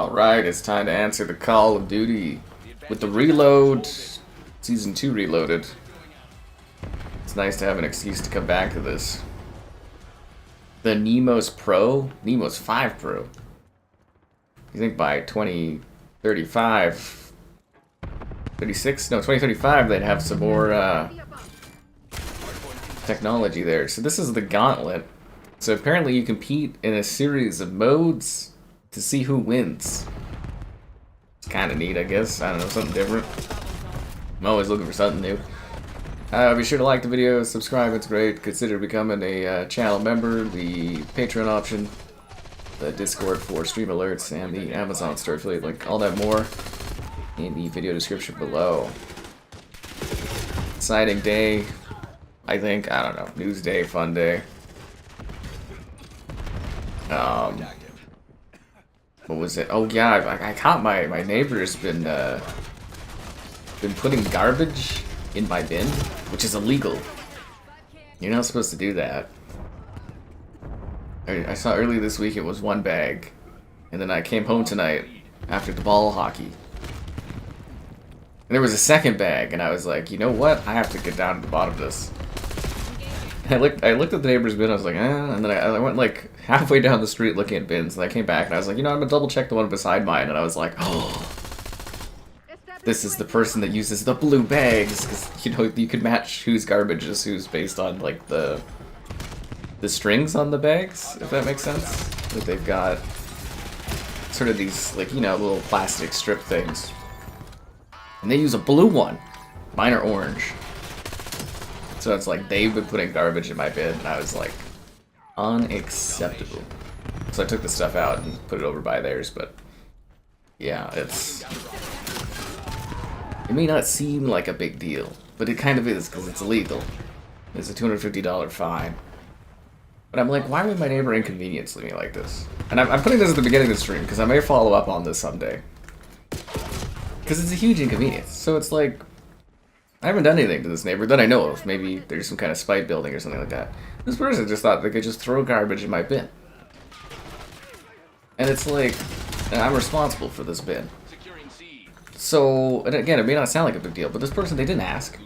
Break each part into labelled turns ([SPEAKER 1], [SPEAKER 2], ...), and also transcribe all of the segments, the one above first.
[SPEAKER 1] Alright, it's time to answer the Call of Duty with the reload. Season 2 reloaded. It's nice to have an excuse to come back to this. The Nemos Pro? Nemos 5 Pro. You think by 2035... 36? No, 2035 they'd have some more technology there. So this is the Gauntlet. So apparently you compete in a series of modes to see who wins. It's kind of neat, I guess. I don't know, something different. I'm always looking for something new. Be sure to like the video, subscribe, it's great. Consider becoming a channel member, the Patreon option, the Discord for stream alerts, and the Amazon store affiliate link. All that more in the video description below. Exciting day, I think. I don't know. News day, fun day. What was it? Oh yeah, I caught my neighbor's been putting garbage in my bin, which is illegal. You're not supposed to do that. I saw earlier this week it was one bag, and then I came home tonight after the ball hockey. And there was a second bag, and I was like, you know what? I have to get down to the bottom of this. I looked at the neighbor's bin, I was like, and then I went like halfway down the street looking at bins, and I came back and I was like, you know, I'm gonna double check the one beside mine, and I was like, oh, this is the person that uses the blue bags, because, you know, you could match whose garbage is whose based on like the strings on the bags, if that makes sense. Like they've got sort of these, like, you know, little plastic strip things, and they use a blue one. Mine are orange. So it's like they've been putting garbage in my bin, and I was like, unacceptable. So I took the stuff out and put it over by theirs, but yeah, it may not seem like a big deal, but it kind of is, because it's illegal. It's a $250 fine. But I'm like, why would my neighbor inconvenience me like this? And I'm putting this at the beginning of the stream, because I may follow up on this someday. Because it's a huge inconvenience. So it's like, I haven't done anything to this neighbor that I know of. Maybe there's some kind of spite building or something like that. This person just thought they could just throw garbage in my bin. And it's like, I'm responsible for this bin. So, and again, it may not sound like a big deal, but this person, they didn't ask.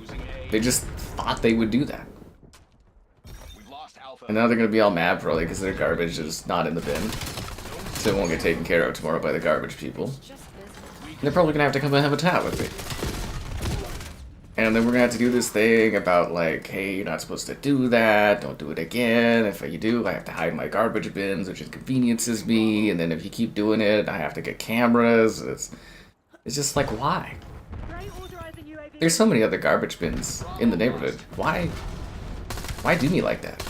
[SPEAKER 1] They just thought they would do that. And now they're going to be all mad probably because their garbage is not in the bin. So it won't get taken care of tomorrow by the garbage people. And they're probably going to have to come and have a chat with me. And then we're gonna have to do this thing about like, hey, you're not supposed to do that, don't do it again. If you do, I have to hide my garbage bins, which inconveniences me. And then if you keep doing it, I have to get cameras. It's just like, why? There's so many other garbage bins in the neighborhood. Why do me like that?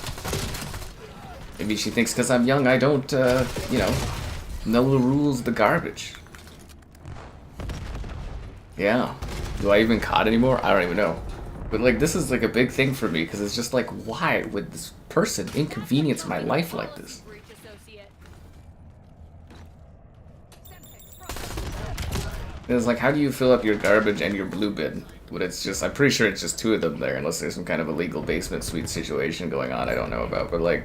[SPEAKER 1] Maybe she thinks because I'm young, I don't, you know the rules of the garbage. Yeah. Do I even COD anymore? I don't even know. But like, this is like a big thing for me, because it's just like, why would this person inconvenience my life like this? And it's like, how do you fill up your garbage and your blue bin? But it's just, I'm pretty sure it's just two of them there, unless there's some kind of illegal basement suite situation going on I don't know about. But like,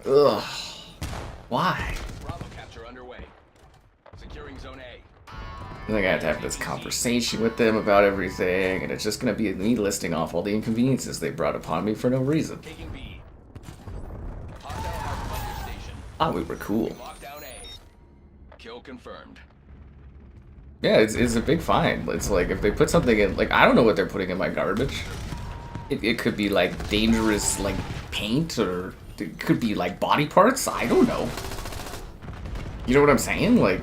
[SPEAKER 1] ugh, why? I think I have to have this conversation with them about everything, and it's just going to be me listing off all the inconveniences they brought upon me for no reason. Ah, we were cool.
[SPEAKER 2] Kill confirmed.
[SPEAKER 1] Yeah, it's a big fine. It's like, if they put something in, like, I don't know what they're putting in my garbage. It could be, like, dangerous, like, paint, or it could be, like, body parts. I don't know. You know what I'm saying? Like,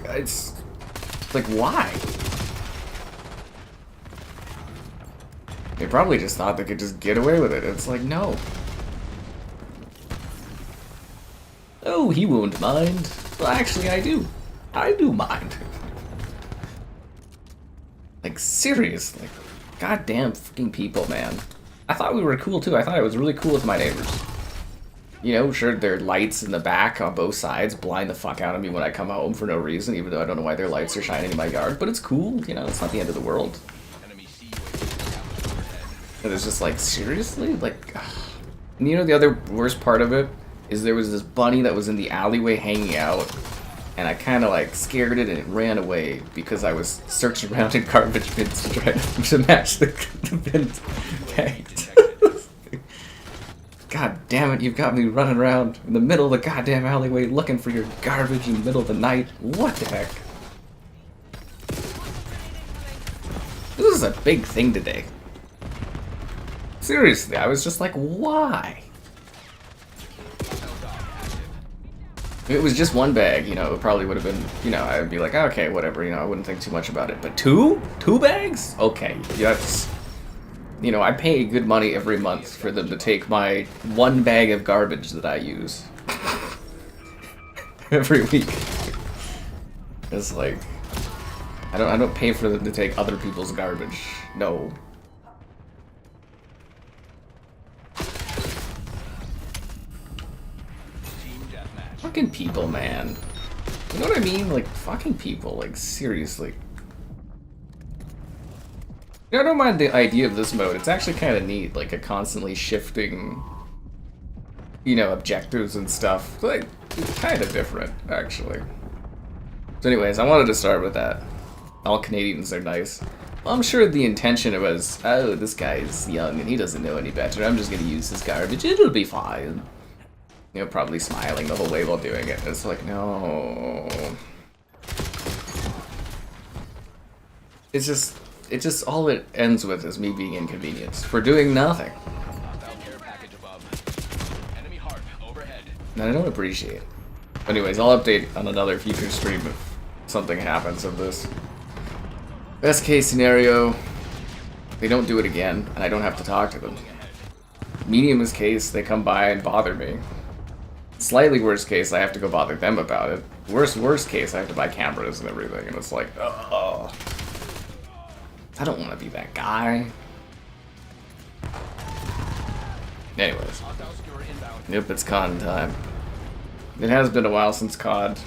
[SPEAKER 1] it's... like, why? They probably just thought they could just get away with it. It's like, no. Oh, he won't mind. Well, actually, I do. I do mind. Like, seriously. Goddamn fucking people, man. I thought we were cool, too. I thought I was really cool with my neighbors. You know, sure, their lights in the back on both sides blind the fuck out of me when I come home for no reason, even though I don't know why their lights are shining in my yard, but it's cool, you know, it's not the end of the world. And it's just like, seriously? Like, and you know the other worst part of it? Is there was this bunny that was in the alleyway hanging out, and I kind of like scared it and it ran away because I was searching around in garbage bins to try to match the bins. God damn it, you've got me running around in the middle of the goddamn alleyway looking for your garbage in the middle of the night. What the heck? This is a big thing today. Seriously, I was just like, why? If it was just one bag, you know, it probably would have been, you know, I would be like, okay, whatever, you know, I wouldn't think too much about it. But two? 2 bags? Okay, that's... You know, I pay good money every month for them to take my 1 bag of garbage that I use. Every week. It's like... I don't pay for them to take other people's garbage. No. Fucking people, man. You know what I mean? Like, fucking people. Like, seriously. I don't mind the idea of this mode. It's actually kind of neat, like a constantly shifting, you know, objectives and stuff. Like, it's kind of different, actually. So anyways, I wanted to start with that. All Canadians are nice. Well, I'm sure the intention was, oh, this guy is young and he doesn't know any better. I'm just going to use his garbage. It'll be fine. You know, probably smiling the whole way while doing it. It's like, no. It's just all it ends with is me being inconvenienced for doing nothing. And I don't appreciate it. Anyways, I'll update on another future stream if something happens of this. Best case scenario, they don't do it again, and I don't have to talk to them. Mediumest case, they come by and bother me. Slightly worst case, I have to go bother them about it. Worst case, I have to buy cameras and everything, and it's like, oh. I don't want to be that guy. Anyways. Yep, it's COD time. It has been a while since COD.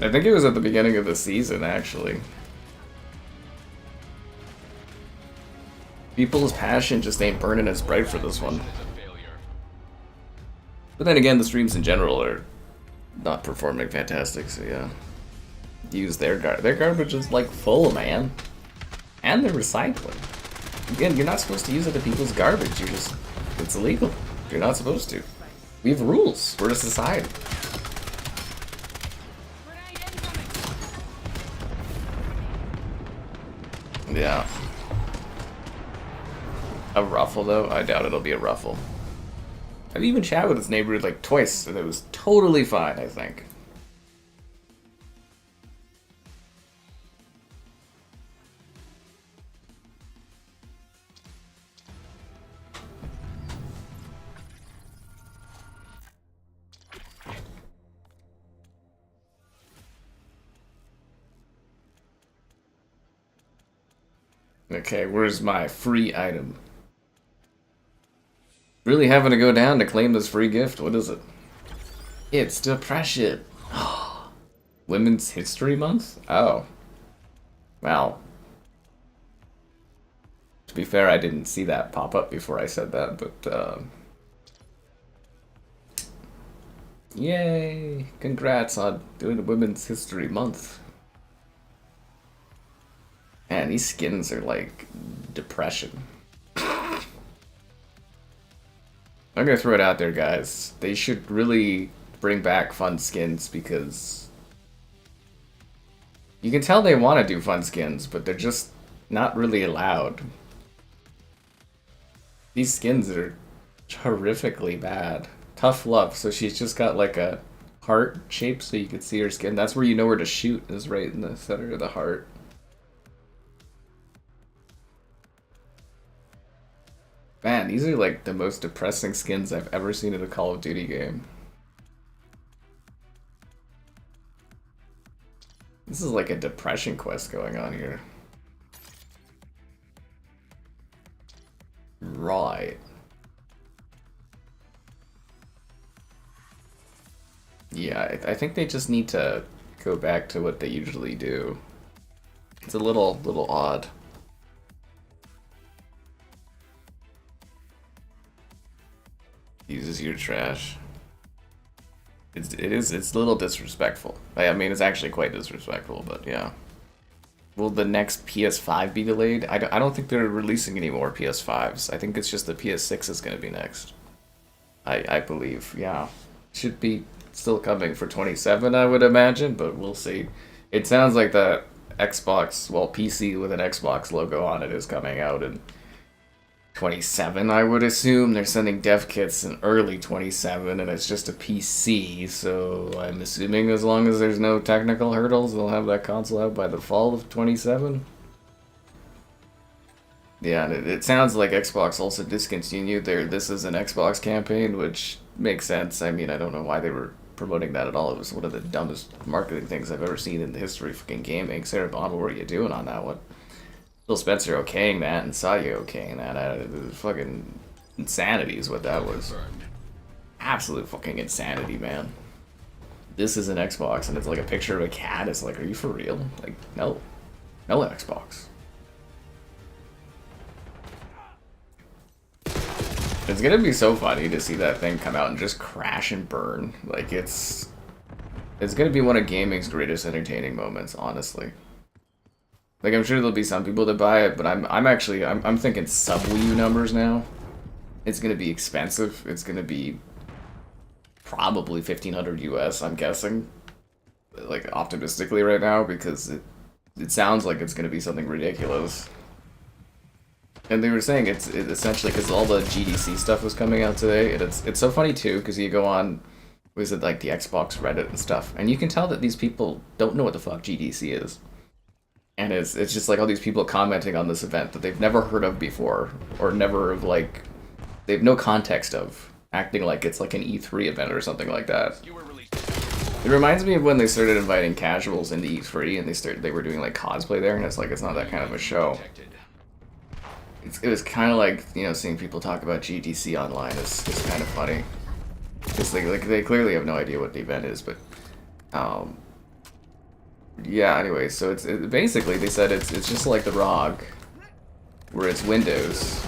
[SPEAKER 1] I think it was at the beginning of the season, actually. People's passion just ain't burning as bright for this one. But then again, the streams in general are not performing fantastic, so yeah. Use their garbage is like full, man. And they're recycling. Again, you're not supposed to use other people's garbage. It's illegal. You're not supposed to. We have rules. We're a society. Yeah. A ruffle, though? I doubt it'll be a ruffle. I've even chatted with this neighborhood like twice, and it was totally fine, I think. Okay, where's my free item? Really having to go down to claim this free gift? What is it? It's Depression. Women's History Month? Oh. Well. To be fair, I didn't see that pop up before I said that, but, yay! Congrats on doing Women's History Month. Man, these skins are like depression. I'm gonna throw it out there, guys. They should really bring back fun skins because you can tell they want to do fun skins, but they're just not really allowed. These skins are horrifically bad. Tough Love, so she's just got like a heart shape so you can see her skin. That's where you know where to shoot, is right in the center of the heart. Man, these are like the most depressing skins I've ever seen in a Call of Duty game. This is like a depression quest going on here. Right. Yeah, I think they just need to go back to what they usually do. It's a little odd. Uses your trash. It's a little disrespectful. I mean, it's actually quite disrespectful, but yeah. Will the next PS5 be delayed? I don't think they're releasing any more PS5s. I think it's just the PS6 is going to be next. I believe, yeah. Should be still coming for 27, I would imagine, but we'll see. It sounds like the Xbox, well, PC with an Xbox logo on it is coming out in 27, I would assume. They're sending dev kits in early 27, and it's just a PC, so I'm assuming as long as there's no technical hurdles, they'll have that console out by the fall of 27. Yeah, and it sounds like Xbox also discontinued their This Is an Xbox campaign, which makes sense. I mean, I don't know why they were promoting that at all. It was one of the dumbest marketing things I've ever seen in the history of fucking gaming. Sarah Bond, what were you doing on that one? Phil Spencer okaying that and Sadia okaying that. It was fucking insanity is what that was. Absolute fucking insanity, man. This is an Xbox and it's like a picture of a cat. It's like, are you for real? Like, no. No Xbox. It's gonna be so funny to see that thing come out and just crash and burn. Like, it's gonna be one of gaming's greatest entertaining moments, honestly. Like, I'm sure there'll be some people that buy it, but I'm thinking sub Wii U numbers now. It's gonna be expensive. It's gonna be probably 1,500 US, I'm guessing. Like, optimistically right now, because it sounds like it's gonna be something ridiculous. And they were saying it's essentially because all the GDC stuff was coming out today, and it's so funny too, because you go on, was it like the Xbox Reddit and stuff, and you can tell that these people don't know what the fuck GDC is. And it's just like all these people commenting on this event that they've never heard of before, or never like, they have no context of, acting like it's like an E3 event or something like that. It reminds me of when they started inviting casuals into E3 and they were doing like cosplay there, and it's like, it's not that kind of a show. It was kind of like, you know, seeing people talk about GDC online is kind of funny. Because they clearly have no idea what the event is, but yeah, anyway, so it's basically, they said it's just like the ROG, where it's Windows,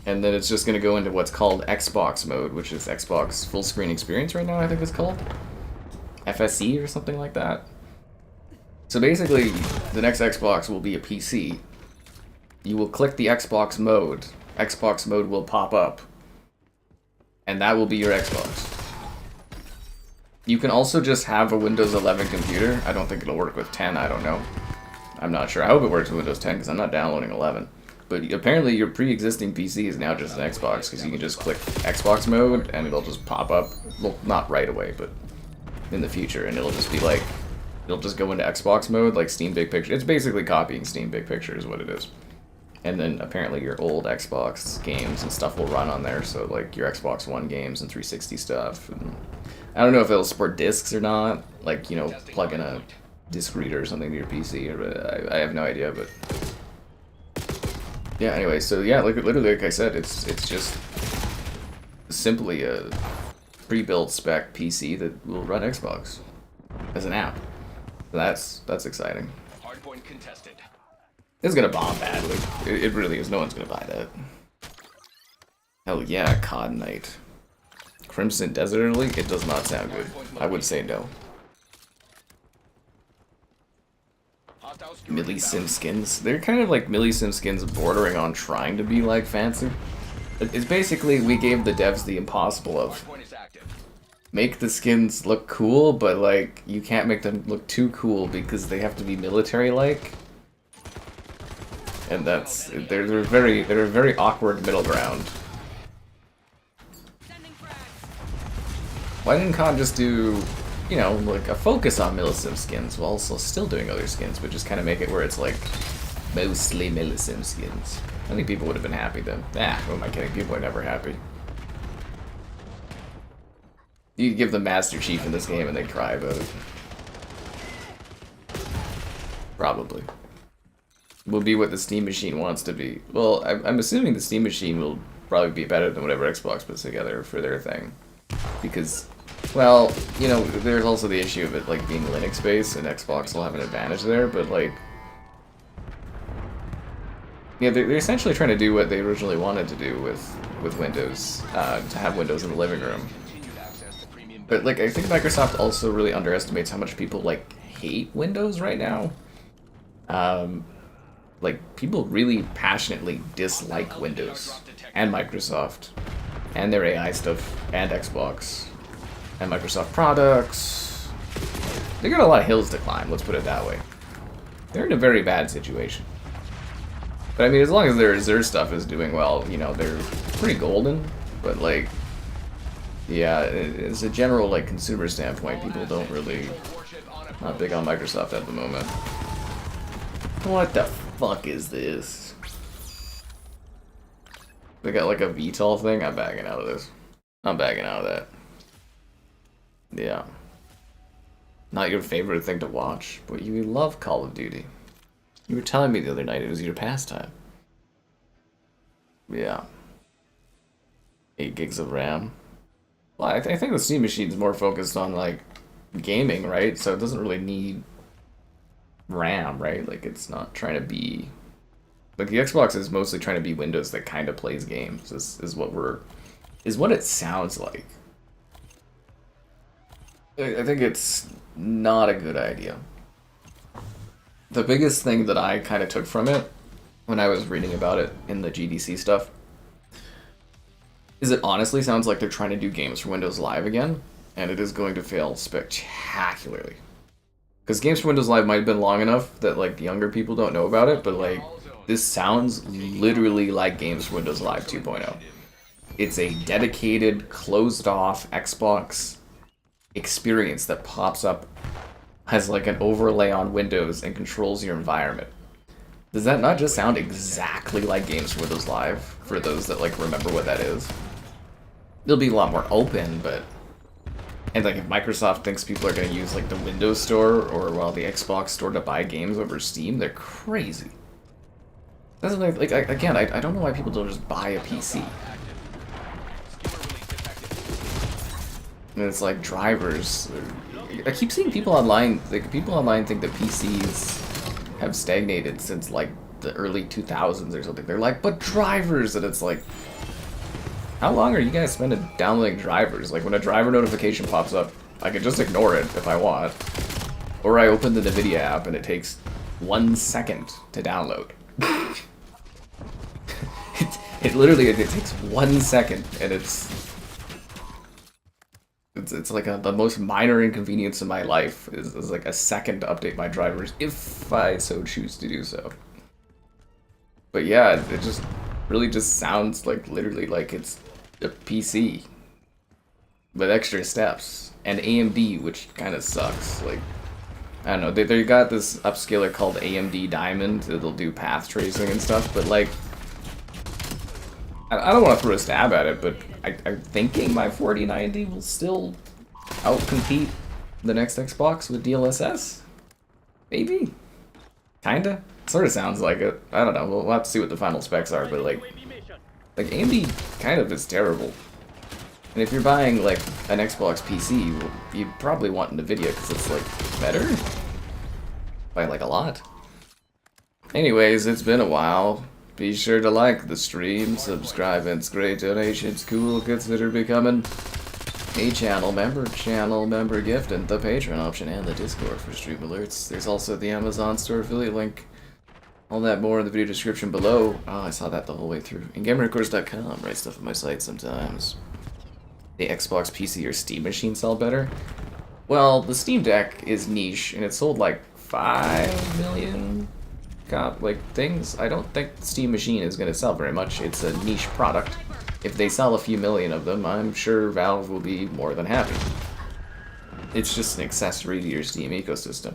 [SPEAKER 1] and then it's just going to go into what's called Xbox mode, which is Xbox Full Screen Experience right now, I think it's called. FSE or something like that. So basically, the next Xbox will be a PC. You will click the Xbox mode will pop up, and that will be your Xbox. You can also just have a Windows 11 computer. I don't think it'll work with 10, I don't know. I'm not sure. I hope it works with Windows 10, because I'm not downloading 11. But apparently your pre-existing PC is now just an Xbox, because you can just click Xbox mode, and it'll just pop up. Well, not right away, but in the future, and it'll just be like, it'll just go into Xbox mode, like Steam Big Picture. It's basically copying Steam Big Picture is what it is. And then apparently your old Xbox games and stuff will run on there, so like your Xbox One games and 360 stuff. And I don't know if it'll support discs or not, like, you know, plug in a disc reader or something to your PC, or I have no idea, but yeah, anyway, so yeah, literally like I said, it's just simply a pre-built spec PC that will run Xbox as an app. So that's exciting.
[SPEAKER 2] Hardpoint contested.
[SPEAKER 1] It's gonna bomb badly. It really is. No one's gonna buy that. Hell yeah, COD Night. Crimson Desert League? It does not sound good. I would say no. Millie-Sim skins. They're kind of like Millie-Sim skins bordering on trying to be like fancy. It's basically, we gave the devs the impossible of make the skins look cool, but like you can't make them look too cool because they have to be military-like. And that's, they're a very awkward middle ground. Why didn't COD just do, you know, like a focus on Millicim skins while also still doing other skins, but just kind of make it where it's like mostly Millicim skins? I think people would have been happy then. Who am I kidding? People are never happy. You could give them Master Chief in this game and they'd cry about it. Probably. Will be what the Steam Machine wants to be. Well, I'm assuming the Steam Machine will probably be better than whatever Xbox puts together for their thing. Because, well, you know, there's also the issue of it like being Linux-based, and Xbox will have an advantage there, but like, yeah, they're essentially trying to do what they originally wanted to do with Windows, to have Windows in the living room. But like, I think Microsoft also really underestimates how much people like hate Windows right now. Like, people really passionately dislike Windows and Microsoft and their AI stuff and Xbox and Microsoft products. They got a lot of hills to climb, let's put it that way. They're in a very bad situation. But I mean, as long as their stuff is doing well, you know, they're pretty golden. But like, yeah, as a general like consumer standpoint, people don't really, not big on Microsoft at the moment. What the fuck is this? They got like a VTOL thing? I'm backing out of this. I'm backing out of that. Yeah. Not your favorite thing to watch, but you love Call of Duty. You were telling me the other night it was your pastime. Yeah. 8 gigs of RAM. Well, I think the Steam Machine's more focused on like gaming, right? So it doesn't really need RAM, right? Like, it's not trying to be like, the Xbox is mostly trying to be Windows that kind of plays games. Is what it sounds like. I think it's not a good idea. The biggest thing that I kind of took from it when I was reading about it in the GDC stuff is it honestly sounds like they're trying to do games for Windows Live again, and it is going to fail spectacularly. Because games for Windows Live might have been long enough that like younger people don't know about it, but like, this sounds literally like games for Windows Live 2.0. It's a dedicated, closed-off Xbox experience that pops up, has like an overlay on Windows, and controls your environment. Does that not just sound exactly like games for Windows Live, for those that like remember what that is? It'll be a lot more open, but... And like, if Microsoft thinks people are going to use like the Windows Store or well the Xbox Store to buy games over Steam, they're crazy. That's like again, I don't know why people don't just buy a PC. And it's like drivers. I keep seeing people online, like people online think that PCs have stagnated since like the early 2000s or something. They're like, but drivers, and it's like, how long are you guys spending downloading drivers? Like, when a driver notification pops up, I can just ignore it if I want. Or I open the NVIDIA app and it takes 1 second to download. it literally, it takes 1 second, and it's like the most minor inconvenience in my life is like a second to update my drivers if I so choose to do so. But yeah, it just really just sounds like literally like it's a PC with extra steps and AMD, which kind of sucks. Like, I don't know, they got this upscaler called AMD Diamond that'll do path tracing and stuff, but like, I don't want to throw a stab at it, but I'm thinking my 4090 will still outcompete the next Xbox with DLSS? Maybe? Kinda? Sort of sounds like it. I don't know, we'll have to see what the final specs are, but like AMD kind of is terrible. And if you're buying like an Xbox PC, you probably want NVIDIA because it's like better by like a lot. Anyways, it's been a while. Be sure to like the stream, subscribe, and it's great donations. Cool, consider becoming a channel member gift, and the Patreon option, and the Discord for stream alerts. There's also the Amazon store affiliate link. All that more in the video description below. Oh, I saw that the whole way through. And GamerRecords.com, write stuff on my site sometimes. The Xbox, PC, or Steam machine sell better? Well, the Steam Deck is niche, and it sold like 5 million things. I don't think the Steam machine is going to sell very much. It's a niche product. If they sell a few million of them, I'm sure Valve will be more than happy. It's just an accessory to your Steam ecosystem.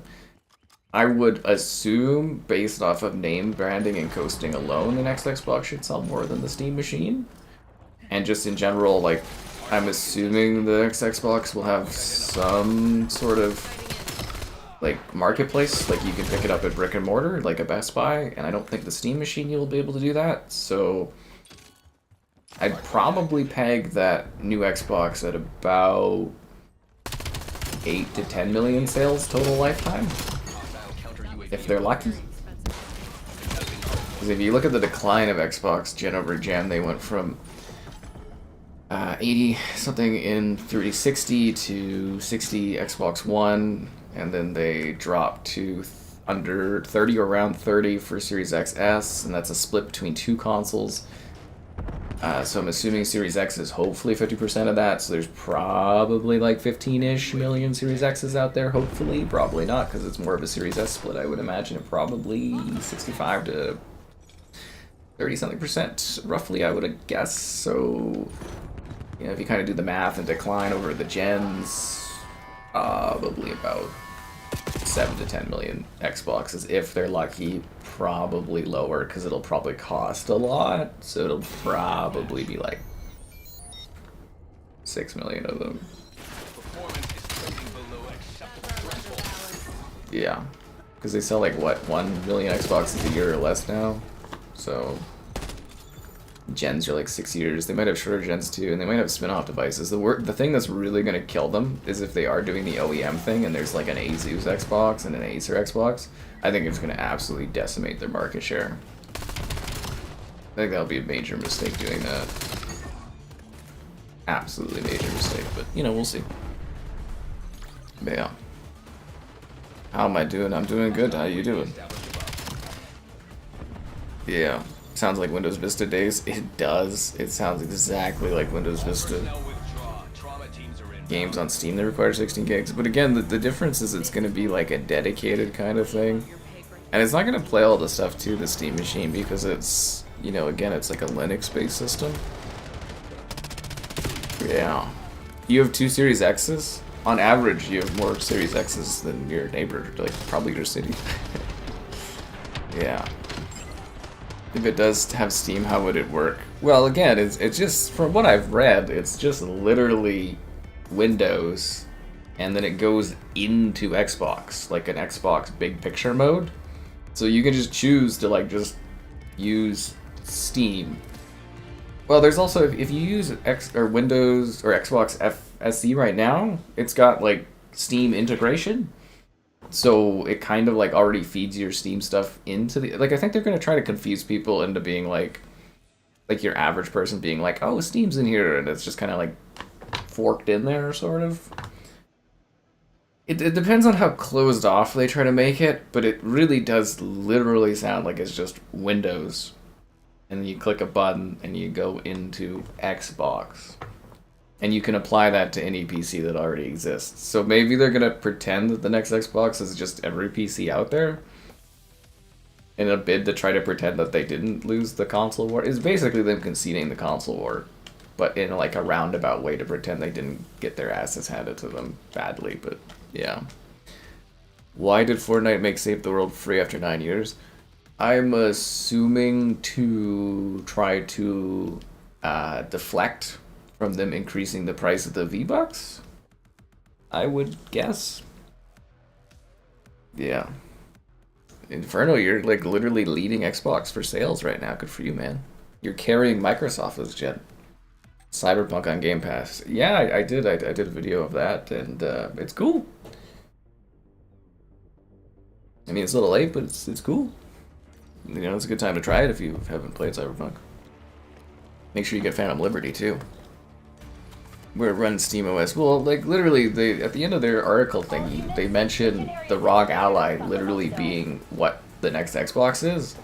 [SPEAKER 1] I would assume, based off of name branding and coasting alone, the next Xbox should sell more than the Steam machine. And just in general, like, I'm assuming the next Xbox will have some sort of, like, marketplace. Like, you can pick it up at brick and mortar, like a Best Buy. And I don't think the Steam machine will be able to do that. So I'd probably peg that new Xbox at about 8 to 10 million sales total lifetime. If they're lucky. Because if you look at the decline of Xbox gen over gen, they went from 80 something in 360 to 60 Xbox One, and then they drop to under 30 or around 30 for Series XS, and that's a split between two consoles. So I'm assuming Series X is hopefully 50% of that, so there's probably like 15-ish million Series X's out there, hopefully. Probably not, because it's more of a Series S split, I would imagine. It probably 65 to 30-something percent, roughly, I would guess. So, you know, if you kind of do the math and decline over the gens, probably about 7 to 10 million Xboxes, if they're lucky. Probably lower, because it'll probably cost a lot, so it'll probably be like 6 million of them. Yeah, because they sell like, what, 1 million Xboxes a year or less now, so gens are like 6 years. They might have shorter gens too, and they might have spin-off devices. The thing that's really going to kill them is if they are doing the OEM thing and there's like an Asus Xbox and an Acer Xbox. I think it's going to absolutely decimate their market share. I think that'll be a major mistake doing that. Absolutely major mistake, but you know, we'll see. But yeah. How am I doing? I'm doing good. How you doing? Yeah. Sounds like Windows Vista days. It does. It sounds exactly like Windows Vista. Games on Steam that require 16 gigs. But again, the difference is it's going to be like a dedicated kind of thing. And it's not going to play all the stuff to the Steam machine because it's, you know, again, it's like a Linux-based system. Yeah. You have 2 Series X's? On average, you have more Series X's than your neighbor, like probably your city. Yeah. If it does have Steam, how would it work? Well, again, it's just, from what I've read, it's just literally Windows, and then it goes into Xbox, like an Xbox big picture mode. So you can just choose to like just use Steam. Well, there's also, if you use Windows or Xbox FSC right now, it's got like Steam integration. So it kind of like already feeds your Steam stuff into the, like, I think they're going to try to confuse people into being like your average person being like, oh, Steam's in here, and it's just kind of like forked in there, sort of. It depends on how closed off they try to make it, but it really does literally sound like it's just Windows. And you click a button and you go into Xbox. And you can apply that to any PC that already exists. So maybe they're going to pretend that the next Xbox is just every PC out there, in a bid to try to pretend that they didn't lose the console war. It's basically them conceding the console war, but in like a roundabout way to pretend they didn't get their asses handed to them badly. But yeah. Why did Fortnite make Save the World free after 9 years? I'm assuming to try to deflect from them increasing the price of the V-Bucks, I would guess. Yeah. Inferno, you're like literally leading Xbox for sales right now. Good for you, man. You're carrying Microsoft this gen. Cyberpunk on Game Pass. Yeah, I did. I did a video of that, and it's cool. I mean, it's a little late, but it's cool. You know, it's a good time to try it if you haven't played Cyberpunk. Make sure you get Phantom Liberty too. Where it runs SteamOS. Well, like literally, they at the end of their article thing, they mentioned the ROG Ally literally being what the next Xbox is,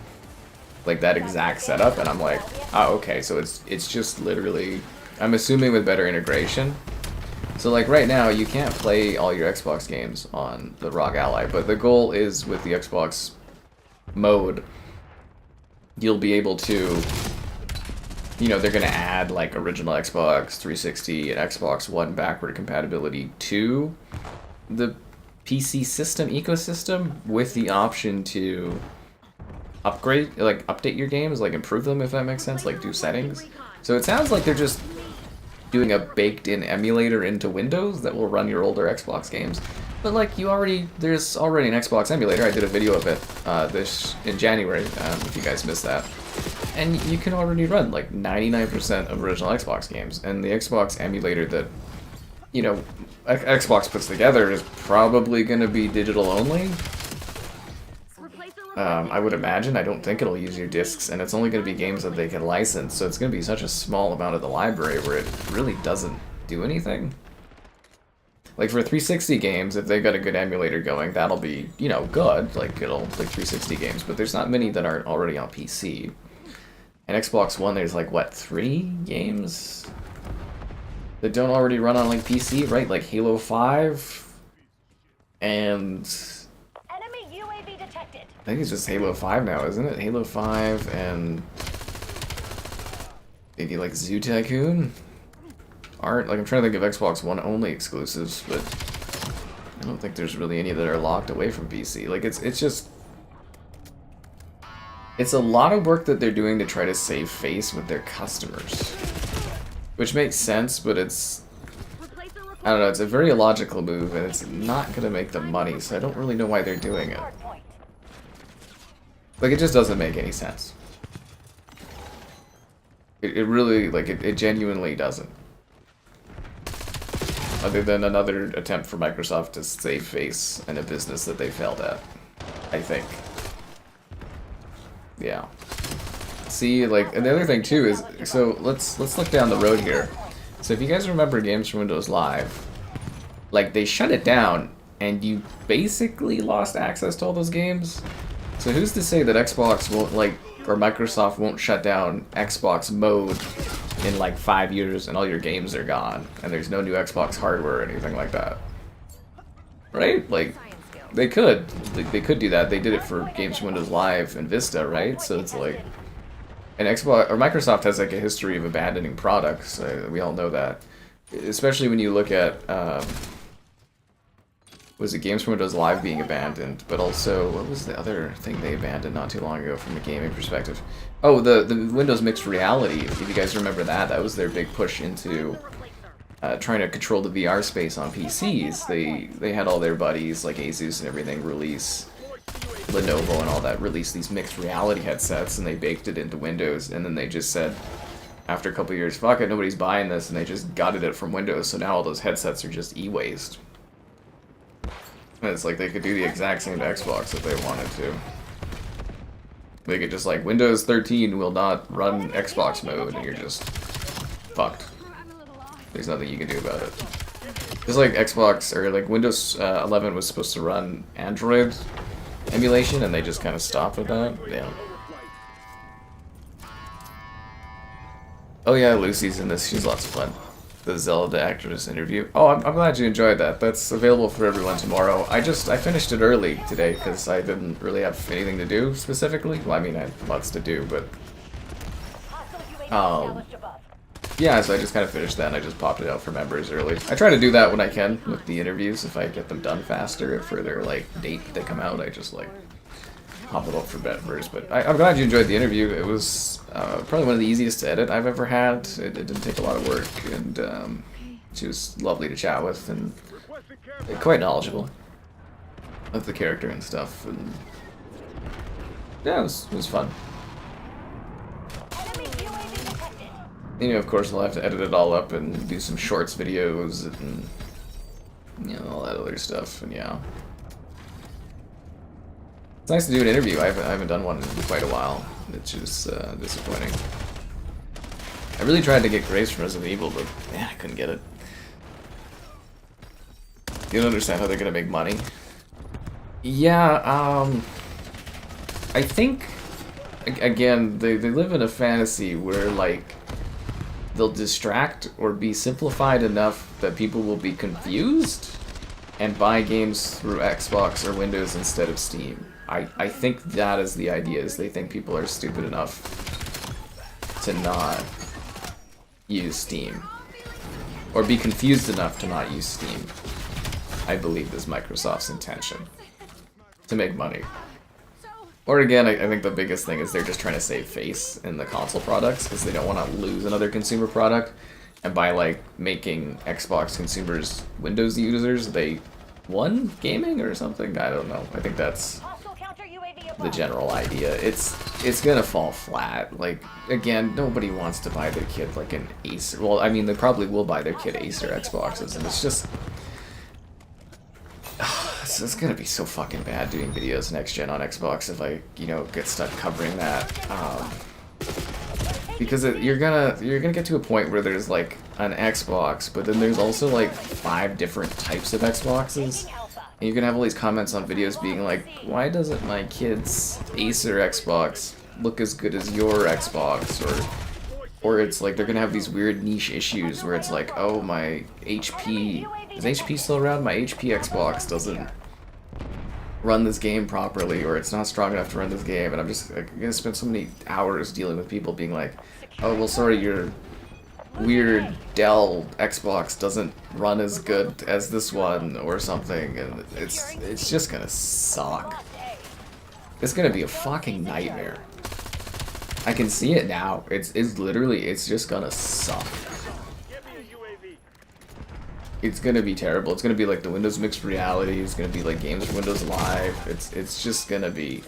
[SPEAKER 1] like that exact setup, and I'm like, oh, okay, so it's just literally, I'm assuming with better integration. So like right now, you can't play all your Xbox games on the ROG Ally, but the goal is with the Xbox mode, you'll be able to, you know, they're going to add like original Xbox 360 and Xbox One backward compatibility to the PC system ecosystem with the option to upgrade, like update your games, like improve them, if that makes sense, like do settings. So it sounds like they're just doing a baked-in emulator into Windows that will run your older Xbox games. But like there's already an Xbox emulator. I did a video of it in January, if you guys missed that. And you can already run like 99% of original Xbox games. And the Xbox emulator that, you know, Xbox puts together is probably going to be digital only. I would imagine. I don't think it'll use your discs, and it's only going to be games that they can license, so it's going to be such a small amount of the library where it really doesn't do anything. Like for 360 games, if they've got a good emulator going, that'll be, you know, good. Like it'll like 360 games, but there's not many that aren't already on PC. And Xbox One, there's like what, 3 games that don't already run on like PC, right? Like Halo 5 and
[SPEAKER 3] Enemy UAV detected.
[SPEAKER 1] I think it's just Halo 5 now, isn't it? Halo 5 and maybe like Zoo Tycoon aren't, like I'm trying to think of Xbox One only exclusives, but I don't think there's really any that are locked away from PC. Like it's just it's a lot of work that they're doing to try to save face with their customers. Which makes sense, but it's I don't know, it's a very illogical move and it's not gonna make them money, so I don't really know why they're doing it. Like it just doesn't make any sense. It really, like it genuinely doesn't. Other than another attempt for Microsoft to save face in a business that they failed at, I think. Yeah. See, like, and the other thing too is, so let's look down the road here. So if you guys remember Games for Windows Live, like they shut it down and you basically lost access to all those games. So who's to say that Xbox won't, like, or Microsoft won't shut down Xbox mode in like 5 years and all your games are gone and there's no new Xbox hardware or anything like that. Right? Like, they could. They could do that. They did it for Games for Windows Live and Vista, right? So it's like, and Xbox or Microsoft has like a history of abandoning products. We all know that, especially when you look at was it Games for Windows Live being abandoned, but also what was the other thing they abandoned not too long ago from a gaming perspective? Oh, the Windows Mixed Reality. If you guys remember that, that was their big push into trying to control the VR space on PCs. They had all their buddies like Asus and everything release, Lenovo and all that, release these mixed reality headsets, and they baked it into Windows, and then they just said, after a couple of years, fuck it, nobody's buying this, and they just gutted it from Windows, so now all those headsets are just e-waste. And it's like they could do the exact same to Xbox if they wanted to. They could just like, Windows 13 will not run Xbox mode, and you're just fucked. There's nothing you can do about it. Just like Xbox, or like Windows 11 was supposed to run Android emulation, and they just kind of stopped with that. Yeah. Oh yeah, Lucy's in this. She's lots of fun. The Zelda actress interview. Oh, I'm glad you enjoyed that. That's available for everyone tomorrow. I finished it early today because I didn't really have anything to do specifically. Well, I mean, I have lots to do, but yeah, so I just kind of finished that and I just popped it out for members early. I try to do that when I can with the interviews if I get them done faster. For their like date they come out, I just like pop it up for members. But I'm glad you enjoyed the interview. It was probably one of the easiest to edit I've ever had. It didn't take a lot of work, and she was lovely to chat with and quite knowledgeable of the character and stuff. And yeah, it was fun. You know, of course, I'll have to edit it all up and do some shorts videos and, you know, all that other stuff, and yeah. It's nice to do an interview. I haven't done one in quite a while, which is disappointing. I really tried to get Grace from Resident Evil, but man, I couldn't get it. You don't understand how they're gonna make money? Yeah, I think, again, they live in a fantasy where, like, they'll distract or be simplified enough that people will be confused and buy games through Xbox or Windows instead of Steam. I think that is the idea, is they think people are stupid enough to not use Steam. Or be confused enough to not use Steam. I believe is Microsoft's intention. To make money. Or again, I think the biggest thing is they're just trying to save face in the console products because they don't want to lose another consumer product. And by like making Xbox consumers Windows users, they won gaming or something? I don't know. I think that's the general idea. It's gonna fall flat. Like, again, nobody wants to buy their kid like an Acer. Well, I mean, they probably will buy their kid Acer Xboxes, and it's just it's gonna be so fucking bad doing videos next gen on Xbox if I, you know, get stuck covering that. Because you're gonna get to a point where there's like an Xbox, but then there's also like 5 different types of Xboxes. And you can have all these comments on videos being like, why doesn't my kid's Acer Xbox look as good as your Xbox? Or it's like they're gonna have these weird niche issues where it's like, oh, my HP, is HP still around? My HP Xbox doesn't run this game properly, or it's not strong enough to run this game, and I'm just like, gonna spend so many hours dealing with people being like, oh, well, sorry, your weird Dell Xbox doesn't run as good as this one, or something, and it's just gonna suck. It's gonna be a fucking nightmare. I can see it now. It's literally, it's just gonna suck. It's gonna be terrible. It's gonna be like the Windows Mixed Reality. It's gonna be like games for Windows Live. It's just gonna be,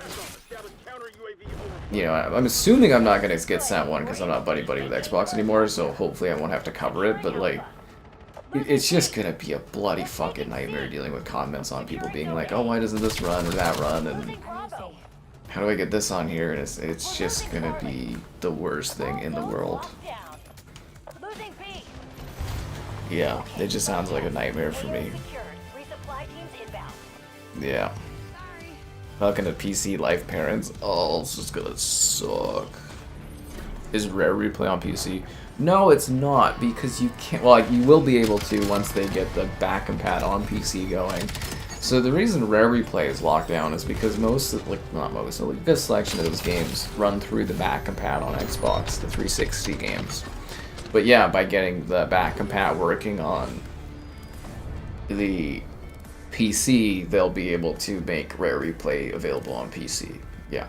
[SPEAKER 1] you know, I'm assuming I'm not gonna get sent one because I'm not buddy with Xbox anymore, so hopefully I won't have to cover it, but like, it's just gonna be a bloody fucking nightmare dealing with comments on people being like, oh, why doesn't this run or that run, and how do I get this on here? And it's just gonna be the worst thing in the world. Yeah, it just sounds like a nightmare for me. Yeah. Talking to PC life parents, oh, it's just gonna suck. Is Rare Replay on PC? No, it's not, because you can't, well, you will be able to once they get the back compat on PC going. So the reason Rare Replay is locked down is because most, like, not most, a good selection of those games run through the back compat on Xbox, the 360 games. But yeah, by getting the back compat working on the PC, they'll be able to make Rare Replay available on PC. Yeah.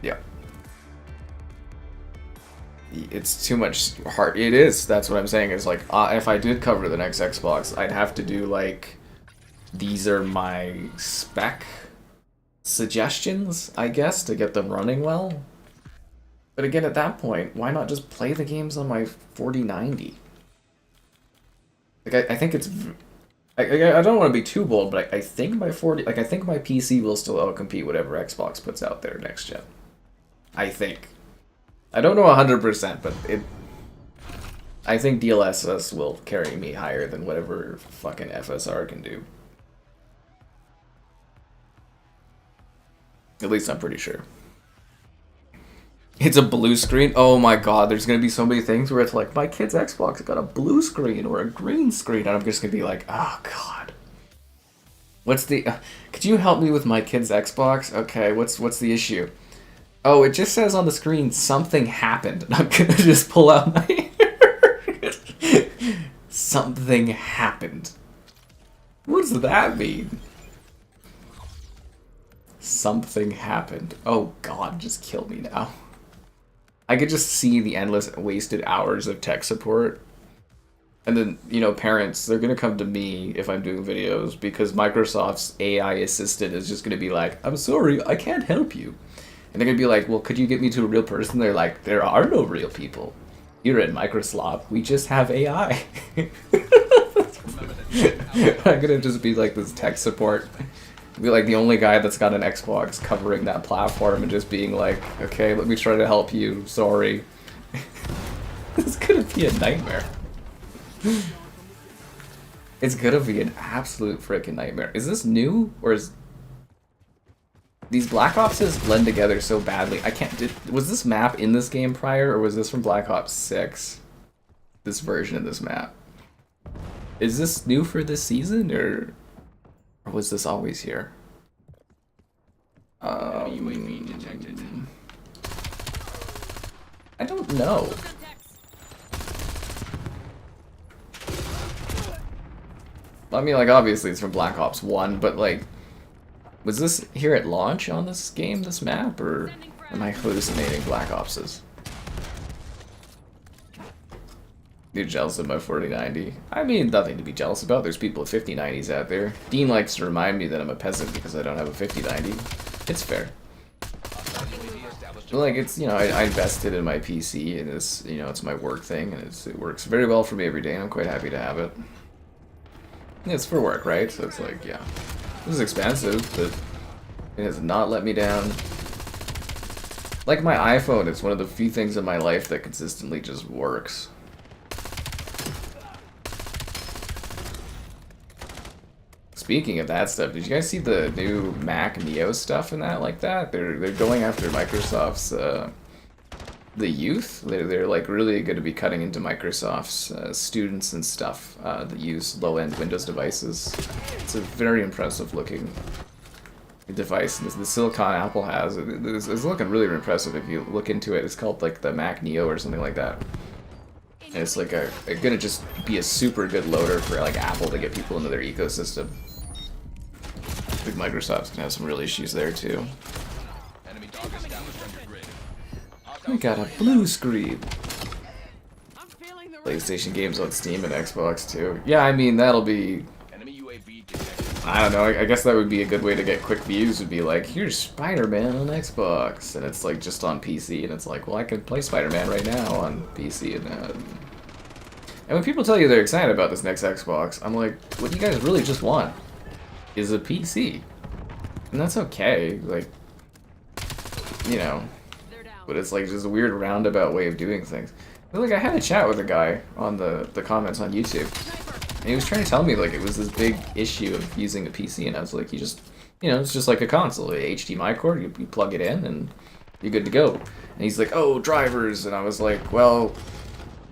[SPEAKER 1] Yeah. It's too much hard. It is. That's what I'm saying. Is like, if I did cover the next Xbox, I'd have to do like, these are my spec suggestions, I guess, to get them running well. But again, at that point, why not just play the games on my 4090? Like, I think it's, I don't want to be too bold, but I think my I think my PC will still outcompete whatever Xbox puts out there next gen. I think. I don't know 100%, but I think DLSS will carry me higher than whatever fucking FSR can do. At least I'm pretty sure. It's a blue screen? Oh my god, there's gonna be so many things where it's like, my kid's Xbox got a blue screen or a green screen, and I'm just gonna be like, oh god. What's the... could you help me with my kid's Xbox? Okay, what's the issue? Oh, it just says on the screen, something happened, and I'm gonna just pull out my... Something happened. What does that mean? Something happened. Oh god, just kill me now. I could just see the endless wasted hours of tech support. And then, you know, parents, they're gonna come to me if I'm doing videos because Microsoft's AI assistant is just gonna be like, I'm sorry, I can't help you. And they're gonna be like, well, could you get me to a real person? They're like, there are no real people. You're at Microsoft, we just have AI. I'm gonna just be like this tech support. Be like the only guy that's got an Xbox covering that platform and just being like, okay, let me try to help you, sorry. It's gonna be a nightmare. It's gonna be an absolute freaking nightmare. Is this new, or is... These Black Opses blend together so badly. I can't... was this map in this game prior, or was this from Black Ops 6? This version of this map. Is this new for this season, or was this always here?
[SPEAKER 2] UAV detected.
[SPEAKER 1] I don't know. I mean, like, obviously it's from Black Ops 1, but, like, was this here at launch on this game, this map, or am I hallucinating Black Opses? You're jealous of my 4090. I mean, nothing to be jealous about. There's people with 5090s out there. Dean likes to remind me that I'm a peasant because I don't have a 5090. It's fair. But like, it's, you know, I invested in my PC, and it's, you know, it's my work thing, and it works very well for me every day, and I'm quite happy to have it. It's for work, right? So it's like, yeah. This is expensive, but it has not let me down. Like my iPhone, it's one of the few things in my life that consistently just works. Speaking of that stuff, did you guys see the new Mac Neo stuff and that like that? They're going after Microsoft's the youth. They're like really going to be cutting into Microsoft's students and stuff that use low-end Windows devices. It's a very impressive looking device. The silicon Apple has it's looking really impressive if you look into it. It's called like the Mac Neo or something like that. And it's like gonna just be a super good loader for like Apple to get people into their ecosystem. I think Microsoft's gonna have some real issues there too. We got a blue screen. PlayStation games on Steam and Xbox too. Yeah, I mean that'll be. I don't know. I guess that would be a good way to get quick views. Would be like, here's Spider-Man on Xbox, and it's like just on PC, and it's like, well, I can play Spider-Man right now on PC, and when people tell you they're excited about this next Xbox, I'm like, what you guys really just want is a PC, and that's okay. Like, you know, but it's like just a weird roundabout way of doing things. But like, I had a chat with a guy on the comments on YouTube. And he was trying to tell me like it was this big issue of using a PC, and I was like, you just, you know, it's just like a console, a HDMI cord, you plug it in, and you're good to go. And he's like, oh, drivers, and I was like, well,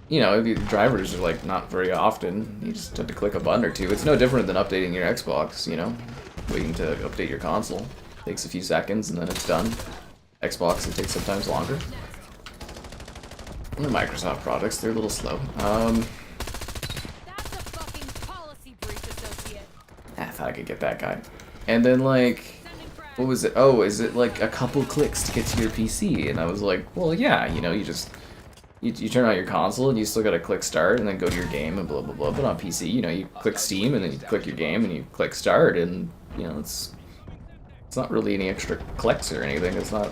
[SPEAKER 1] you know, the drivers are like not very often. You just have to click a button or two. It's no different than updating your Xbox, you know, waiting to update your console. Takes a few seconds and then it's done. Xbox, it takes sometimes longer. And the Microsoft products, they're a little slow. I thought I could get that guy. And then like, what was it? Oh, is it like a couple clicks to get to your PC? And I was like, well, yeah, you know, you just, you turn on your console and you still gotta click start and then go to your game and blah, blah, blah. But on PC, you know, you click Steam and then you click your game and you click start, and, you know, it's not really any extra clicks or anything. It's not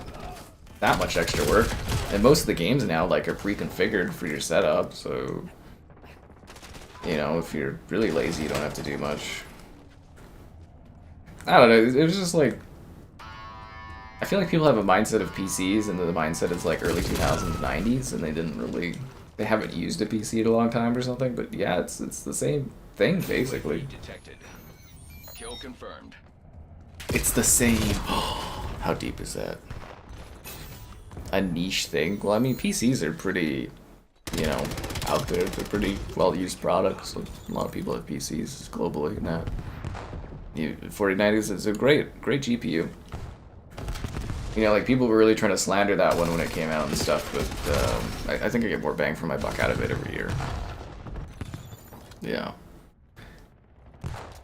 [SPEAKER 1] that much extra work. And most of the games now, like, are pre-configured for your setup, so, you know, if you're really lazy, you don't have to do much. I don't know, it was just like, I feel like people have a mindset of PCs, and the mindset is like early 2000s, 90s, and they haven't used a PC in a long time or something, but yeah, it's the same thing, basically.
[SPEAKER 2] Kill confirmed.
[SPEAKER 1] It's the same. How deep is that? A niche thing? Well, I mean, PCs are pretty, you know, out there. They're pretty well-used products. Like, a lot of people have PCs globally, and that. 4090s is a great GPU. You know, like, people were really trying to slander that one when it came out and stuff, but I think I get more bang for my buck out of it every year. Yeah.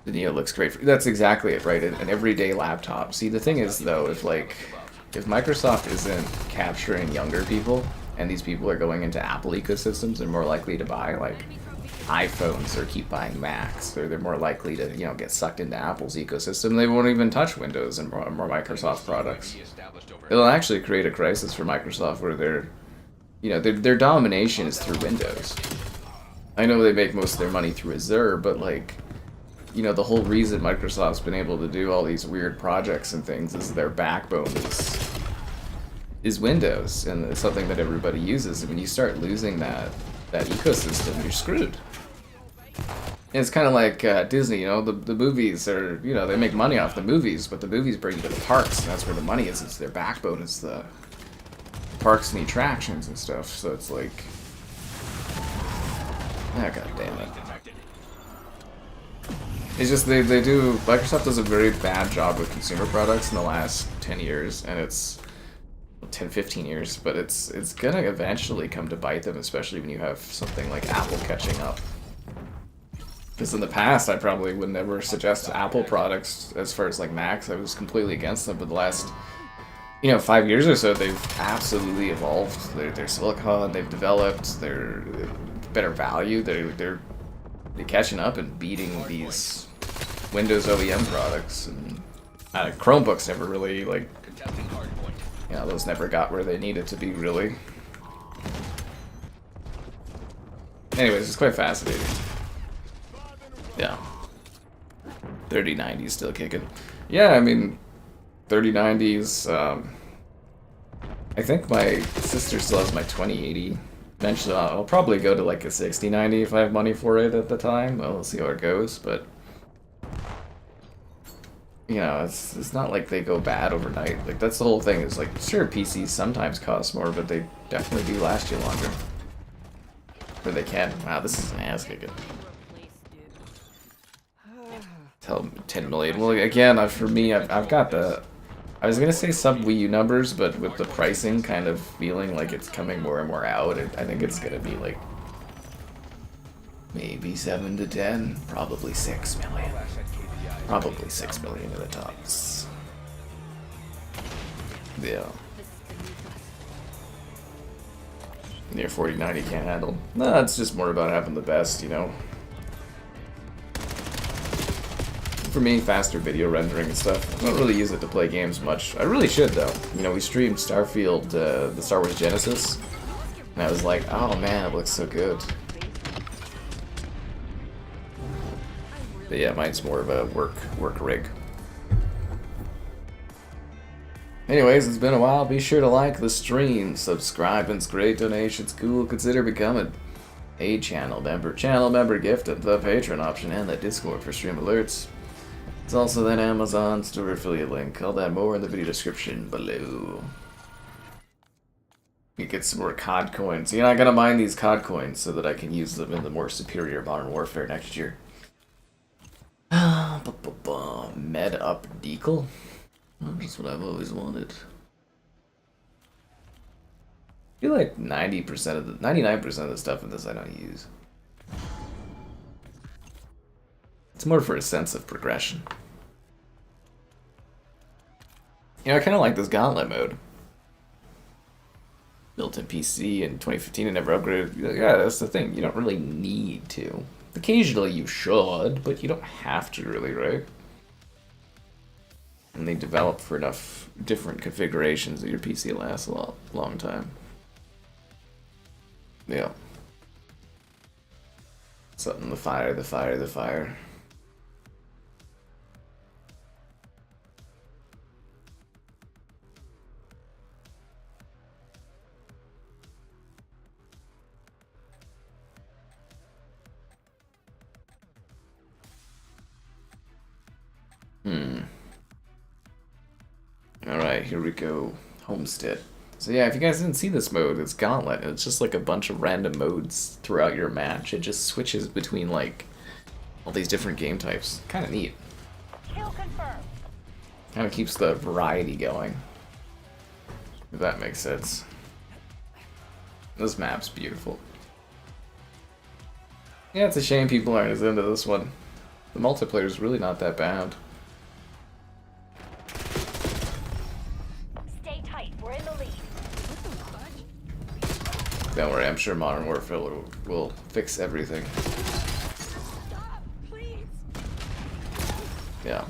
[SPEAKER 1] The Neo looks great. That's exactly it, right? An everyday laptop. See, the thing is, though, if Microsoft isn't capturing younger people, and these people are going into Apple ecosystems, they're more likely to buy, like, iPhones or keep buying Macs, or they're more likely to, you know, get sucked into Apple's ecosystem. They won't even touch Windows and more Microsoft products. It'll actually create a crisis for Microsoft where their domination is through Windows. I know they make most of their money through Azure, but like, you know, the whole reason Microsoft's been able to do all these weird projects and things is their backbone is Windows, and it's something that everybody uses. And when you start losing that ecosystem, you're screwed. And it's kind of like Disney, you know, the movies are, you know, they make money off the movies, but the movies bring you to the parks, and that's where the money is. It's their backbone, is the parks and the attractions and stuff. So it's like, ah, god damn it. It's just Microsoft does a very bad job with consumer products in the last 10 years, and it's 10, 15 years, but it's gonna eventually come to bite them, especially when you have something like Apple catching up. Because in the past, I probably would never suggest Apple products as far as like Macs. I was completely against them, but the last, you know, 5 years or so, they've absolutely evolved. They're silicon, they've developed, they're better value, they're catching up and beating these Windows OEM products. And Chromebooks never really, like, you know, those never got where they needed to be, really. Anyways, it's quite fascinating. Yeah. 3090 still kicking. Yeah, I mean, 3090s. I think my sister still has my 2080. Eventually, I'll probably go to like a 6090 if I have money for it at the time. Well, we'll see how it goes, but you know, it's not like they go bad overnight. Like that's the whole thing. Is like, sure, PCs sometimes cost more, but they definitely do last you longer. Or they can. Wow, this is an ass kicking. Tell 10 million. Well, again, for me, I've got the. I was gonna say sub Wii U numbers, but with the pricing kind of feeling like it's coming more and more out, I think it's gonna be like maybe 7 to 10, probably 6 million. Probably 6 million at the tops. Yeah. Near 4090 can't handle. Nah, it's just more about having the best, you know. For me, faster video rendering and stuff. I don't really use it to play games much. I really should, though. You know, we streamed Starfield, the Star Wars Genesis, and I was like, oh man, it looks so good. But yeah, mine's more of a work rig. Anyways, it's been a while. Be sure to like the stream, subscribe, and it's great. Donations cool. Consider becoming a channel member gift at the Patreon option, and the Discord for stream alerts. It's also that Amazon store affiliate link. All that more in the video description below. You get some more COD coins. You know, I gotta mine these COD coins so that I can use them in the more superior Modern Warfare next year. Med up decal? That's what I've always wanted. I feel like 90% of the 99% of the stuff in this I don't use. It's more for a sense of progression. You know, I kind of like this Gauntlet Mode. Built in PC in 2015 and never upgraded. Yeah, that's the thing. You don't really need to. Occasionally you should, but you don't have to really, right? And they develop for enough different configurations that your PC lasts a long time. Yeah. Something, the fire. Alright, here we go. Homestead. So yeah, if you guys didn't see this mode, it's Gauntlet. It's just like a bunch of random modes throughout your match. It just switches between like all these different game types. Kind of neat.
[SPEAKER 3] Kill confirmed.
[SPEAKER 1] Kind of keeps the variety going. If that makes sense. This map's beautiful. Yeah, it's a shame people aren't as into this one. The multiplayer is really not that bad.
[SPEAKER 3] Stay tight. We're in the lead.
[SPEAKER 1] Don't worry, I'm sure Modern Warfare will fix everything. Yeah.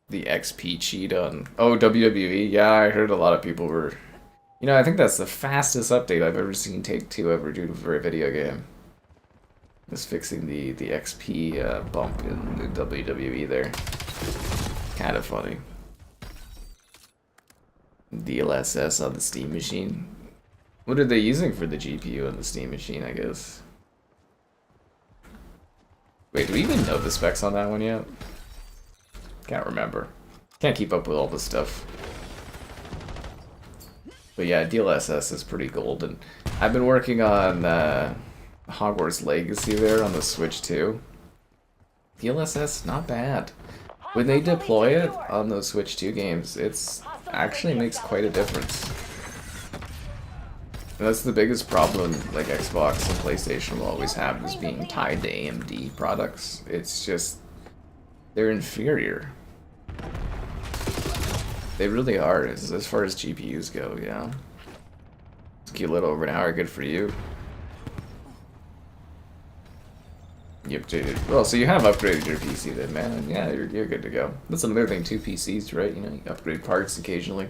[SPEAKER 1] The XP cheat on... Oh, WWE? Yeah, I heard a lot of people were... You know, I think that's the fastest update I've ever seen Take-Two ever do for a video game. Is fixing the XP bump in the WWE there. Kind of funny. DLSS on the Steam machine. What are they using for the GPU on the Steam machine, I guess? Wait, do we even know the specs on that one yet? Can't remember. Can't keep up with all this stuff. But yeah, DLSS is pretty golden. I've been working on Hogwarts Legacy there on the Switch too. DLSS, not bad. When they deploy it on those Switch 2 games, it's actually makes quite a difference. And that's the biggest problem like Xbox and PlayStation will always have, is being tied to AMD products. It's just, they're inferior. They really are, as far as GPUs go, yeah. It's a cute little over an hour, good for you. You updated. Well, so you have upgraded your PC then, man. Yeah, you're good to go. That's another thing, 2 PCs, right? You know, you upgrade parts occasionally.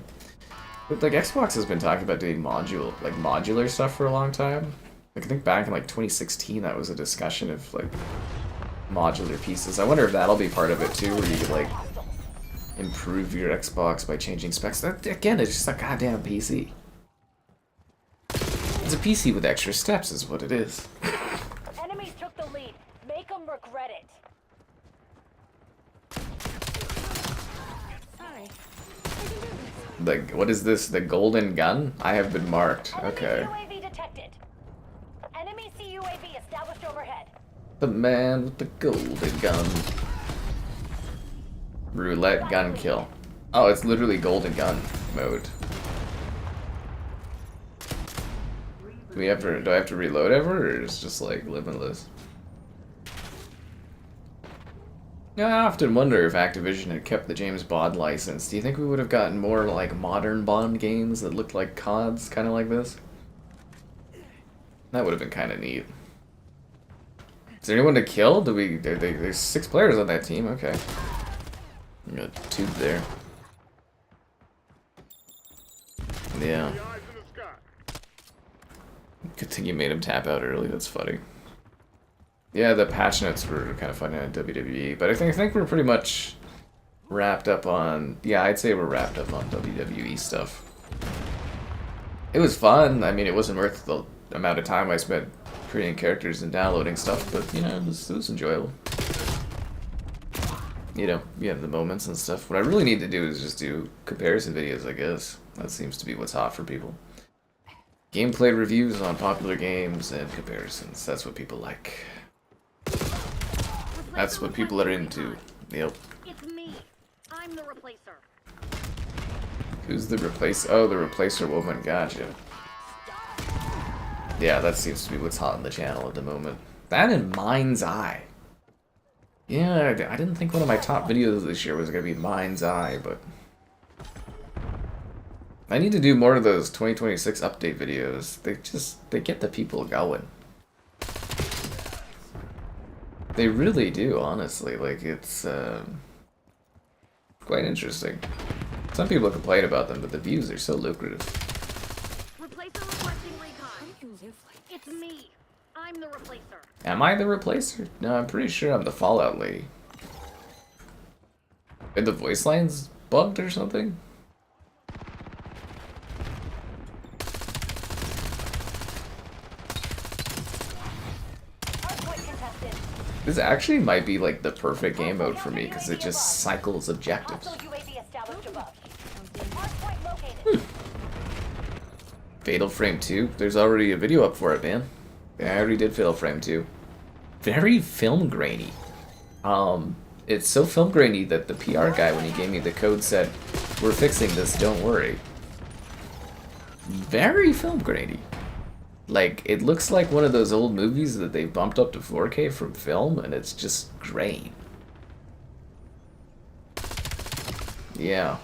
[SPEAKER 1] But like Xbox has been talking about doing modular stuff for a long time. Like I think back in like 2016, that was a discussion of like modular pieces. I wonder if that'll be part of it too, where you could like improve your Xbox by changing specs. That, again, it's just a goddamn PC. It's a PC with extra steps, is what it is.
[SPEAKER 3] Enemies took the lead. Make them regret it. Sorry.
[SPEAKER 1] Like, what is this? The golden gun? I have been marked. Okay.
[SPEAKER 3] Enemy UAV detected. Enemy CUAV established overhead.
[SPEAKER 1] The man with the golden gun. Roulette gun kill. Oh, it's literally golden gun mode. Do I have to reload ever, or is it just like limitless? Yeah, I often wonder if Activision had kept the James Bond license. Do you think we would have gotten more like modern Bond games that looked like CODs, kind of like this? That would have been kind of neat. Is there anyone to kill? There's 6 players on that team. Okay. You got 2 there. Yeah. Good thing you made him tap out early. That's funny. Yeah, the patch notes were kind of funny on WWE, but I think we're pretty much wrapped up on. Yeah, I'd say we're wrapped up on WWE stuff. It was fun. I mean, it wasn't worth the amount of time I spent creating characters and downloading stuff, but you know, it was enjoyable. You know, you have the moments and stuff. What I really need to do is just do comparison videos, I guess. That seems to be what's hot for people. Gameplay reviews on popular games and comparisons. That's what people like. That's what people are into. Yep.
[SPEAKER 3] It's me. I'm the replacer.
[SPEAKER 1] Who's the replacer? Oh, the replacer woman. Gotcha. Yeah, that seems to be what's hot on the channel at the moment. That and Mind's Eye. Yeah, I didn't think one of my top videos this year was going to be Mind's Eye, but... I need to do more of those 2026 update videos. They get the people going. They really do, honestly. Like, it's quite interesting. Some people complain about them, but the views are so lucrative.
[SPEAKER 3] Replacer requesting recon. It's me. I'm the replacer.
[SPEAKER 1] Am I the replacer? No, I'm pretty sure I'm the Fallout lady. Are the voice lines bugged or something? This actually might be like the perfect game mode for me because it just cycles objectives. Fatal Frame 2? There's already a video up for it, man. Yeah, I already did Fatal Frame 2. Very film grainy. It's so film grainy that the PR guy, when he gave me the code, said, "We're fixing this, don't worry." Very film grainy. Like, it looks like one of those old movies that they bumped up to 4K from film, and it's just grain. Yeah.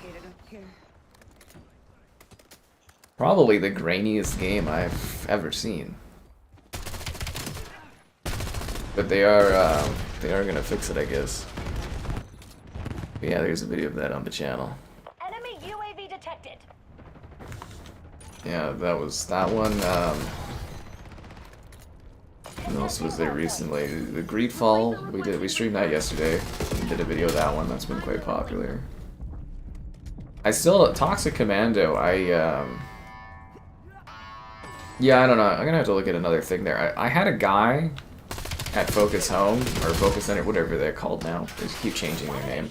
[SPEAKER 1] Probably the grainiest game I've ever seen. But they are gonna fix it, I guess. But yeah, there's a video of that on the channel.
[SPEAKER 3] Enemy UAV detected.
[SPEAKER 1] Yeah, that was that one. What else was there recently? The Greedfall. We streamed that yesterday. We did a video of that one. That's been quite popular. I still Toxic Commando. Yeah, I don't know. I'm gonna have to look at another thing there. I had a guy at Focus Home or Focus Center, whatever they're called now. They just keep changing their name.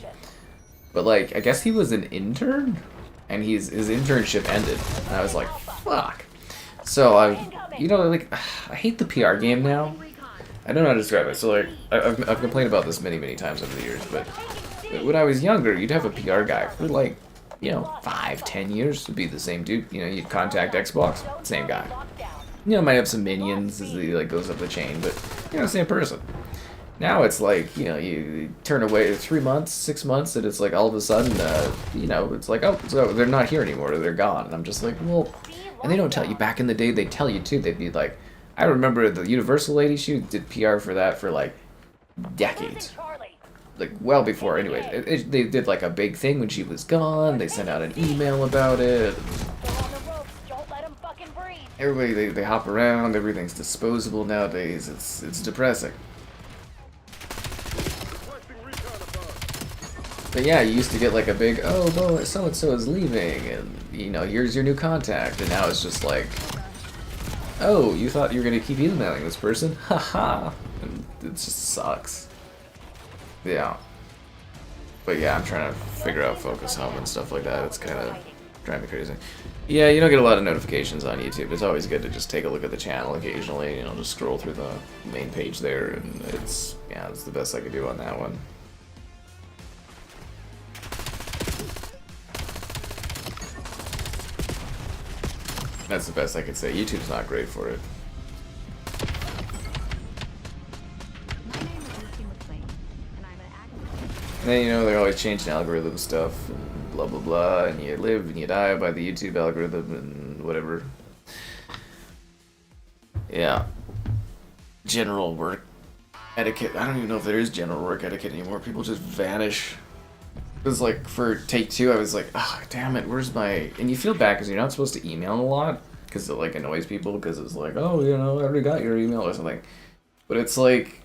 [SPEAKER 1] But like, I guess he was an intern, and his internship ended. And I was like, fuck. So you know, like, I hate the PR game now. I don't know how to describe it. So like, I've complained about this many times over the years, but when I was younger, you'd have a PR guy for like, you know, 5-10 years to be the same dude. You know, you'd contact Xbox, same guy. You know, might have some minions as he like goes up the chain, but you know, same person. Now it's like, you know, you turn away 3 months, 6 months, and it's like all of a sudden, you know, it's like, oh, so they're not here anymore, or they're gone. And I'm just like, well, and they don't tell you. Back in the day, they'd tell you too. They'd be like, I remember the Universal lady, she did PR for that for like decades. Like, well before, anyways. They did like a big thing when she was gone. They sent out an email about it. Everybody, they hop around. Everything's disposable nowadays. It's depressing. But yeah, you used to get like a big, oh, well, so-and-so is leaving, and, you know, here's your new contact, and now it's just like, oh, you thought you were going to keep emailing this person? Haha. And it just sucks. Yeah. But yeah, I'm trying to figure out Focus Home and stuff like that. It's kind of driving me crazy. Yeah, you don't get a lot of notifications on YouTube. It's always good to just take a look at the channel occasionally, you know, just scroll through the main page there, and it's, yeah, it's the best I could do on that one. That's the best I could say. YouTube's not great for it. And then, you know, they're always changing algorithm stuff and blah blah blah, and you live and you die by the YouTube algorithm and whatever. Yeah. General work etiquette. I don't even know if there is general work etiquette anymore. People just vanish. It was like, for take 2, I was like, oh, damn it, where's my... And you feel bad because you're not supposed to email a lot, because it, like, annoys people, because it's like, oh, you know, I already got your email or something. But it's like...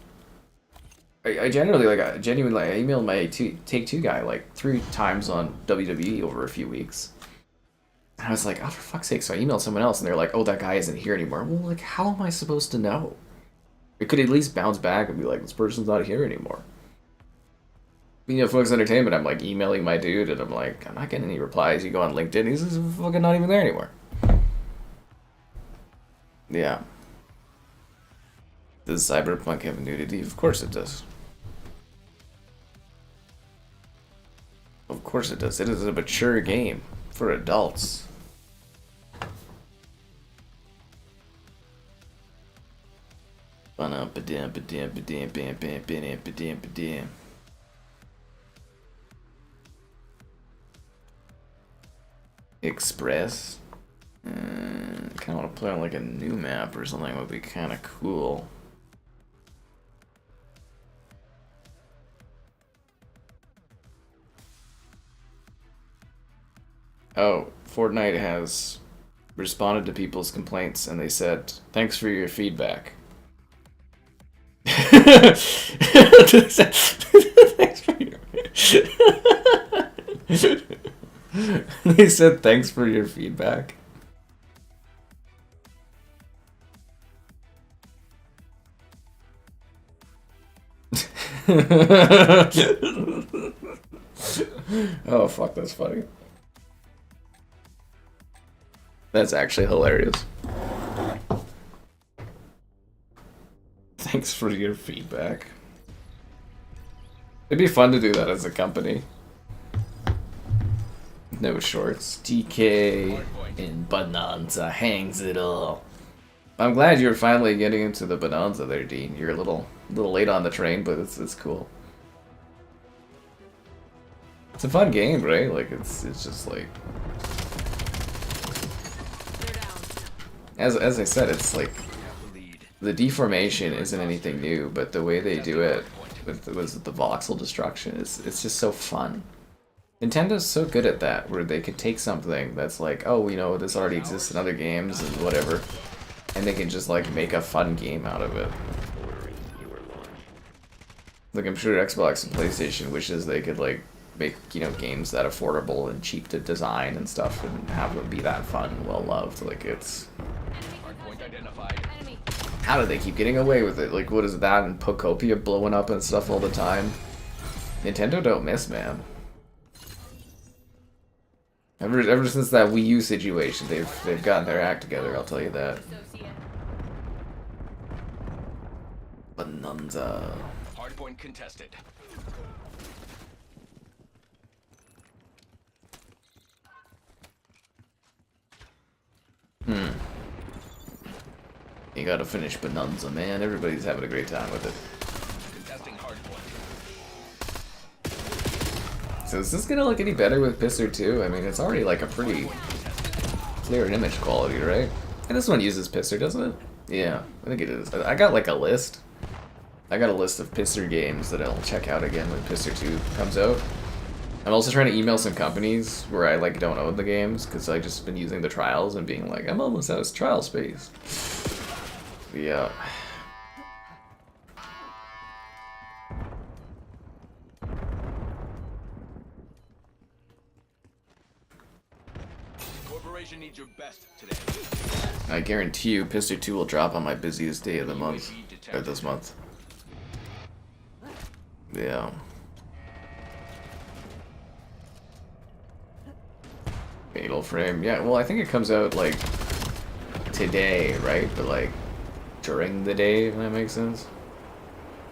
[SPEAKER 1] I generally, like, I emailed my take 2 guy, like, 3 times on WWE over a few weeks. And I was like, oh, for fuck's sake, so I emailed someone else, and they're like, oh, that guy isn't here anymore. Well, like, how am I supposed to know? It could at least bounce back and be like, this person's not here anymore. You know, Focus Entertainment, I'm like emailing my dude, and I'm like, I'm not getting any replies. You go on LinkedIn, he's just fucking not even there anymore. Yeah. Does Cyberpunk have nudity? Of course it does. Of course it does. It is a mature game for adults. Express. Kind of want to play on like a new map or something. Would be kind of cool. Oh, Fortnite has responded to people's complaints, and they said, "Thanks for your feedback." Thanks for your... They said, "Thanks for your feedback." Oh fuck, that's funny. That's actually hilarious. Thanks for your feedback. It'd be fun to do that as a company. No shorts. DK and Bonanza hangs it all. I'm glad you're finally getting into the Bonanza there, Dean. You're a little late on the train, but it's cool. It's a fun game, right? Like it's just like, as I said, it's like the deformation isn't anything new, but the way they do it with the voxel destruction it's just so fun. Nintendo's so good at that, where they could take something that's like, oh, you know, this already exists in other games and whatever, and they can just like make a fun game out of it. Like, I'm sure Xbox and PlayStation wishes they could like make, you know, games that affordable and cheap to design and stuff, and have them be that fun and well loved. Like, it's... How do they keep getting away with it? Like, what is that, and Pocopia blowing up and stuff all the time? Nintendo don't miss, man. Ever since that Wii U situation, they've gotten their act together, I'll tell you that. Bonanza.
[SPEAKER 2] Hardpoint contested.
[SPEAKER 1] You gotta finish Bonanza, man. Everybody's having a great time with it.
[SPEAKER 2] Contesting hardpoint.
[SPEAKER 1] So is this gonna look any better with Pisser 2? I mean, it's already like a pretty clear image quality, right? And this one uses Pisser, doesn't it? Yeah, I think it is. I got like a list. I got a list of Pisser games that I'll check out again when Pisser 2 comes out. I'm also trying to email some companies where I like don't own the games, because I've just been using the trials and being like, I'm almost out of trial space. Yeah.
[SPEAKER 2] operation needs your best today.
[SPEAKER 1] I guarantee you, Pisser 2 will drop on my busiest day of the month, or this month. Yeah. Fatal Frame, yeah. Well, I think it comes out like today, right? But like during the day, if that makes sense.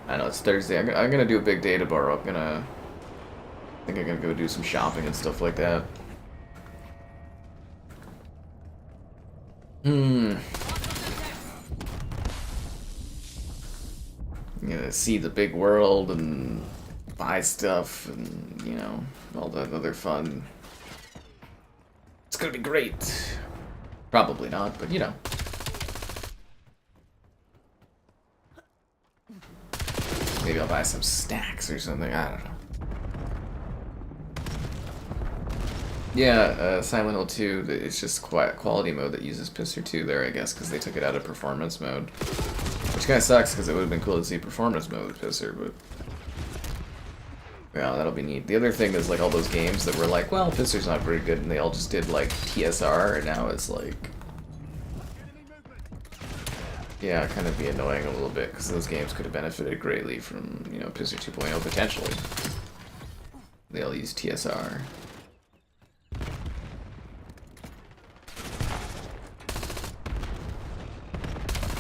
[SPEAKER 1] I know it's Thursday. I'm gonna do a big day tomorrow. I think I'm gonna go do some shopping and stuff like that. I'm gonna see the big world and buy stuff and, you know, all that other fun. It's gonna be great. Probably not, but you know. Maybe I'll buy some stacks or something, I don't know. Yeah, Silent Hill 2, it's just quality mode that uses Pisser 2 there, I guess, because they took it out of performance mode. Which kind of sucks, because it would have been cool to see performance mode with Pisser, but... yeah, that'll be neat. The other thing is, like, all those games that were like, well, Pisser's not very good, and they all just did, like, TSR, and now it's like... yeah, kind of be annoying a little bit, because those games could have benefited greatly from, you know, Pisser 2.0, potentially. They all use TSR.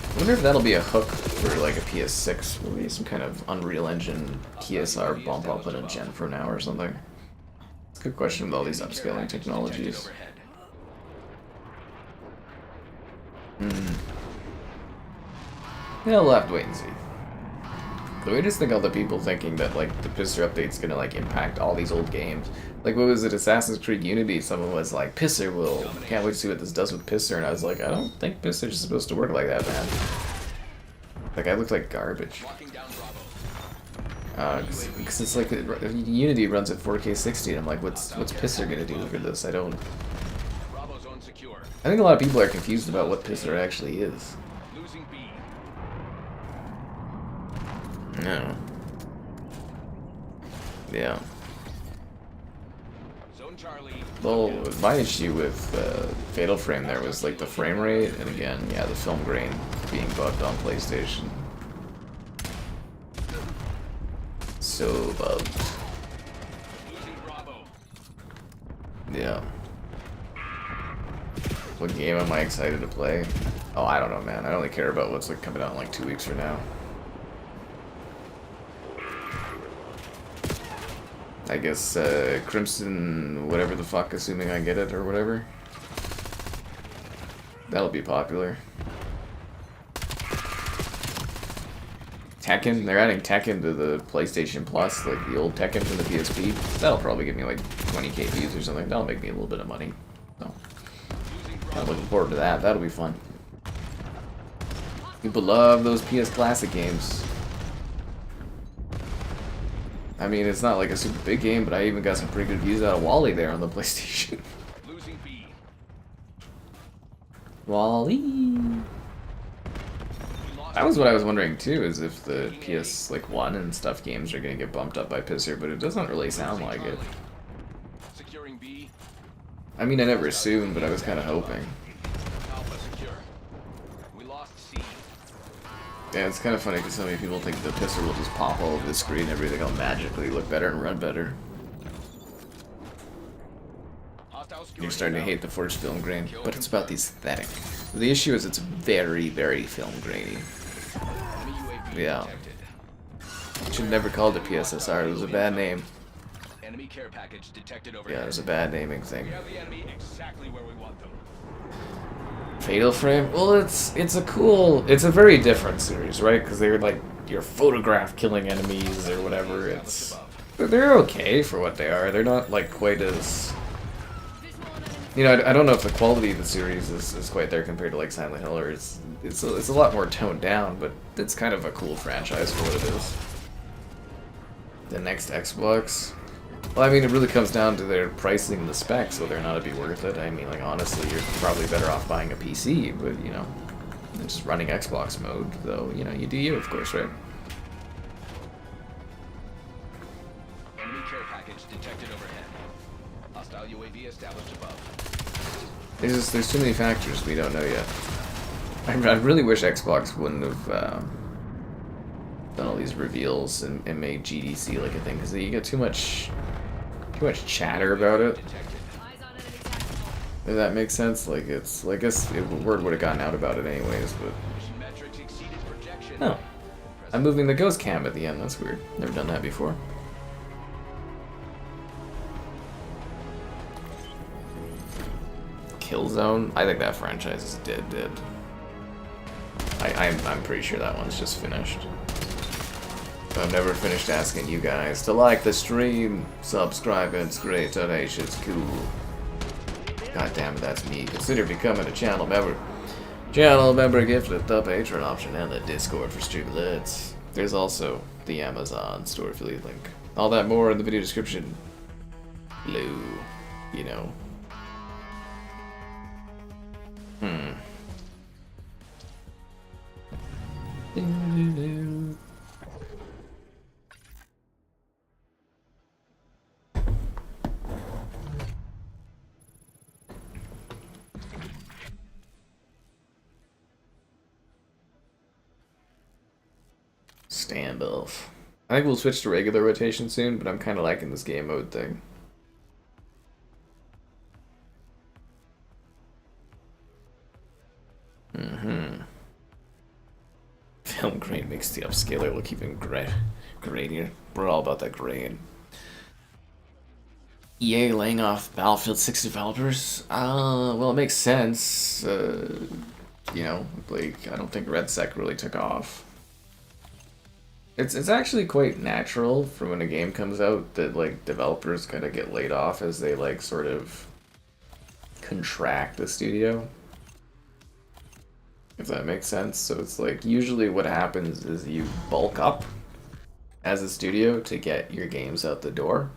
[SPEAKER 1] I wonder if that'll be a hook for like a PS6, maybe some kind of Unreal Engine TSR bump up in a gen from now or something. It's a good question with all these upscaling technologies. Yeah, we'll have to wait and see. Though I just think all the people thinking that like the Pisser update's gonna like impact all these old games. Like what was it, Assassin's Creed Unity, someone was like, Pisser will, can't wait to see what this does with Pisser, and I was like, I don't think Pisser's supposed to work like that, man. Like I looked like garbage. Because it's like, Unity runs at 4K 60, and I'm like, what's Pisser gonna do for this? I think a lot of people are confused about what Pisser actually is. No. Yeah. Well, my issue with Fatal Frame there was like the frame rate, and again, yeah, the film grain being bugged on PlayStation. So bugged. Yeah. What game am I excited to play? Oh, I don't know, man. I only care about what's like coming out in like 2 weeks from now. I guess Crimson, whatever the fuck, assuming I get it or whatever. That'll be popular. Tekken, they're adding Tekken to the PlayStation Plus, like the old Tekken from the PSP. That'll probably give me like 20k views or something. That'll make me a little bit of money. So, I'm looking forward to that. That'll be fun. People love those PS Classic games. I mean, it's not like a super big game, but I even got some pretty good views out of Wally there on the PlayStation. Wally. That was what I was wondering too, is if the PS like 1 and stuff games are gonna get bumped up by Pisser, but it doesn't really sound like it. I mean, I never assumed, but I was kind of hoping. Yeah, it's kind of funny because so many people think the Pisser will just pop all over the screen and everything will magically look better and run better. You're starting to hate the forged film grain, but it's about the aesthetic. The issue is it's very, very film grainy. Yeah. Should never called it PSSR, it was a bad name. Yeah, it was a bad naming thing. Fatal Frame? Well, it's a very different series, right? Because they're like, you're photograph killing enemies or whatever. They're okay for what they are. They're not like quite as, you know, I don't know if the quality of the series is quite there compared to like Silent Hill, or it's a lot more toned down, but it's kind of a cool franchise for what it is. The next Xbox? Well, I mean, it really comes down to their pricing the specs, whether or not it'd be worth it. I mean, like, honestly, you're probably better off buying a PC, but, you know, just running Xbox mode, though, you know, you do you, of course, right?
[SPEAKER 2] Enemy care package detected overhead. Hostile UAV established above.
[SPEAKER 1] There's too many factors we don't know yet. I really wish Xbox wouldn't have done all these reveals and made GDC like a thing, because you get too much chatter about it. Does that make sense? Like it's, I guess word would have gotten out about it anyways, but no. I'm moving the ghost cam at the end. That's weird. Never done that before. Killzone? I think that franchise is dead. I'm pretty sure that one's just finished. I've never finished asking you guys to like the stream, subscribe, it's great, donations, cool. God damn it, that's me. Consider becoming a channel member. Channel member gifted the Patreon option and the Discord for Streamlets. There's also the Amazon store affiliate link. All that more in the video description. Below, you know. Standoff. I think we'll switch to regular rotation soon, but I'm kind of liking this game mode thing. Film grain makes the upscaler look even grainier. We're all about that grain. EA laying off Battlefield 6 developers? Well, it makes sense. You know, like, I don't think RedSec really took off. It's actually quite natural for when a game comes out that, like, developers kind of get laid off as they, like, sort of contract the studio. If that makes sense. So it's like, usually what happens is you bulk up as a studio to get your games out the door,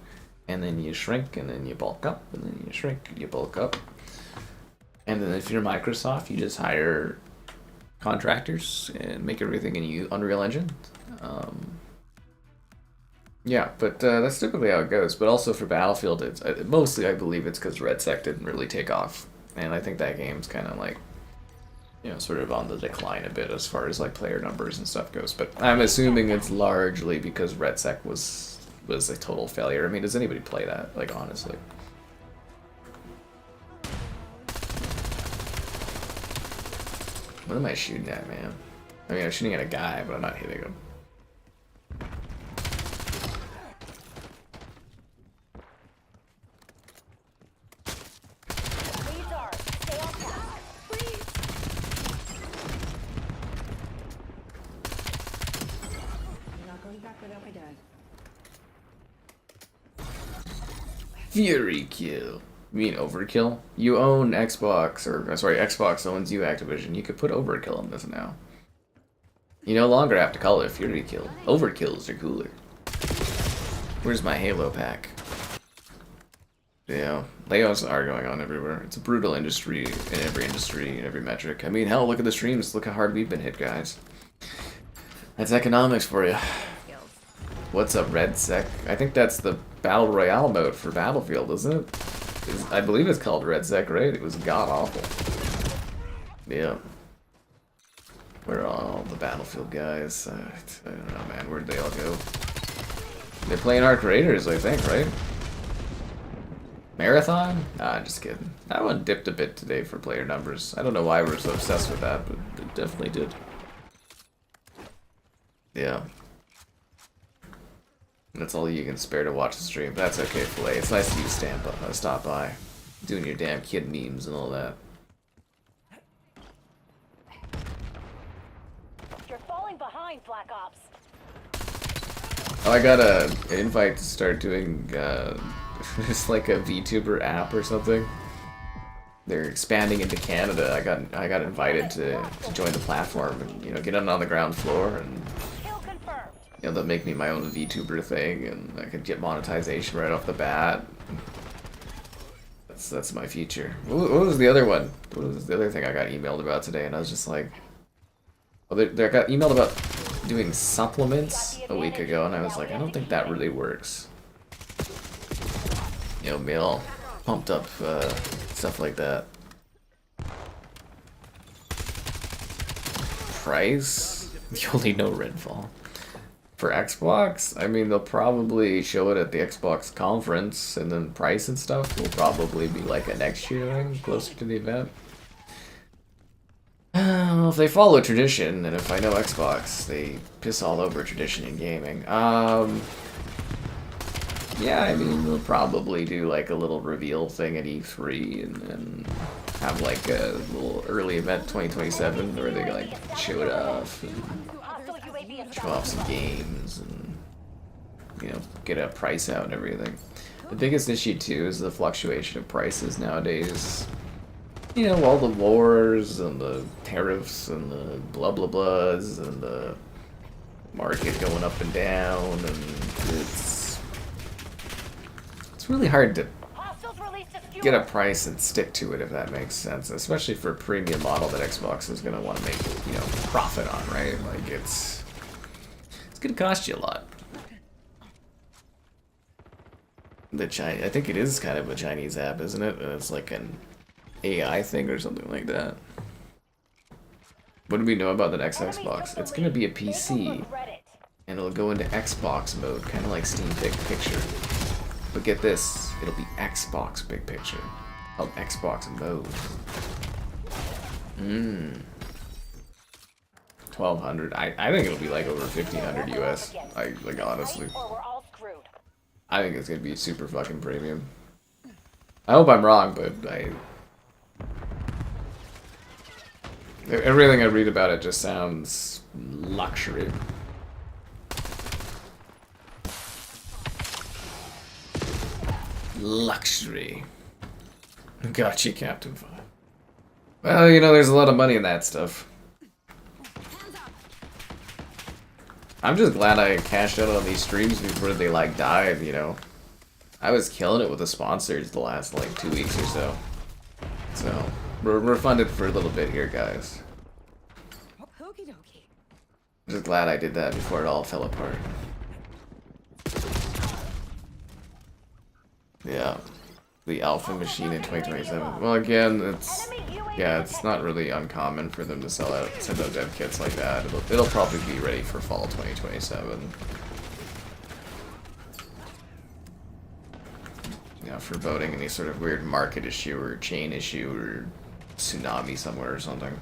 [SPEAKER 1] and then you shrink, and then you bulk up, and then you shrink, you bulk up. And then if you're Microsoft, you just hire contractors and make everything in Unreal Engine. Yeah, but that's typically how it goes. But also for Battlefield, it's mostly, I believe it's because RedSec didn't really take off. And I think that game's kind of like, you know, sort of on the decline a bit as far as like player numbers and stuff goes. But I'm assuming it's largely because RedSec was a total failure. I mean, does anybody play that? Like, honestly. What am I shooting at, man? I mean, I'm shooting at a guy, but I'm not hitting him. Fury kill. You mean overkill? You own Xbox, or sorry, Xbox owns you, Activision. You could put overkill in this now. You no longer have to call it a Fury kill. Overkills are cooler. Where's my Halo pack? Yeah, layoffs are going on everywhere. It's a brutal industry in every metric. I mean, hell, look at the streams. Look how hard we've been hit, guys. That's economics for you. What's up, RedSec? I think that's the Battle Royale mode for Battlefield, isn't it? I believe it's called RedSec, right? It was god-awful. Yeah. Where are all the Battlefield guys? I don't know, man. Where'd they all go? They're playing our creators, I think, right? Marathon? Nah, just kidding. That one dipped a bit today for player numbers. I don't know why we're so obsessed with that, but it definitely did. Yeah. That's all you can spare to watch the stream. That's okay, Filet. It's nice of you to stop by. Doing your damn kid memes and all that.
[SPEAKER 3] You're falling behind, Black Ops.
[SPEAKER 1] Oh, I got an invite to start doing, it's like a VTuber app or something. They're expanding into Canada. I got invited to join the platform and, you know, get on the ground floor and... You know, they'll make me my own VTuber thing, and I could get monetization right off the bat. That's my future. What was the other one? What was the other thing I got emailed about today? And I was just like, oh, I got emailed about doing supplements a week ago, and I was like, I don't think that really works. You know, me all pumped up, stuff like that. price, you only know Redfall. For Xbox, I mean, they'll probably show it at the Xbox conference, and then price and stuff will probably be like a next year thing, closer to the event. Well, if they follow tradition, and if I know Xbox, they piss all over tradition in gaming. Yeah, I mean, they'll probably do like a little reveal thing at E3, and have like a little early event 2027 where they like show it off, and show off some games, and you know, get a price out and everything. The biggest issue too is the fluctuation of prices nowadays. You know, all the wars and the tariffs and the blah blah blahs and the market going up and down, and it's really hard to get a price and stick to it, if that makes sense. Especially for a premium model that Xbox is gonna want to make, you know, profit on, right? Like it's gonna cost you a lot. I think it is kind of a Chinese app, isn't it? And it's like an AI thing or something like that. What do we know about the next Xbox? It's gonna be a PC, and it'll go into Xbox mode, kind of like Steam Big Picture. But get this, it'll be Xbox Big Picture, called Xbox Mode. 1,200. I think it'll be like over 1,500 US. Like honestly, I think it's gonna be super fucking premium. I hope I'm wrong, but everything I read about it just sounds luxury. Luxury. Gotcha, Captain 5. Well, you know, there's a lot of money in that stuff. I'm just glad I cashed out on these streams before they like died, you know. I was killing it with the sponsors the last like 2 weeks or so. So, we're funded for a little bit here, guys. I'm just glad I did that before it all fell apart. Yeah, the alpha machine in 2027. Well, again, it's not really uncommon for them to send out dev kits like that. It'll probably be ready for fall 2027. Yeah, for voting any sort of weird market issue or chain issue or tsunami somewhere or something.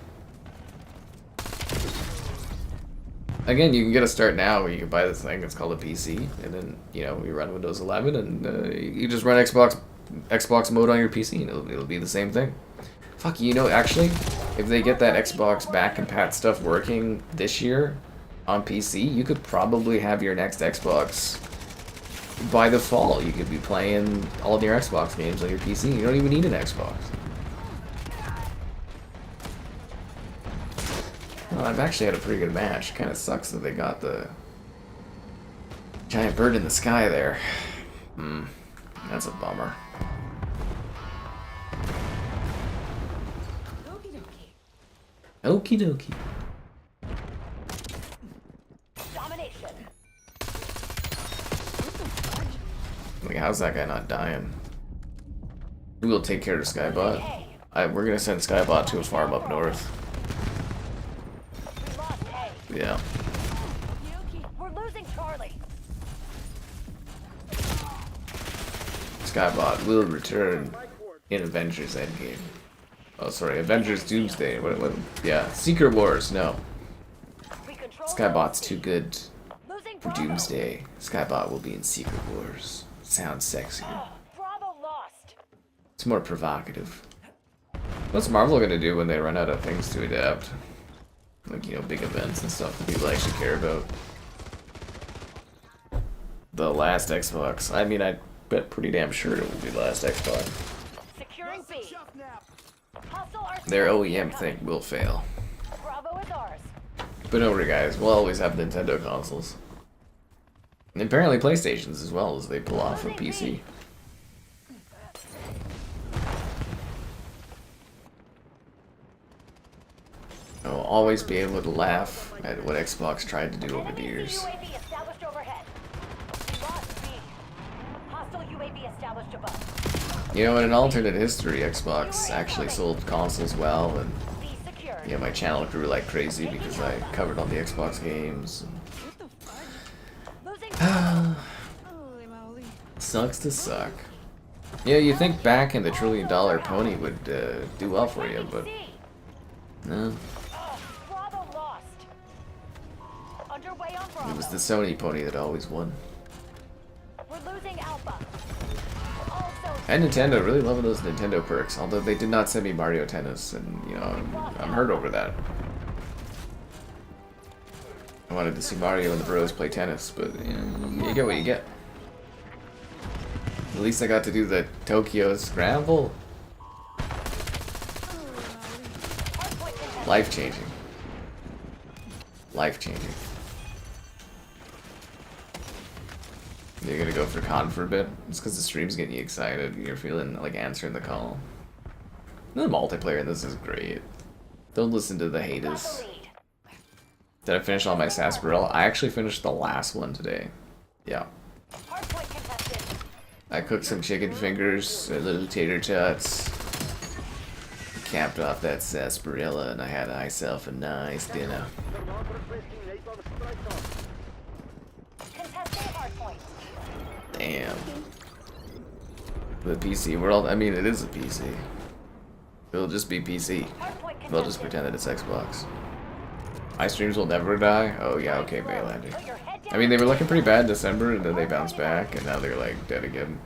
[SPEAKER 1] Again, you can get a start now where you can buy this thing. It's called a PC, and then you know you run Windows 11, and you just run Xbox mode on your PC, and it'll be the same thing. Fuck, you know, actually, if they get that Xbox back and pat stuff working this year on PC, you could probably have your next Xbox by the fall. You could be playing all of your Xbox games on your PC. You don't even need an Xbox. Well, I've actually had a pretty good match. Kind of sucks that they got the giant bird in the sky there. That's a bummer. Okie dokie. Domination. Like, how's that guy not dying? We will take care of Skybot. We're gonna send Skybot to a farm up north. Yeah. We're losing Charlie. Skybot will return in Avengers Endgame. Oh, sorry, Avengers Doomsday. What? Yeah, Secret Wars. No. Skybot's too good for Doomsday. Skybot will be in Secret Wars. Sounds sexier. It's more provocative. What's Marvel gonna do when they run out of things to adapt? Like, you know, big events and stuff that people actually care about. The last Xbox. I mean, I bet pretty damn sure it will be the last Xbox. Securing B. Their OEM thing will fail. Bravo is ours. But don't worry, guys. We'll always have Nintendo consoles. And apparently PlayStations as well, as they pull off a PC. I'll always be able to laugh at what Xbox tried to do over the years. You know, in an alternate history, Xbox actually sold consoles well, and Yeah, my channel grew like crazy because I covered all the Xbox games. Sucks to suck. Yeah, you think back and the $1 trillion pony would do well for you, but no. It was the Sony pony that always won. And Nintendo, really loving those Nintendo perks, although they did not send me Mario Tennis, and you know, I'm hurt over that. I wanted to see Mario and the bros play tennis, but you know, you get what you get. At least I got to do the Tokyo Scramble. Life-changing. Life-changing. You're gonna go for con for a bit? It's because the stream's getting you excited. You're feeling like answering the call. The multiplayer in this is great. Don't listen to the haters. Did I finish all my sarsaparilla? I actually finished the last one today. Yeah. I cooked some chicken fingers, little tater tots. Capped off that sarsaparilla, and I had myself a nice dinner. Damn. The PC world, I mean, it is a PC. It'll just be PC. They'll just pretend that it's Xbox. My streams will never die? Oh yeah, okay, Baylander. I mean, they were looking pretty bad in December, and then they bounced back, and now they're like dead again.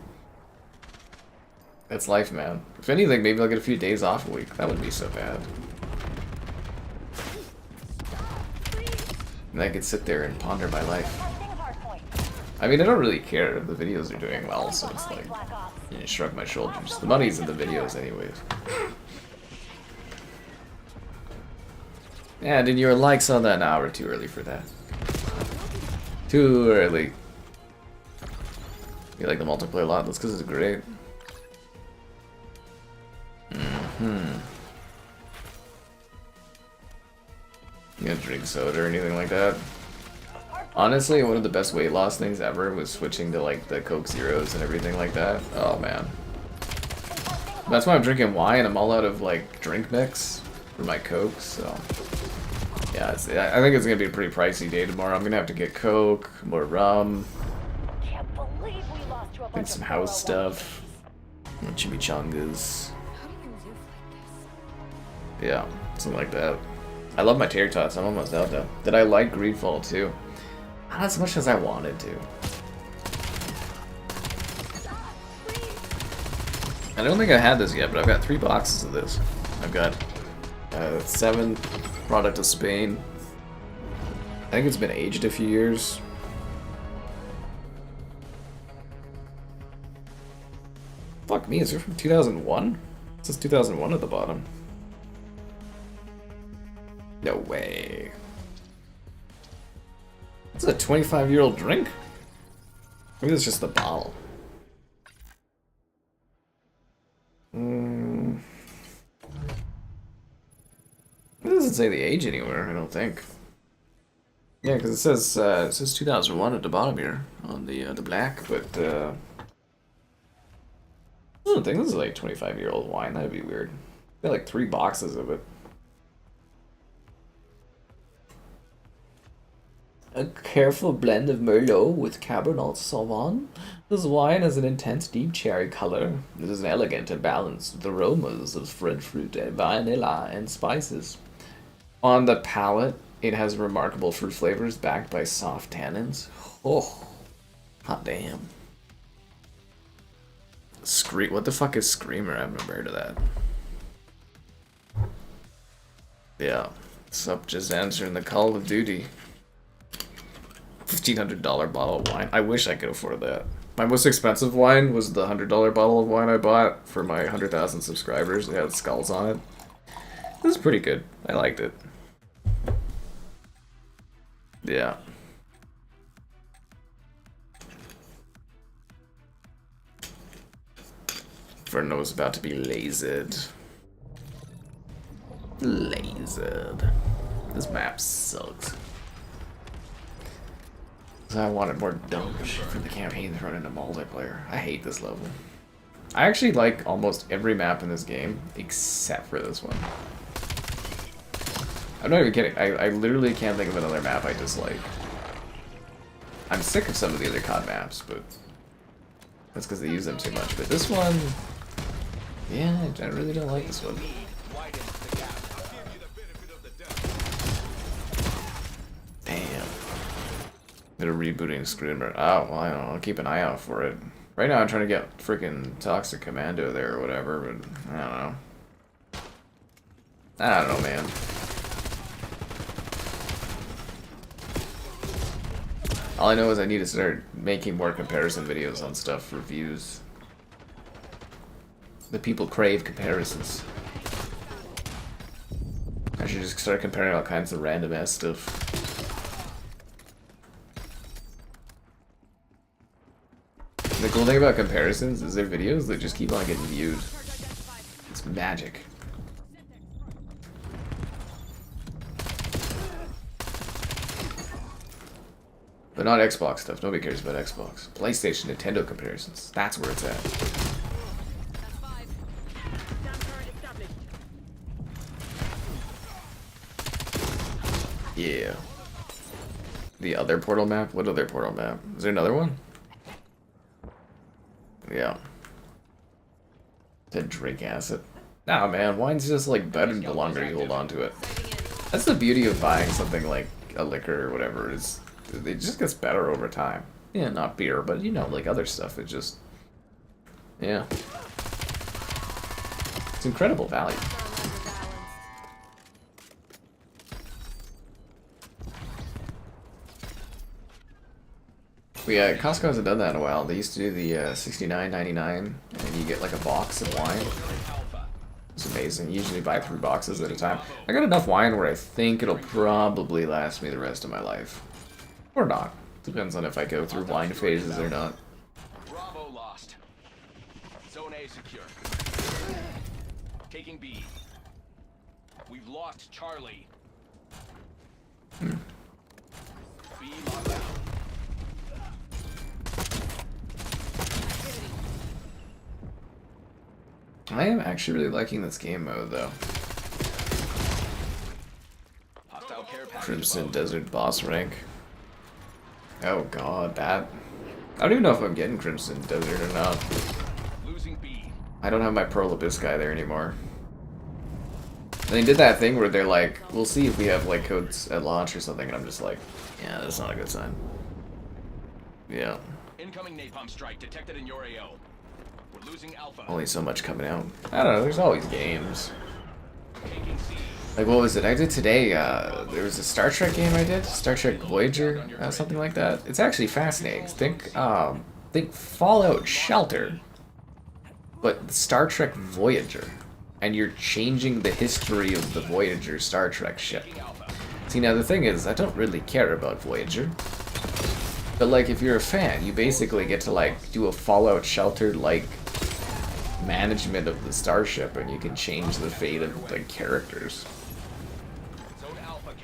[SPEAKER 1] That's life, man. If anything, maybe I'll get a few days off a week. That wouldn't be so bad. And I could sit there and ponder my life. I mean, I don't really care if the videos are doing well, so it's like, you know, shrug my shoulders. The money's in the videos anyways. Yeah, did your likes on that? An hour too early for that. Too early. You like the multiplayer a lot? That's because it's great. You gonna drink soda or anything like that? Honestly, one of the best weight loss things ever was switching to like the Coke Zeros and everything like that. Oh man. That's why I'm drinking wine. I'm all out of like drink mix for my Coke, so yeah, I think it's gonna be a pretty pricey day tomorrow. I'm gonna have to get Coke, more rum, and some house stuff, and chimichangas. Yeah, something like that. I love my tater tots. I'm almost out though. Did I like Greedfall too? Not as much as I wanted to. I don't think I had this yet, but I've got 3 boxes of this. I've got 7 product of Spain. I think it's been aged a few years. Fuck me, is it from 2001? It says 2001 at the bottom. No way. This is a 25-year-old drink? Maybe it's just the bottle. It doesn't say the age anywhere, I don't think. Yeah, because it says 2001 at the bottom here on the black, but I don't think this is like 25-year-old wine. That'd be weird. Got like 3 boxes of it. A careful blend of Merlot with Cabernet Sauvignon. This wine has an intense deep cherry color. It is elegant and balanced with aromas of red fruit and vanilla and spices. On the palate, it has remarkable fruit flavors backed by soft tannins. Oh, hot damn. What the fuck is Screamer? I've never heard of that. Yeah, sup, just answering the call of duty. $1,500 bottle of wine. I wish I could afford that. My most expensive wine was the $100 bottle of wine I bought for my 100,000 subscribers. It had skulls on it. It was pretty good. I liked it. Yeah. Verno was about to be lasered. Lasered. This map sucks. So I wanted more Doge for the campaign thrown into multiplayer. I hate this level. I actually like almost every map in this game, except for this one. I'm not even kidding. I literally can't think of another map I dislike. I'm sick of some of the other COD maps, but that's because they use them too much. But this one, yeah, I really don't like this one. Damn. They're rebooting Screen. Oh, well, I don't know. I'll keep an eye out for it. Right now I'm trying to get freaking Toxic Commando there or whatever, but I don't know. I don't know, man. All I know is I need to start making more comparison videos on stuff for views. The people crave comparisons. I should just start comparing all kinds of random ass stuff. The cool thing about comparisons is their videos that just keep on getting viewed. It's magic. But not Xbox stuff. Nobody cares about Xbox. PlayStation, Nintendo comparisons. That's where it's at. Yeah. The other Portal map? What other Portal map? Is there another one? Yeah. To drink acid. Nah, man. Wine's just like better the longer you hold on to it. That's the beauty of buying something like a liquor or whatever. Is it just gets better over time. Yeah, not beer, but you know, like other stuff. It just, yeah. It's incredible value. But yeah, Costco hasn't done that in a while. They used to do the $69.99, and you get like a box of wine. It's amazing. You usually buy 3 boxes at a time. I got enough wine where I think it'll probably last me the rest of my life. Or not. Depends on if I go through wine phases or not.
[SPEAKER 2] Bravo lost. Zone A secure. Taking B. We've lost Charlie. B locked down.
[SPEAKER 1] I am actually really liking this game mode, though.
[SPEAKER 2] Hostile care package
[SPEAKER 1] Crimson
[SPEAKER 2] above.
[SPEAKER 1] Desert boss rank. Oh god, that. I don't even know if I'm getting Crimson Desert or not.
[SPEAKER 2] Losing B.
[SPEAKER 1] I don't have my Pearl Abyss guy there anymore. And they did that thing where they're like, we'll see if we have like codes at launch or something, and I'm just like, yeah, that's not a good sign. Yeah.
[SPEAKER 2] Incoming napalm strike detected in your AO. We're losing Alpha.
[SPEAKER 1] Only so much coming out. I don't know, there's always games.
[SPEAKER 2] Taking C.
[SPEAKER 1] Like, what was it? I did today, there was a Star Trek game I did, Star Trek Voyager, something like that. It's actually fascinating. Think Fallout Shelter, but Star Trek Voyager. And you're changing the history of the Voyager Star Trek ship. See, now the thing is, I don't really care about Voyager. But, like, if you're a fan, you basically get to, like, do a Fallout Shelter-like management of the starship, and you can change the fate of the characters.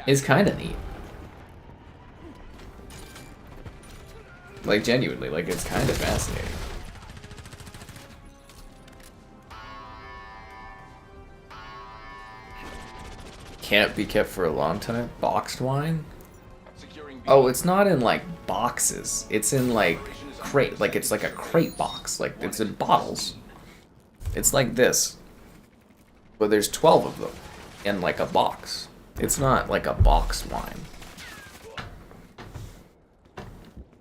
[SPEAKER 1] It's kind of neat. Like, genuinely, like, it's kind of fascinating. Can't be kept for a long time. Boxed wine? Oh, it's not in, like, boxes. It's in, like, crate. Like, it's like a crate box. Like, it's in bottles. It's like this. But there's 12 of them in, like, a box. It's not like a box wine.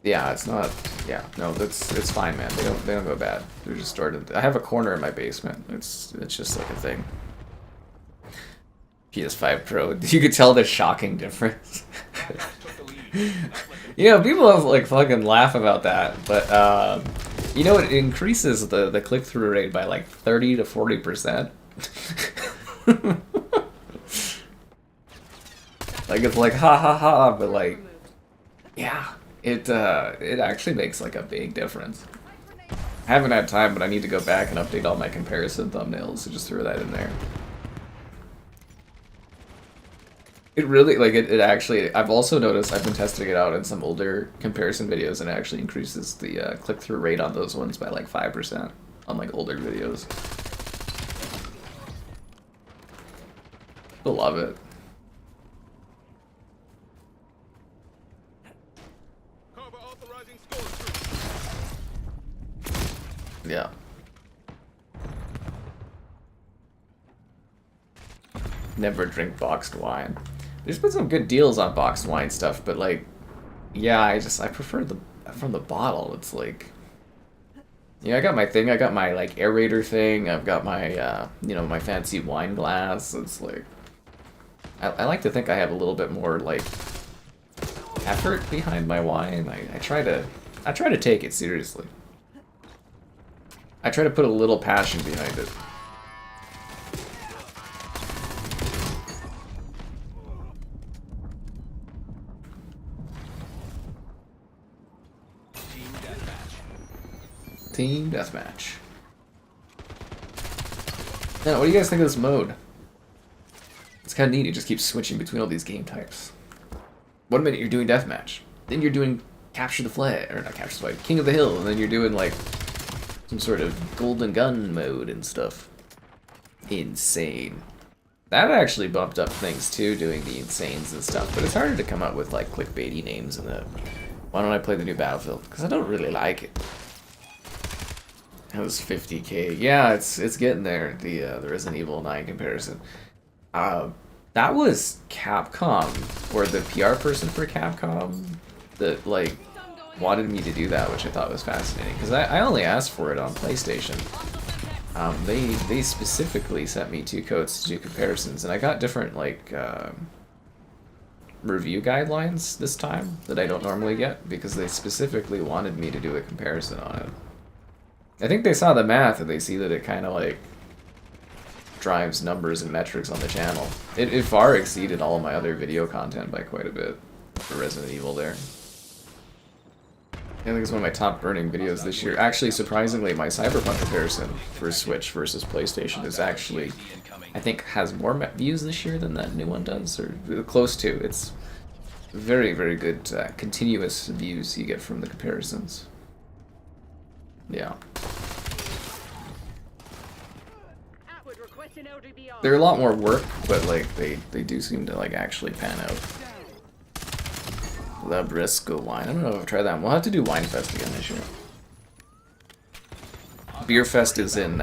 [SPEAKER 1] Yeah, it's not. Yeah, no, it's fine, man. They don't go bad. They're just stored in. I have a corner in my basement. It's just like a thing. PS5 Pro. You could tell the shocking difference. You know, people have like fucking laugh about that, but you know, it increases the click-through rate by like 30 to 40%. Like, it's like ha ha ha, but like, yeah, it actually makes like a big difference. I haven't had time, but I need to go back and update all my comparison thumbnails, so just throw that in there. It really, like, it actually, I've also noticed, I've been testing it out in some older comparison videos, and it actually increases the click-through rate on those ones by like 5% on like older videos. People love it. Yeah. Never drink boxed wine. There's been some good deals on boxed wine stuff, but like, yeah, I prefer the from the bottle. It's like, yeah, I got my thing. I got my like aerator thing. I've got my you know, my fancy wine glass. It's like, I like to think I have a little bit more like effort behind my wine. I try to take it seriously. I try to put a little passion behind it. Team deathmatch. Now, what do you guys think of this mode? It's kind of neat. It just keeps switching between all these game types. One minute you're doing deathmatch, then you're doing capture the flag, or not capture the flag, King of the Hill, and then you're doing like some sort of golden gun mode and stuff. Insane. That actually bumped up things too, doing the insanes and stuff, but it's harder to come up with like clickbaity names in that. Why don't I play the new Battlefield? Because I don't really like it. That was 50k. Yeah, it's getting there. The Resident Evil 9 comparison. That was Capcom, or the PR person for Capcom, that like wanted me to do that, which I thought was fascinating. Because I only asked for it on PlayStation. They specifically sent me 2 codes to do comparisons, and I got different like review guidelines this time that I don't normally get because they specifically wanted me to do a comparison on it. I think they saw the math and they see that it kind of like drives numbers and metrics on the channel. It far exceeded all of my other video content by quite a bit for Resident Evil there. I think it's one of my top burning videos this year. Actually, surprisingly, my Cyberpunk comparison for Switch versus PlayStation is actually, I think, has more views this year than that new one does, or close to. It's very, very good continuous views you get from the comparisons. Yeah. They're a lot more work, but like they do seem to like actually pan out. The Briscoe wine. I don't know if I've tried that one. We'll have to do Wine Fest again this year. Beer Fest is in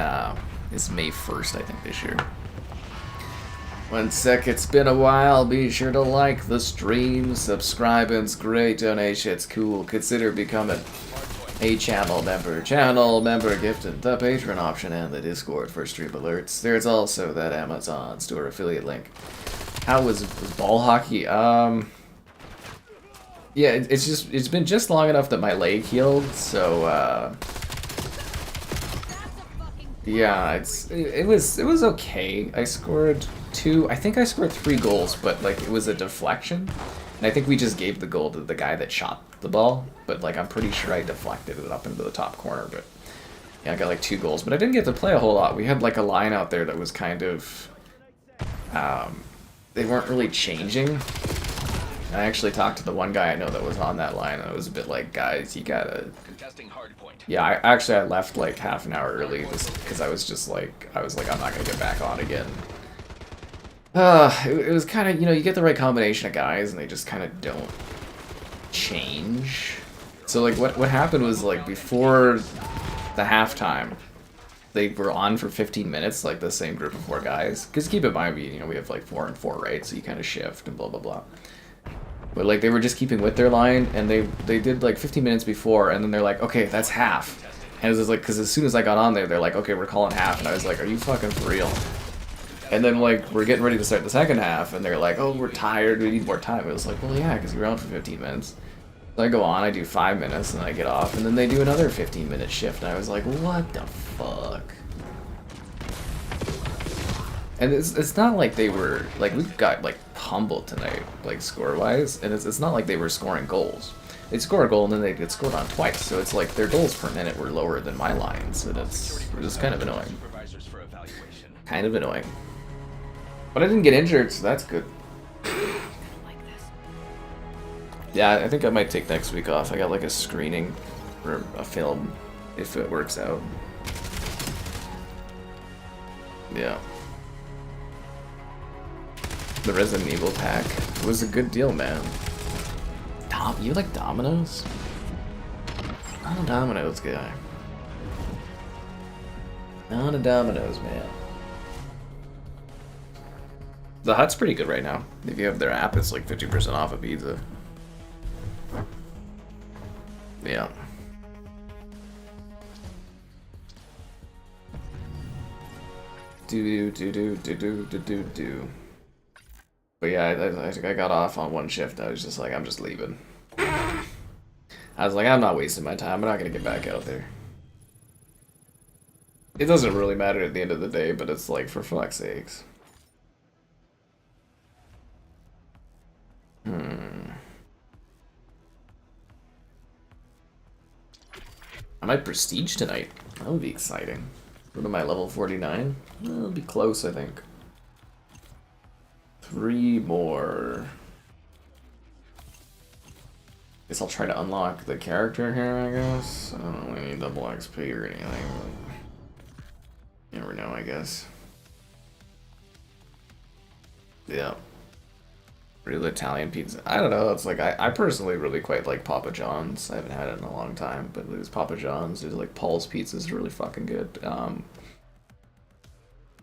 [SPEAKER 1] is May 1st, I think, this year. One sec, it's been a while. Be sure to like the stream, subscribe, and it's great donation. It's cool. Consider becoming a channel member gifted the Patreon option and the Discord for stream alerts. There's also that Amazon store affiliate link. How was ball hockey? Yeah, it's been just long enough that my leg healed, so yeah, it was okay. I scored 2, I think I scored 3 goals, but like it was a deflection. And I think we just gave the goal to the guy that shot the ball, but like I'm pretty sure I deflected it up into the top corner. But yeah, I got like 2 goals, but I didn't get to play a whole lot. We had like a line out there that was kind of they weren't really changing. I actually talked to the one guy I know that was on that line, and I was a bit like, guys, you gotta. Yeah, I left like half an hour early just because I was like, I'm not gonna get back on again. It was kind of, you know, you get the right combination of guys and they just kind of don't change. So like what happened was like before the halftime, they were on for 15 minutes, like the same group of 4 guys. Because keep in mind, we have like 4 and 4, right? So you kind of shift and blah blah blah. But like they were just keeping with their line, and they did like 15 minutes before, and then they're like, okay, that's half. And it was just like, because as soon as I got on there, they're like, okay, we're calling half, and I was like, are you fucking for real? And then like we're getting ready to start the second half, and they're like, oh, we're tired, we need more time. It was like, well, yeah, because we were on for 15 minutes. So I go on, I do 5 minutes, and then I get off, and then they do another 15-minute shift, and I was like, what the fuck? And it's not like they were, like, we got, like, humbled tonight, like, score-wise, and it's not like they were scoring goals. They'd score a goal, and then they'd get scored on twice, so it's like their goals per minute were lower than my lines, and it was kind of annoying. Kind of annoying. But I didn't get injured, so that's good. Yeah, I think I might take next week off. I got, like, a screening for a film, if it works out. Yeah. The Resident Evil pack was a good deal, man. You like Domino's? I'm a Domino's guy. On a Domino's, man. The Hut's pretty good right now. If you have their app, it's like 50% off a pizza. Yeah. Do. But yeah, I got off on one shift. I was just like, I'm just leaving. I was like, I'm not wasting my time. I'm not gonna get back out there. It doesn't really matter at the end of the day, but it's like, for fuck's sakes. I might prestige tonight. That would be exciting. Go to my level 49. That'll be close, I think. 3 more. Guess I'll try to unlock the character here, I guess. I don't really need double XP or anything, but you never know, I guess. Yeah. Real Italian pizza. I don't know, it's like, I personally really quite like Papa John's. I haven't had it in a long time, but there's Papa John's. There's like Paul's Pizza is really fucking good.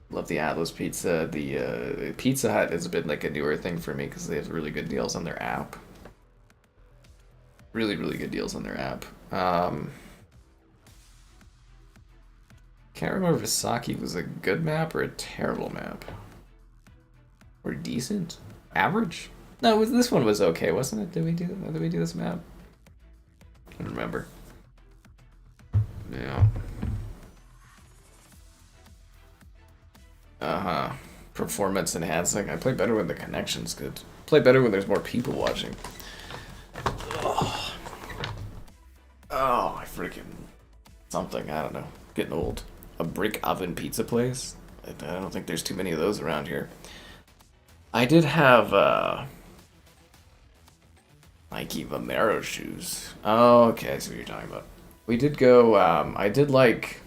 [SPEAKER 1] Love the Atlas Pizza. The Pizza Hut has been like a newer thing for me because they have really good deals on their app. Really, really good deals on their app. Can't remember if Saki was a good map or a terrible map. Or decent? Average? No, this one was okay, wasn't it? Did we do this map? I don't remember. Yeah. Performance enhancing. I play better when the connection's good. Play better when there's more people watching. Oh, I freaking something. I don't know. Getting old. A brick oven pizza place. I don't think there's too many of those around here. I did have Nike Vomero shoes. Oh, okay, I see what you're talking about. We did go. I did like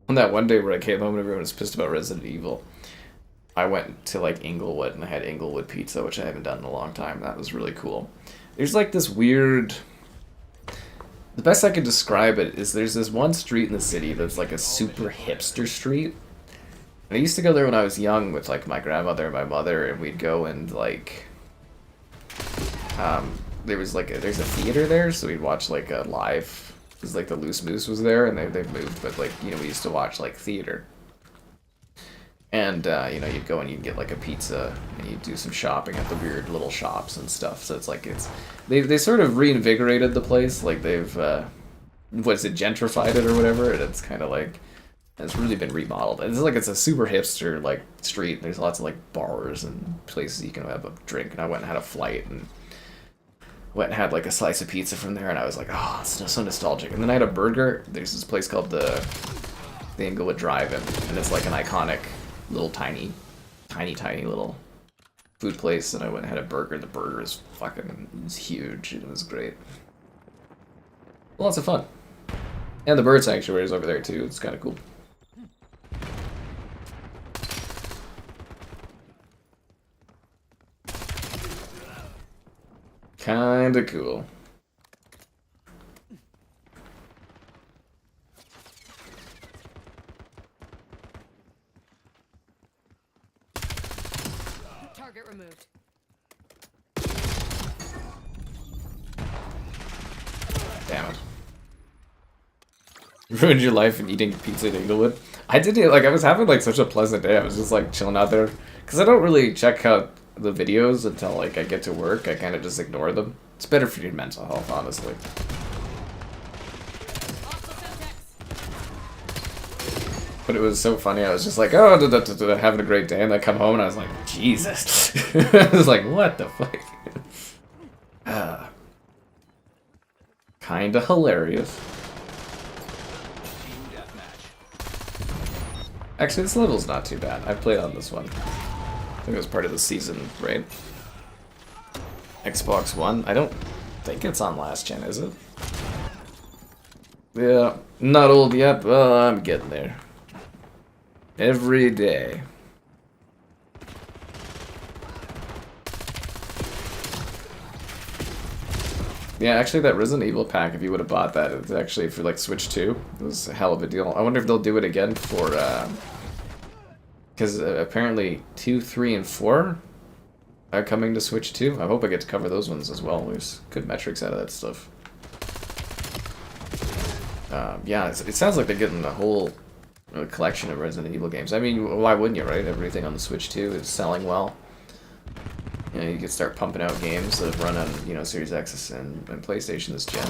[SPEAKER 1] on that one day where I came home and everyone was pissed about Resident Evil. I went to like Inglewood and I had Inglewood pizza, which I haven't done in a long time. That was really cool. There's like this weird. The best I could describe it is there's this one street in the city that's like a super hipster street. And I used to go there when I was young with like my grandmother and my mother, and we'd go and like. There's a theater there, so we'd watch like a live. Because like the Loose Moose was there, and they've moved, but like we used to watch like theater. And you'd go and you'd get like a pizza, and you'd do some shopping at the weird little shops and stuff. So it's like they sort of reinvigorated the place, like they've gentrified it or whatever, and it's kind of like it's really been remodeled. It's a super hipster like street. There's lots of like bars and places you can have a drink. And I went and had a flight and went and had like a slice of pizza from there, and I was like, oh, it's so nostalgic. And then I had a burger. There's this place called the Inglewood Drive-In, and it's like an iconic little tiny little food place. And I went and had a burger. The burger is huge. It was great. Lots of fun. And the bird sanctuary is over there too. It's kind of cool. Kinda cool.
[SPEAKER 4] Target removed.
[SPEAKER 1] Damn it. You ruined your life in eating pizza in Inglewood? I did it, like, I was having, like, such a pleasant day. I was just, like, chilling out there. Because I don't really check out the videos until, like, I get to work. I kind of just ignore them. It's better for your mental health, honestly. But it was so funny. I was just like, oh, having a great day. And I come home and I was like, Jesus. I was like, what the fuck? Kinda hilarious. Actually, this level's not too bad. I've played on this one. I think it was part of the season, right? Xbox One? I don't think it's on last gen, is it? Yeah, not old yet, but I'm getting there. Every day. Yeah, actually, that Resident Evil pack, if you would have bought that, it's actually for like Switch 2. It was a hell of a deal. I wonder if they'll do it again for, because apparently 2, 3, and 4 are coming to Switch 2. I hope I get to cover those ones as well. There's good metrics out of that stuff. Yeah, it sounds like they're getting a whole collection of Resident Evil games. I mean, why wouldn't you, right? Everything on the Switch 2 is selling well. You know, you could start pumping out games that run on, you know, Series X and PlayStation this gen.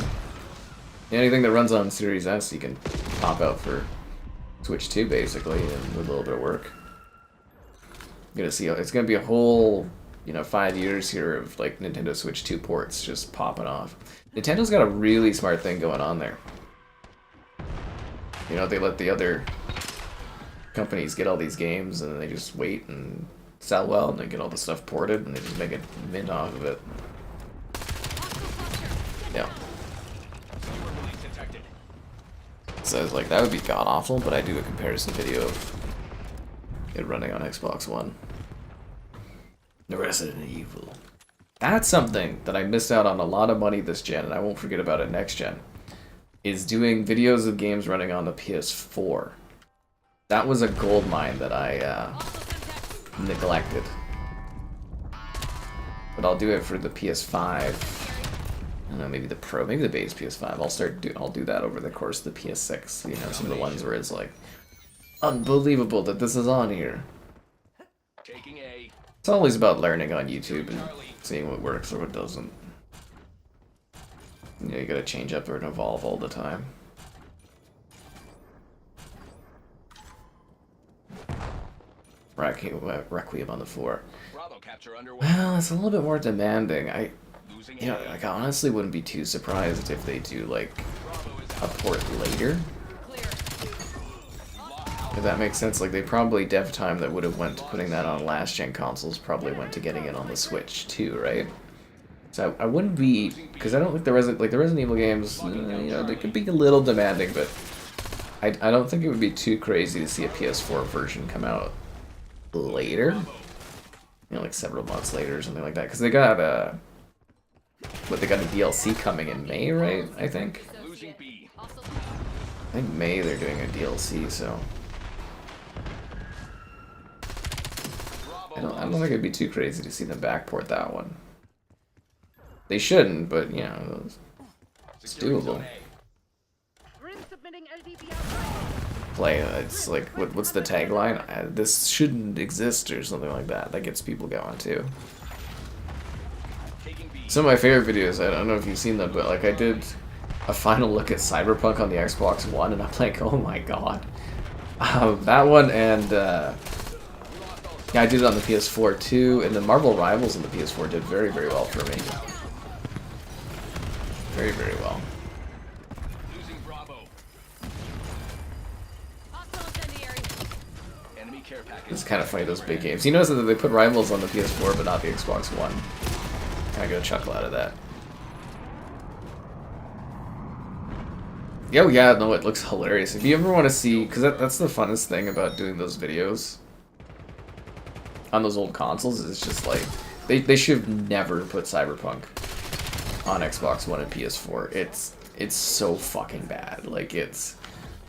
[SPEAKER 1] Anything that runs on Series S, you can pop out for Switch 2, basically, and with a little bit of work. You're gonna see, it's gonna be a whole, you know, 5 years here of, like, Nintendo Switch 2 ports just popping off. Nintendo's got a really smart thing going on there. You know, they let the other companies get all these games, and then they just wait and sell well, and they get all the stuff ported, and they just make a mint off of it. Yeah. So I was like, that would be god-awful, but I do a comparison video of it running on Xbox One. The Resident Evil. That's something that I missed out on a lot of money this gen, and I won't forget about it next gen. Is doing videos of games running on the PS4. That was a gold mine that I neglected. But I'll do it for the PS5. I don't know, maybe the Pro, maybe the base PS5. I'll do that over the course of the PS6. You know, some of the ones where it's like unbelievable that this is on here. It's always about learning on YouTube and seeing what works or what doesn't. You know, you gotta change up and evolve all the time. Requiem on the floor. Well, it's a little bit more demanding. You know, like, I honestly wouldn't be too surprised if they do, like, a port later. If that makes sense, like, they probably, dev time that would have went to putting that on last-gen consoles probably went to getting it on the Switch, too, right? So I wouldn't be, because I don't think the Resident Evil games, you know, they could be a little demanding, but I don't think it would be too crazy to see a PS4 version come out later. You know, like several months later or something like that, because they got they got a DLC coming in May, right? I think May they're doing a DLC, so I don't think it'd be too crazy to see them backport that one. They shouldn't, but you know, it's doable. Play, it's like, what's the tagline? This shouldn't exist or something like that. That gets people going too. Some of my favorite videos, I don't know if you've seen them, but like I did a final look at Cyberpunk on the Xbox One, and I'm like, oh my god. That one, and yeah, I did it on the PS4 too, and then Marvel Rivals on the PS4 did very, very well for me. Very, very well. It's kind of funny, those big games. You notice that they put Rivals on the PS4 but not the Xbox One. I got a chuckle out of that. Oh yeah, no, it looks hilarious. If you ever want to see, because that's the funnest thing about doing those videos on those old consoles, is just like, they should have never put Cyberpunk on Xbox One and PS4. It's so fucking bad. Like, it's...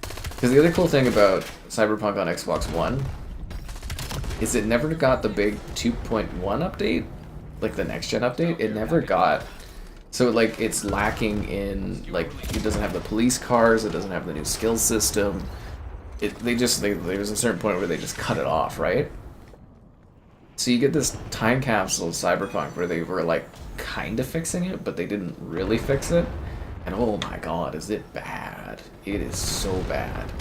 [SPEAKER 1] Because the other cool thing about Cyberpunk on Xbox One is it never got the big 2.1 update, like the next-gen update. It never got... So, like, it's lacking in, like, it doesn't have the police cars, it doesn't have the new skill system. There was a certain point where they just cut it off, right? So you get this time capsule of Cyberpunk where they were, like, kind of fixing it, but they didn't really fix it. And oh my god, is it bad. It is so bad.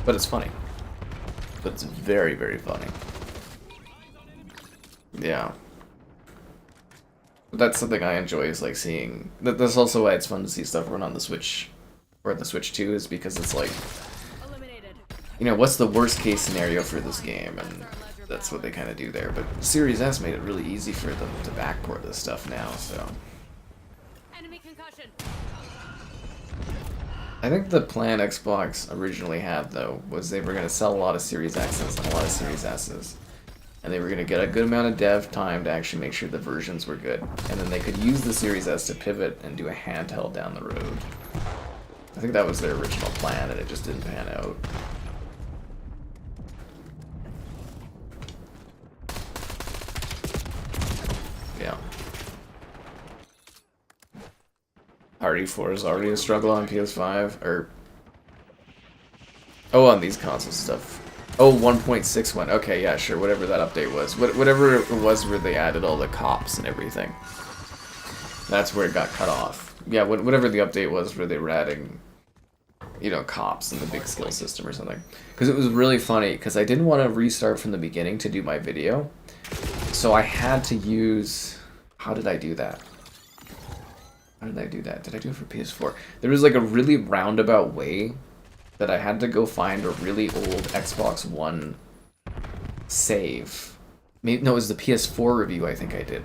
[SPEAKER 1] But it's funny. But it's very, very funny. Yeah. But that's something I enjoy, is like seeing... That's also why it's fun to see stuff run on the Switch, or the Switch 2, is because it's like... You know, what's the worst case scenario for this game? And that's what they kind of do there. But Series S made it really easy for them to backport this stuff now, so...
[SPEAKER 4] Enemy concussion.
[SPEAKER 1] I think the plan Xbox originally had, though, was they were going to sell a lot of Series X's and a lot of Series S's. And they were going to get a good amount of dev time to actually make sure the versions were good. And then they could use the Series S to pivot and do a handheld down the road. I think that was their original plan, and it just didn't pan out. Yeah. RE4 is already a struggle on PS5, or... Oh, on these console stuff. Oh, 1.61. Okay, yeah, sure, whatever that update was. Whatever it was where they added all the cops and everything. That's where it got cut off. Yeah, whatever the update was where they were adding, you know, cops in the big skill system or something. Because it was really funny, because I didn't want to restart from the beginning to do my video. So I had to use... How did I do that? How did I do that? Did I do it for PS4? There was like a really roundabout way that I had to go find a really old Xbox One save. Maybe, no, it was the PS4 review I think I did.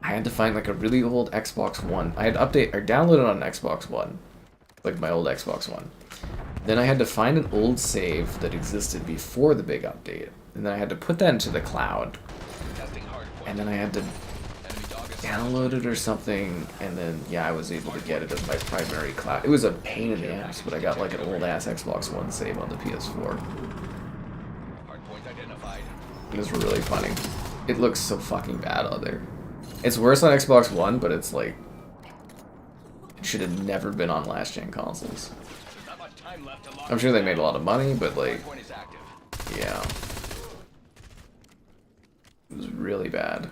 [SPEAKER 1] I had to find like a really old Xbox One. I had downloaded it on Xbox One. Like my old Xbox One. Then I had to find an old save that existed before the big update. And then I had to put that into the cloud. And then I had to download it or something, and then yeah, I was able to get it as my primary cloud. It was a pain in the ass, but I got like an old ass Xbox One save on the PS4. It was really funny. It looks so fucking bad on there. It's worse on Xbox One, but it's like it should have never been on last gen consoles. I'm sure they made a lot of money, but like, yeah, it was really bad.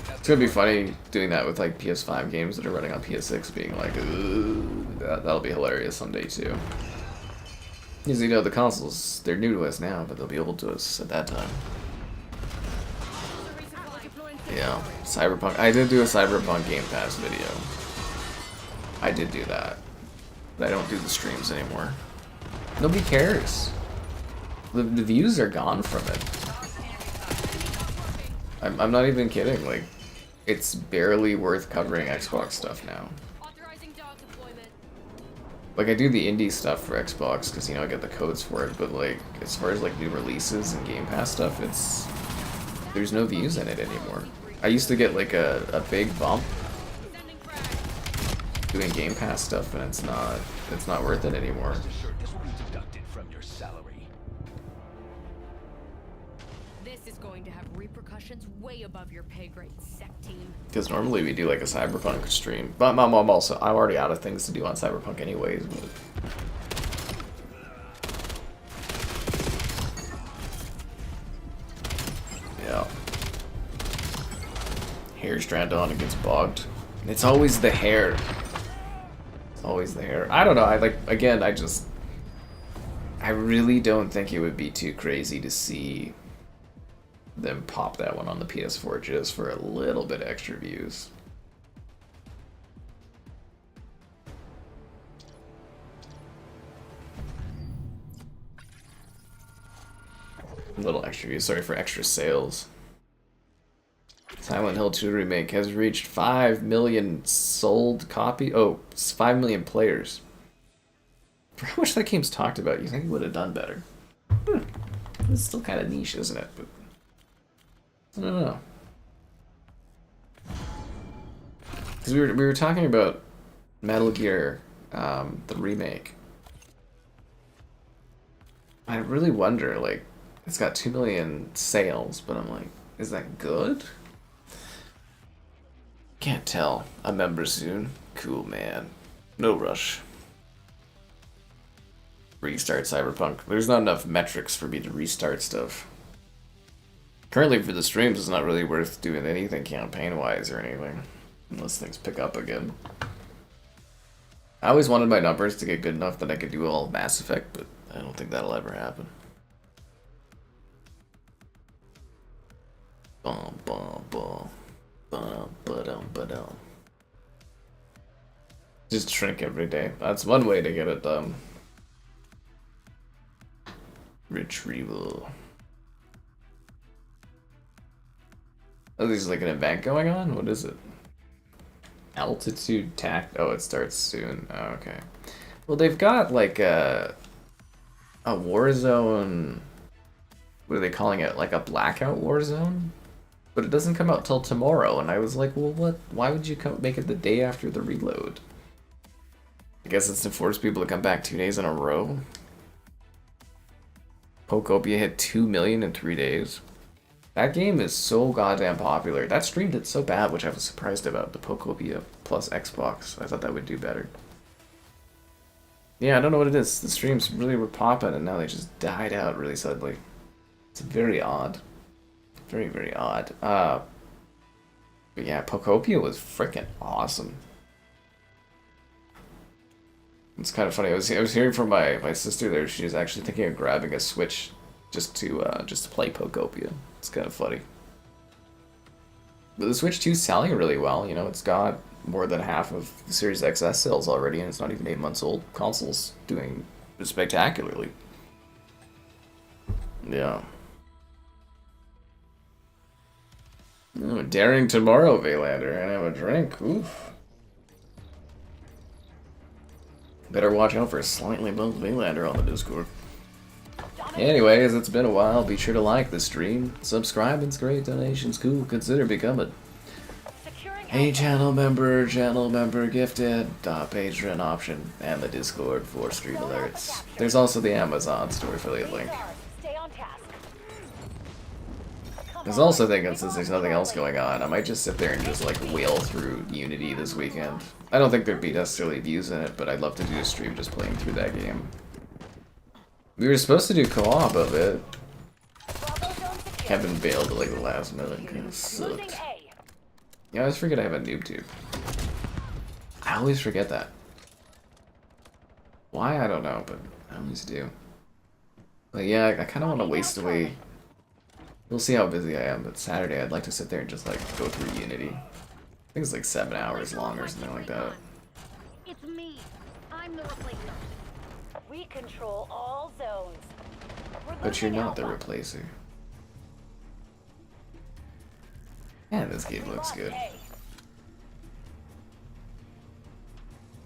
[SPEAKER 1] It's gonna be funny doing that with like PS5 games that are running on PS6 being like, ooh, that'll be hilarious someday too. Because you know, the consoles, they're new to us now, but they'll be old to us at that time. Yeah, Cyberpunk. I did do a Cyberpunk Game Pass video. I did do that. But I don't do the streams anymore. Nobody cares. The views are gone from it. I'm not even kidding, like, it's barely worth covering Xbox stuff now. Like, I do the indie stuff for Xbox, because, you know, I get the codes for it, but, like, as far as, like, new releases and Game Pass stuff, there's no views in it anymore. I used to get, like, a big bump doing Game Pass stuff, and it's not worth it anymore.
[SPEAKER 4] Way above your pay grade, sec team.
[SPEAKER 1] Because normally we do like a Cyberpunk stream, but I'm already out of things to do on Cyberpunk anyways. But... yeah, hair's dragged on, it gets bogged. It's always the hair. It's always the hair. I don't know. I really don't think it would be too crazy to see them pop that one on the PS4 just for a little bit extra views. A little extra views, sorry, for extra sales. Silent Hill 2 Remake has reached 5 million sold copy. Oh, 5 million players. For how much that game's talked about, you think it would have done better. It's still kind of niche, isn't it? But I don't know. Because we were talking about Metal Gear, the remake. I really wonder, like, it's got 2 million sales, but I'm like, is that good? Can't tell. A member soon. Cool, man. No rush. Restart Cyberpunk. There's not enough metrics for me to restart stuff. Currently for the streams, it's not really worth doing anything campaign-wise or anything. Unless things pick up again. I always wanted my numbers to get good enough that I could do all of Mass Effect, but I don't think that'll ever happen. Bum, bum, bum. Bum, ba-dum, ba-dum. Just shrink every day. That's one way to get it done. Retrieval. Oh, there's like an event going on? What is it? Altitude tact. Oh, it starts soon. Oh, okay. Well, they've got like a a war zone. What are they calling it? Like a blackout war zone? But it doesn't come out till tomorrow, and I was like, well, what? Why would you make it the day after the reload? I guess it's to force people to come back 2 days in a row. Pokopia hit 2 million in 3 days. That game is so goddamn popular. That stream did so bad, which I was surprised about. The Pokopia plus Xbox. I thought that would do better. Yeah, I don't know what it is. The streams really were popping, and now they just died out really suddenly. It's very odd. Very, very odd. But yeah, Pokopia was freaking awesome. It's kind of funny. I was hearing from my sister there. She was actually thinking of grabbing a Switch just to play Pokopia. It's kind of funny. But the Switch 2 is selling really well. You know, it's got more than half of the Series XS sales already, and it's not even 8 months old. Console's doing spectacularly. Yeah. Oh, daring tomorrow, Valander, and have a drink. Oof. Better watch out for slightly built Valander on the Discord. Anyways, it's been a while. Be sure to like the stream, subscribe, and great donations. Cool. Consider becoming a channel member, gifted, Patreon option, and the Discord for stream alerts. There's also the Amazon store affiliate link. I was also thinking, since there's nothing else going on, I might just sit there and just like whale through Unity this weekend. I don't think there'd be necessarily views in it, but I'd love to do a stream just playing through that game. We were supposed to do co-op of it. Kevin bailed at like the last minute, kind of sucked. Yeah, I always forget I have a noob tube. I always forget that. Why, I don't know, but I always do. But yeah, I kind of want to waste away. We'll see how busy I am, but Saturday I'd like to sit there and just like go through Unity. I think it's like 7 hours long or something like that.
[SPEAKER 3] It's me. I'm the replacement.
[SPEAKER 5] We control all zones.
[SPEAKER 1] But you're not the replacer. Yeah, this game looks good.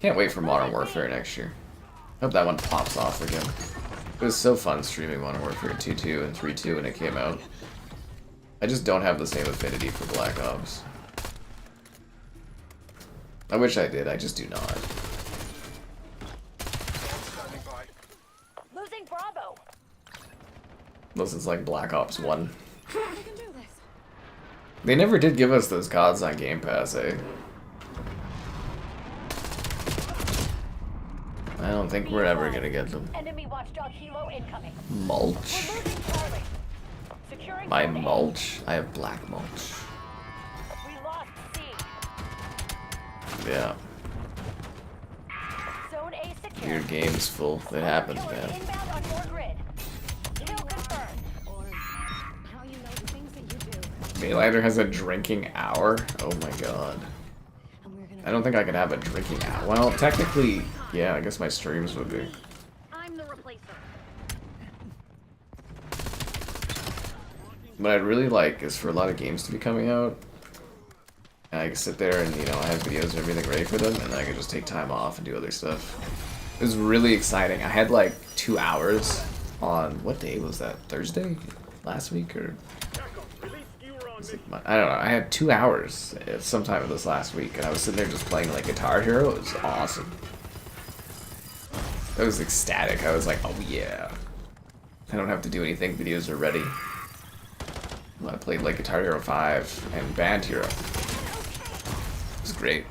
[SPEAKER 1] Can't wait for Modern Warfare next year. Hope that one pops off again. It was so fun streaming Modern Warfare 2.2 and 3.2 when it came out. I just don't have the same affinity for Black Ops. I wish I did, I just do not.
[SPEAKER 5] Losing Bravo.
[SPEAKER 1] Unless it's like Black Ops 1. They never did give us those gods on Game Pass, eh? I don't think we're ever gonna get them.
[SPEAKER 5] Enemy watchdog helo incoming.
[SPEAKER 1] Mulch?
[SPEAKER 5] Securing
[SPEAKER 1] My
[SPEAKER 5] zone A.
[SPEAKER 1] mulch? I have black mulch.
[SPEAKER 5] We lost C.
[SPEAKER 1] Yeah.
[SPEAKER 5] Zone A secure.
[SPEAKER 1] Your game's full. It happens, man.
[SPEAKER 5] Inbound on your grid. Kill confirmed.
[SPEAKER 4] How you know the things that you do.
[SPEAKER 1] Maylander has a drinking hour? Oh my god. I don't think I could have a drinking hour. Well, technically, yeah, I guess my streams would be.
[SPEAKER 3] I'm the replacer.
[SPEAKER 1] What I'd really like is for a lot of games to be coming out. And I can sit there and, you know, I have videos and everything ready for them, and I can just take time off and do other stuff. It was really exciting. I had like 2 hours on, what day was that? Thursday? Last week? Or I don't know. I had 2 hours at some time of this last week, and I was sitting there just playing like Guitar Hero. It was awesome. I was ecstatic. I was like, oh yeah. I don't have to do anything. Videos are ready. I played like Guitar Hero 5 and Band Hero. It was great.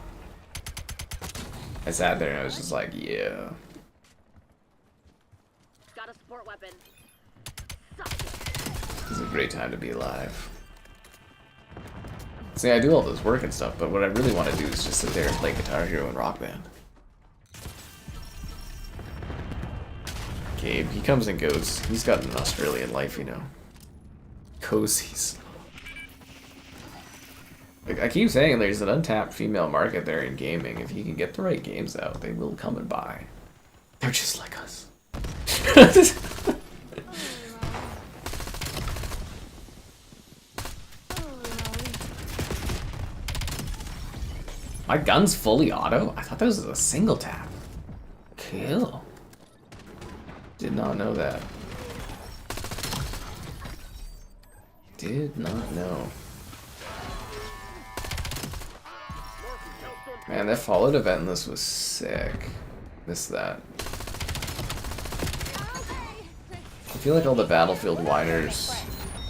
[SPEAKER 1] I sat there and I was just like, yeah.
[SPEAKER 3] Got a support weapon.
[SPEAKER 1] This is a great time to be alive. See, I do all this work and stuff, but what I really want to do is just sit there and play Guitar Hero and Rock Band. Gabe, he comes and goes. He's got an Australian life, you know. Cozies. Like, I keep saying there's an untapped female market there in gaming. If you can get the right games out, they will come and buy. They're just like us. My gun's fully auto? I thought that was a single tap. Kill. Did not know that. Did not know. Man, that Fallout event in this was sick. Missed that. I feel like all the Battlefield whiners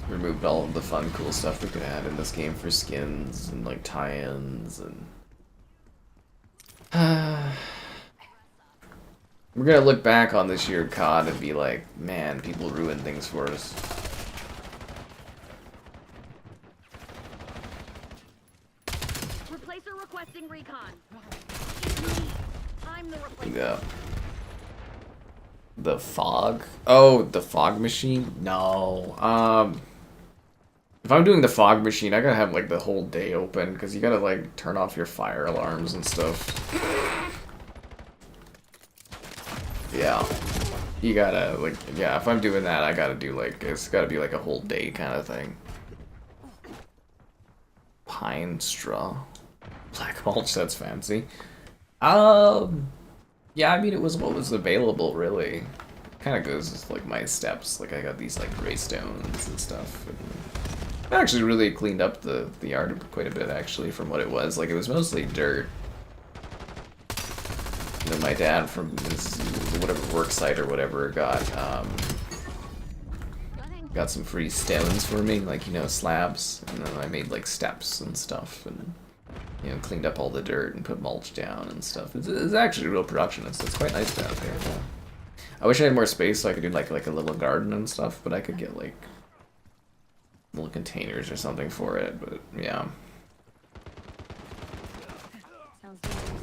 [SPEAKER 1] removed all of the fun, cool stuff we could add in this game for skins and like tie-ins and. We're gonna look back on this year COD and be like, man, people ruined things for us.
[SPEAKER 3] Replacer requesting recon. It's me. I'm the replacer.
[SPEAKER 1] Yeah. The fog? Oh, the fog machine? No. If I'm doing the fog machine, I gotta have like the whole day open because you gotta like turn off your fire alarms and stuff. Yeah. You gotta like, yeah, if I'm doing that, I gotta do like, it's gotta be like a whole day kind of thing. Pine straw. Black mulch, that's fancy. Yeah, I mean, it was what was available, really. Kind of goes with, like, my steps. Like, I got these, like, gray stones and stuff. And I actually really cleaned up the yard quite a bit, actually, from what it was. Like, it was mostly dirt. And then my dad, from his, whatever work site or whatever, got some free stones for me, like, you know, slabs. And then I made, like, steps and stuff, and... you know, cleaned up all the dirt and put mulch down and stuff. It's actually real production. It's quite nice down here. Yeah. I wish I had more space so I could do like a little garden and stuff, but I could get like little containers or something for it. But yeah.
[SPEAKER 4] Sounds dangerous.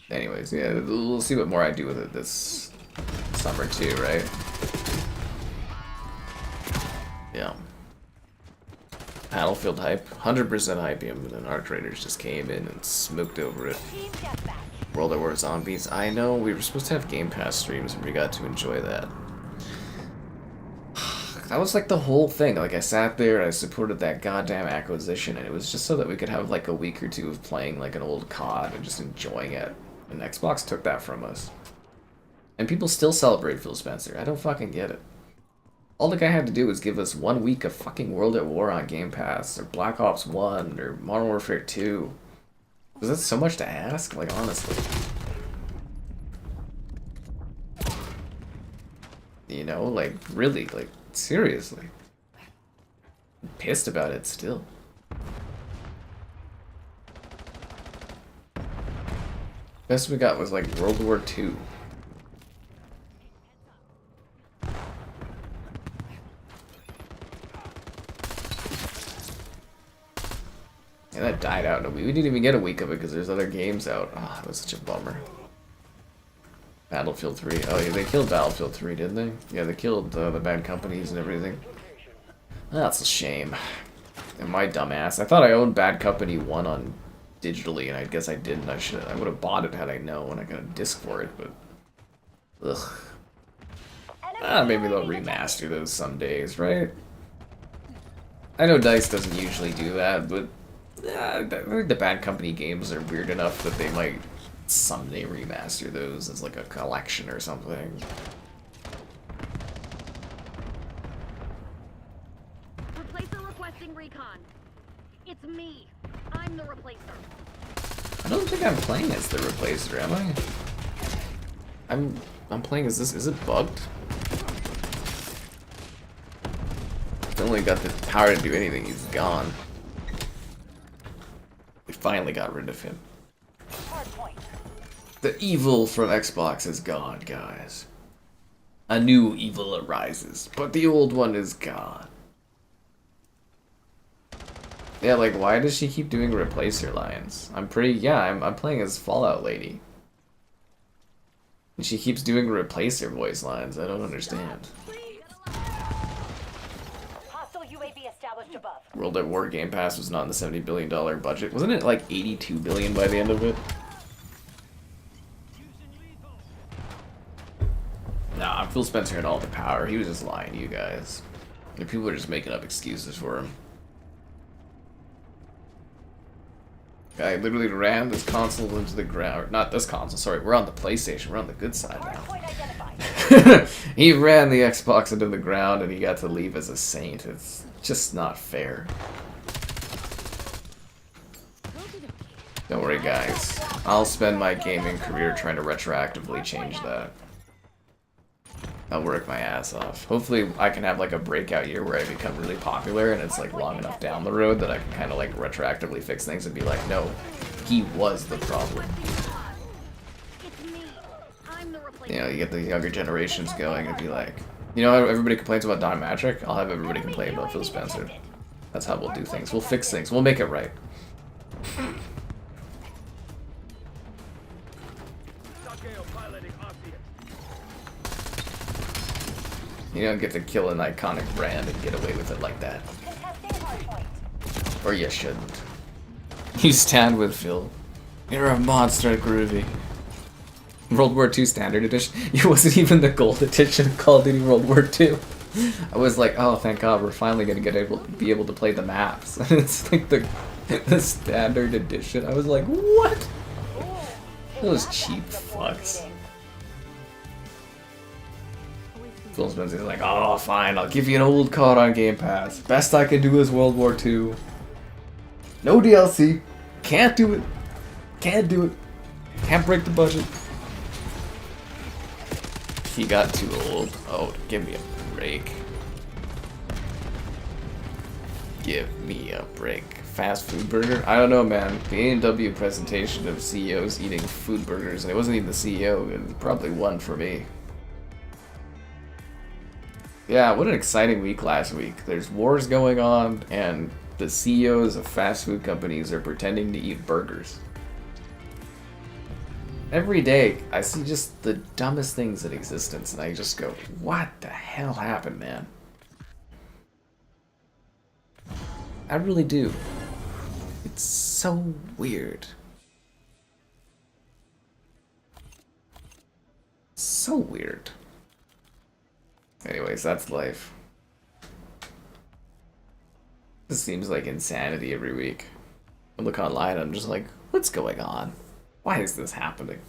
[SPEAKER 1] Anyways, yeah, we'll see what more I do with it this summer too, right? Yeah. Battlefield hype. 100% hype, and then Arc Raiders just came in and smoked over it.
[SPEAKER 5] Team deathmatch.
[SPEAKER 1] World at War Zombies. I know, we were supposed to have Game Pass streams and we got to enjoy that. That was like the whole thing. Like, I sat there and I supported that goddamn acquisition, and it was just so that we could have like a week or two of playing like an old COD and just enjoying it. And Xbox took that from us. And people still celebrate Phil Spencer. I don't fucking get it. All the guy had to do was give us 1 week of fucking World at War on Game Pass, or Black Ops 1, or Modern Warfare 2. Was that so much to ask? Like, honestly. You know, like, really, like, seriously. I'm pissed about it still. Best we got was, like, World War 2. And that died out in a week. We didn't even get a week of it because there's other games out. Ah, that was such a bummer. Battlefield 3. Oh yeah, they killed Battlefield 3, didn't they? Yeah, they killed the bad companies and everything. That's a shame. And my dumbass. I thought I owned Bad Company 1 on digitally, and I guess I didn't. I would have bought it had I known. I got a disc for it, but ugh. Maybe they'll remaster those some days, right? I know DICE doesn't usually do that, but the Bad Company games are weird enough that they might someday remaster those as like a collection or something.
[SPEAKER 3] Replacer requesting recon. It's me. I'm the replacer.
[SPEAKER 1] I don't think I'm playing as the replacer, am I? I'm playing as this. Is it bugged? I've only got the power to do anything. He's gone. We finally got rid of him.
[SPEAKER 5] Hardpoint.
[SPEAKER 1] The evil from Xbox is gone, guys. A new evil arises, but the old one is gone. Yeah, like, why does she keep doing replacer lines? I'm playing as Fallout Lady. And she keeps doing replacer voice lines. I don't understand.
[SPEAKER 5] Hostile UAV established above.
[SPEAKER 1] World at War Game Pass was not in the $70 billion budget. Wasn't it like $82 billion by the end of it? Nah, Phil Spencer had all the power. He was just lying to you guys. And people are just making up excuses for him. I literally ran this console into the ground. Not this console, sorry. We're on the PlayStation. We're on the good side now.
[SPEAKER 5] Hardpoint identified.
[SPEAKER 1] He ran the Xbox into the ground and he got to leave as a saint. It's just not fair. Don't worry, guys. I'll spend my gaming career trying to retroactively change that. I'll work my ass off. Hopefully I can have like a breakout year where I become really popular and it's like long enough down the road that I can kind of like retroactively fix things and be like, no, he was the problem.
[SPEAKER 3] It's me. I'm the replacement.
[SPEAKER 1] You know, you get the younger generations going and be like, you know, everybody complains about Don Matrick. I'll have everybody complain about Phil Spencer. That's how we'll do things. We'll fix things. We'll make it right. You don't get to kill an iconic brand and get away with it like that.
[SPEAKER 5] Contesting hardpoint.
[SPEAKER 1] Or you shouldn't. You stand with Phil. You're a monster, Groovy. World War II Standard Edition? It wasn't even the Gold Edition of Call of Duty World War II. I was like, oh, thank God, we're finally gonna be able to play the maps. And it's like the Standard Edition. I was like, what? Those cheap fucks. Phil Spencer's like, oh, fine, I'll give you an old COD on Game Pass. Best I can do is World War II. No DLC. Can't do it. Can't do it. Can't break the budget. He got too old. Oh, give me a break. Give me a break. Fast food burger? I don't know, man. The A&W presentation of CEOs eating food burgers, and it wasn't even the CEO. It was probably one for me. Yeah, what an exciting week last week. There's wars going on, and the CEOs of fast food companies are pretending to eat burgers. Every day, I see just the dumbest things in existence, and I just go, what the hell happened, man? I really do. It's so weird. So weird. Anyways, that's life. This seems like insanity every week. I look online, I'm just like, what's going on? Why is this happening?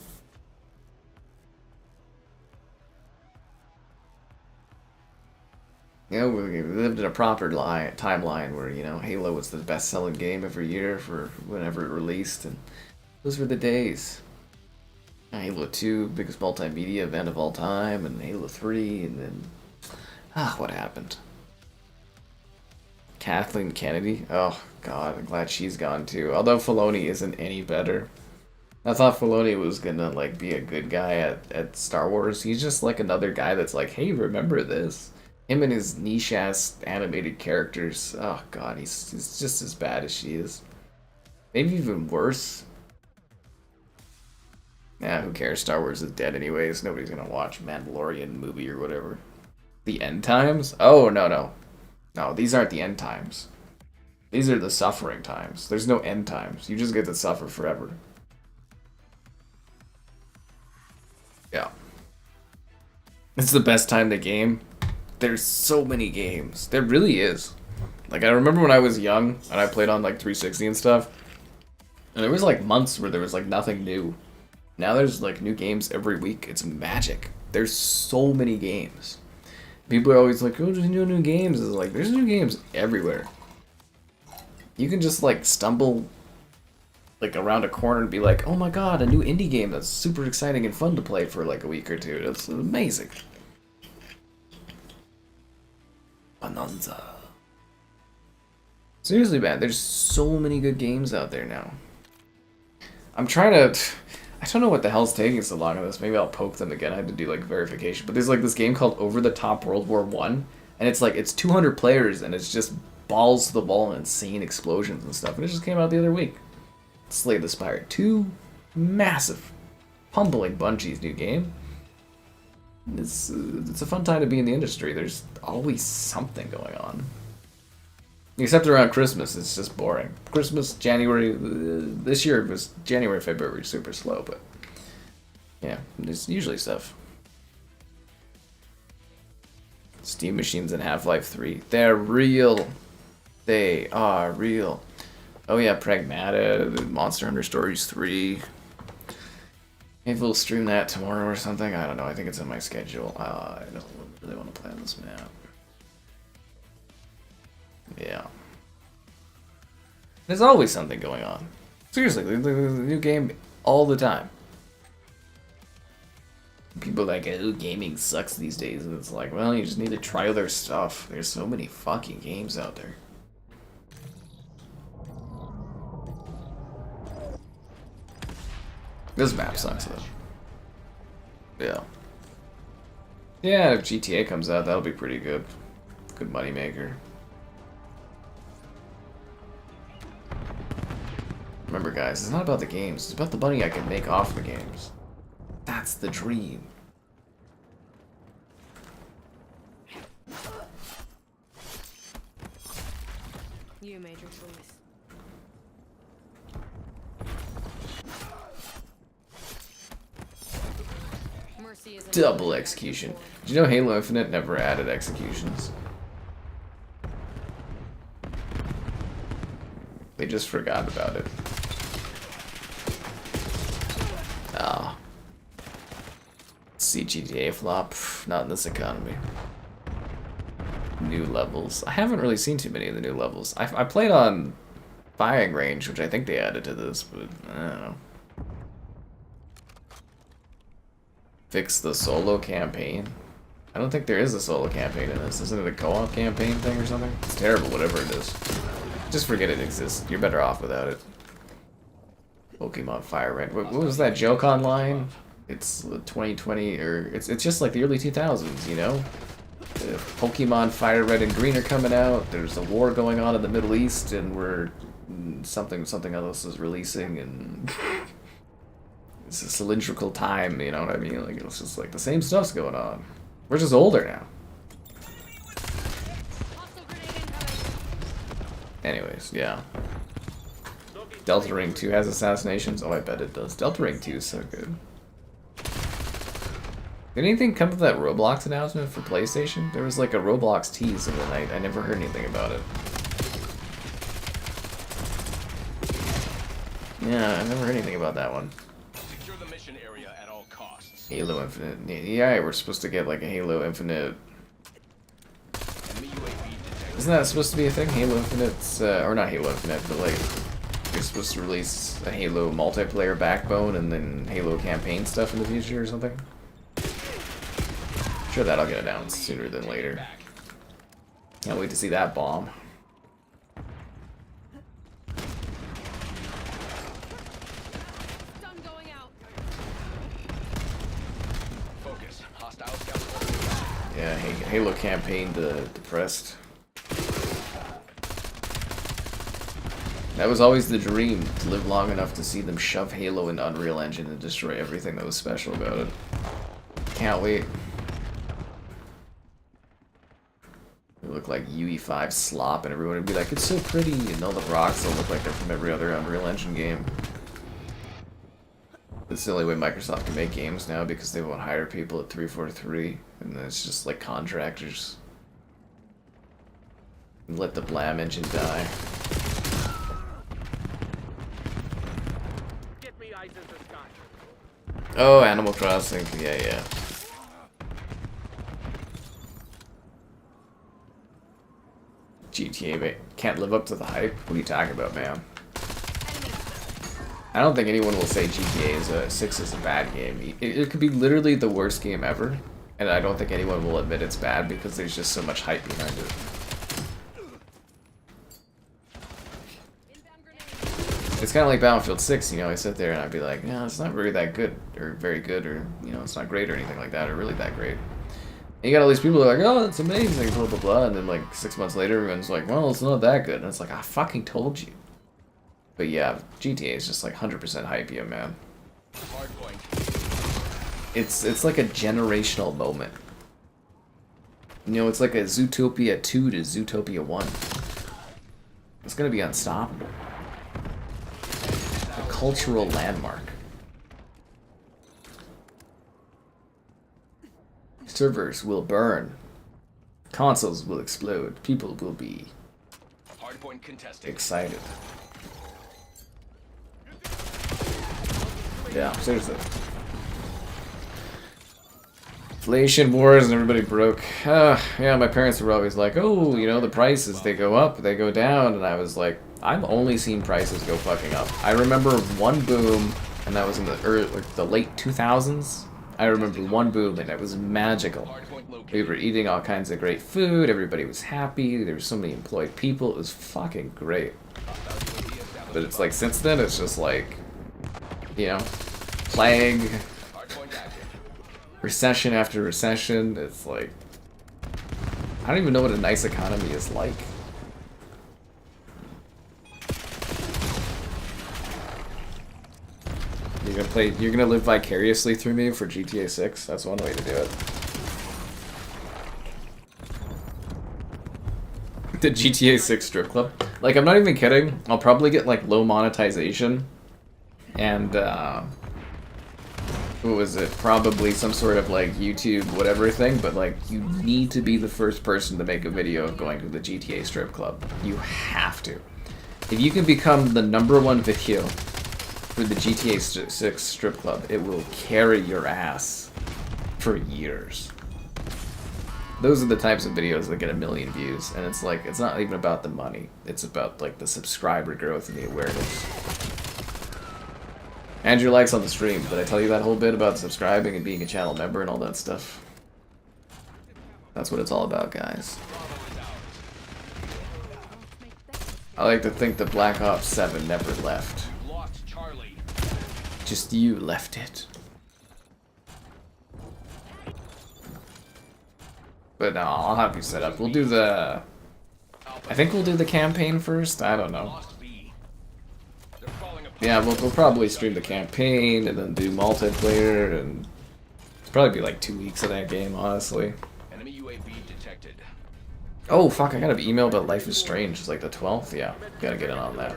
[SPEAKER 1] You know, we lived in a proper timeline where, you know, Halo was the best-selling game every year for whenever it released, and those were the days. Halo 2, biggest multimedia event of all time, and Halo 3, and then... what happened? Kathleen Kennedy? Oh, God, I'm glad she's gone too. Although Filoni isn't any better. I thought Filoni was gonna, like, be a good guy at Star Wars. He's just, like, another guy that's like, hey, remember this? Him and his niche-ass animated characters. Oh, God, he's just as bad as she is. Maybe even worse. Yeah, who cares? Star Wars is dead anyways. Nobody's gonna watch Mandalorian movie or whatever. The end times? Oh, no. No, these aren't the end times. These are the suffering times. There's no end times. You just get to suffer forever. Yeah. It's the best time to game. There's so many games. There really is. Like, I remember when I was young and I played on, like, 360 and stuff. And there was, like, months where there was, like, nothing new. Now there's, like, new games every week. It's magic. There's so many games. People are always like, oh, there's new games. It's like, there's new games everywhere. You can just, like, stumble, like, around a corner and be like, oh my god, a new indie game that's super exciting and fun to play for, like, a week or two. That's amazing. Bonanza. Seriously, man, there's so many good games out there now. I'm trying to... I don't know what the hell's taking so long on this. Maybe I'll poke them again. I had to do, like, verification. But there's, like, this game called Over the Top World War I. And it's, like, it's 200 players, and it's just balls to the wall and insane explosions and stuff. And it just came out the other week. Slay the Spire 2. Massive. Humbling Bungie's new game. It's a fun time to be in the industry. There's always something going on. Except around Christmas, it's just boring. Christmas, January, this year it was January, February, super slow, but yeah, there's usually stuff. Steam machines in Half-Life 3, they're real. They are real. Oh yeah, Pragmata, Monster Hunter Stories 3. Maybe we'll stream that tomorrow or something. I don't know. I think it's in my schedule. I don't really want to play on this map. Yeah. There's always something going on. Seriously, there's a new game all the time. People are like, oh, gaming sucks these days. And it's like, well, you just need to try other stuff. There's so many fucking games out there. This map sucks, though. Yeah. Yeah, if GTA comes out, that'll be pretty good. Good moneymaker. Remember, guys, it's not about the games. It's about the money I can make off the games. That's the dream.
[SPEAKER 4] You made your choice. Mercy is
[SPEAKER 1] Double execution. Did you know Halo Infinite never added executions? They just forgot about it. Ah. See GTA flop? Pff, not in this economy. New levels. I haven't really seen too many of the new levels. I played on Firing Range, which I think they added to this, but I don't know. Fix the solo campaign. I don't think there is a solo campaign in this. Isn't it a co-op campaign thing or something? It's terrible, whatever it is. Just forget it exists. You're better off without it. Pokemon Fire Red. What was that joke online? It's 2020, or it's just like the early 2000s, you know? Pokemon Fire Red and Green are coming out. There's a war going on in the Middle East, and we're something else is releasing, and it's a cylindrical time. You know what I mean? Like it's just like the same stuff's going on. We're just older now. Anyways, yeah. Delta Ring 2 has assassinations? Oh, I bet it does. Delta Ring 2 is so good. Did anything come of that Roblox announcement for PlayStation? There was like a Roblox tease, and then I never heard anything about it. Yeah, I never heard anything about that one.
[SPEAKER 2] Secure the mission area at all costs.
[SPEAKER 1] Halo Infinite. Yeah, we're supposed to get like a Halo Infinite.
[SPEAKER 2] Enemy UAV detected.
[SPEAKER 1] Isn't that supposed to be a thing? Halo Infinite's, or not Halo Infinite, but like, you're supposed to release a Halo multiplayer backbone and then Halo campaign stuff in the future or something? Sure, that'll get announced sooner than later. Can't wait to see that bomb.
[SPEAKER 4] Stun going out.
[SPEAKER 2] Focus. Hostile scouts.
[SPEAKER 1] Yeah, Halo campaign depressed. That was always the dream, to live long enough to see them shove Halo into Unreal Engine and destroy everything that was special about it. Can't wait. It look like UE5 slop, and everyone would be like, it's so pretty, and all the rocks will look like they're from every other Unreal Engine game. It's the only way Microsoft can make games now, because they won't hire people at 343, and then it's just like contractors. And let the Blam engine die.
[SPEAKER 2] Get me eyes in the sky.
[SPEAKER 1] Oh, Animal Crossing, yeah. GTA, but can't live up to the hype? What are you talking about, man? I don't think anyone will say GTA 6 is a bad game. It could be literally the worst game ever, and I don't think anyone will admit it's bad because there's just so much hype behind it. It's kind of like Battlefield 6, you know, I sit there and I'd be like, no, it's not really that good, or very good, or, you know, it's not great or anything like that, or really that great. And you got all these people who are like, oh, it's amazing, blah, blah, blah, and then like 6 months later, everyone's like, well, it's not that good, and it's like, I fucking told you. But yeah, GTA is just like 100% hype, yeah, man. It's like a generational moment. You know, it's like a Zootopia 2 to Zootopia 1. It's gonna be unstoppable. A cultural landmark. Servers will burn. Consoles will explode. People will be
[SPEAKER 2] Hardpoint contested.
[SPEAKER 1] excited. Yeah, seriously. Inflation, wars, and everybody broke. Yeah, my parents were always like, oh, you know, the prices, they go up, they go down, and I was like, I've only seen prices go fucking up. I remember one boom, and that was in the late 2000s. I remember one boom, and it was magical. We were eating all kinds of great food, everybody was happy, there were so many employed people, it was fucking great. But it's like, since then, it's just like, you know, plague, recession after recession. It's like, I don't even know what a nice economy is like. You're gonna live vicariously through me for GTA 6? That's one way to do it. The GTA 6 strip club. Like, I'm not even kidding. I'll probably get, like, low monetization. And, what was it? Probably some sort of, like, YouTube whatever thing. But, like, you need to be the first person to make a video of going to the GTA strip club. You have to. If you can become the #1 video for the GTA 6 strip club, it will carry your ass for years. Those are the types of videos that get 1 million views, and it's like, it's not even about the money. It's about, like, the subscriber growth and the awareness. Andrew likes on the stream. Did I tell you that whole bit about subscribing and being a channel member and all that stuff? That's what it's all about, guys. I like to think that Black Ops 7 never left. Just you left it. But no, I'll have you set up. We'll do the... I think we'll do the campaign first? I don't know. Yeah, we'll probably stream the campaign and then do multiplayer, and it's probably be like 2 weeks of that game, honestly.
[SPEAKER 2] Enemy UAV detected.
[SPEAKER 1] Oh, fuck, I got an email about Life is Strange. It's like the 12th? Yeah, gotta get in on that.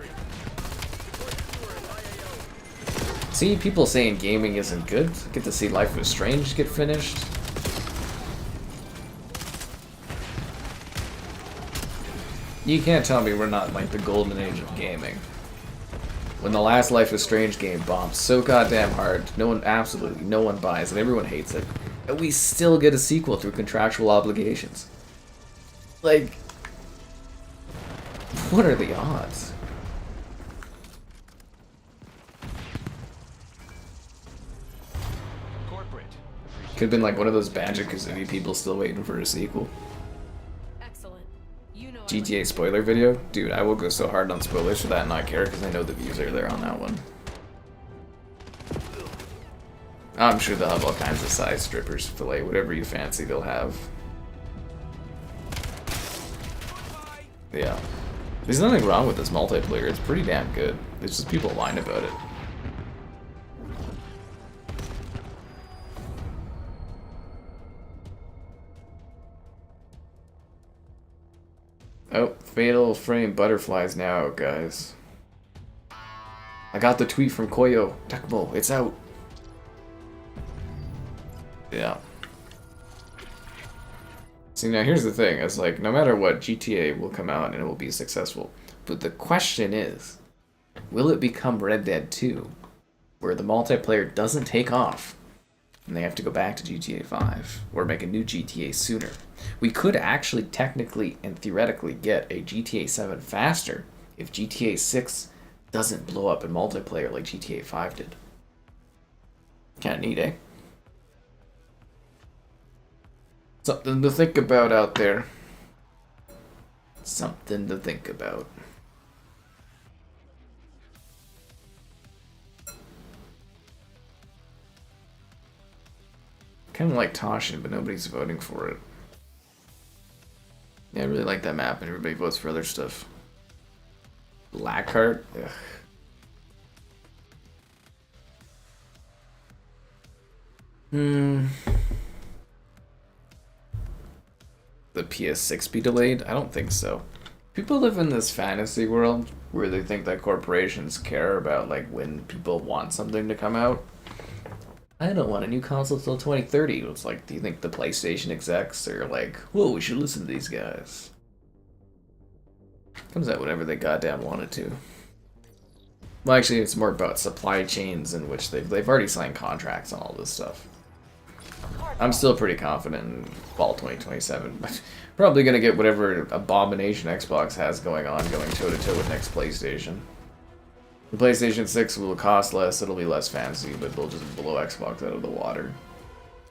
[SPEAKER 1] See, people saying gaming isn't good. Get to see Life is Strange get finished. You can't tell me we're not like the golden age of gaming. When the last Life is Strange game bombed so goddamn hard, absolutely no one buys it, everyone hates it, and we still get a sequel through contractual obligations. Like, what are the odds? Could have been like one of those Banjo-Kazooie people still waiting for a sequel.
[SPEAKER 4] Excellent. You know
[SPEAKER 1] GTA spoiler video? Dude, I will go so hard on spoilers for that and not care because I know the views are there on that one. I'm sure they'll have all kinds of size strippers, fillet, whatever you fancy they'll have. Yeah. There's nothing wrong with this multiplayer, it's pretty damn good. There's just people whine about it. Oh, fatal frame butterflies now, guys. I got the tweet from Koyo. Tecmo, it's out. Yeah. See, now here's the thing. It's like, no matter what, GTA will come out and it will be successful. But the question is, will it become Red Dead 2, where the multiplayer doesn't take off, and they have to go back to GTA 5, or make a new GTA sooner? We could actually technically and theoretically get a GTA 7 faster if GTA 6 doesn't blow up in multiplayer like GTA 5 did. Kinda neat, eh? Something to think about out there. Something to think about. Kind of like Toshin, but nobody's voting for it. Yeah, I really like that map, and everybody votes for other stuff. Blackheart? Ugh. The PS6 be delayed? I don't think so. People live in this fantasy world where they think that corporations care about like when people want something to come out. I don't want a new console till 2030. It's like, do you think the PlayStation execs are like, whoa, we should listen to these guys? Comes out whenever they goddamn wanted to. Well, actually, it's more about supply chains in which they've already signed contracts on all this stuff. I'm still pretty confident in fall 2027, but probably gonna get whatever abomination Xbox has going on, going toe to toe with next PlayStation. The PlayStation 6 will cost less, it'll be less fancy, but they'll just blow Xbox out of the water.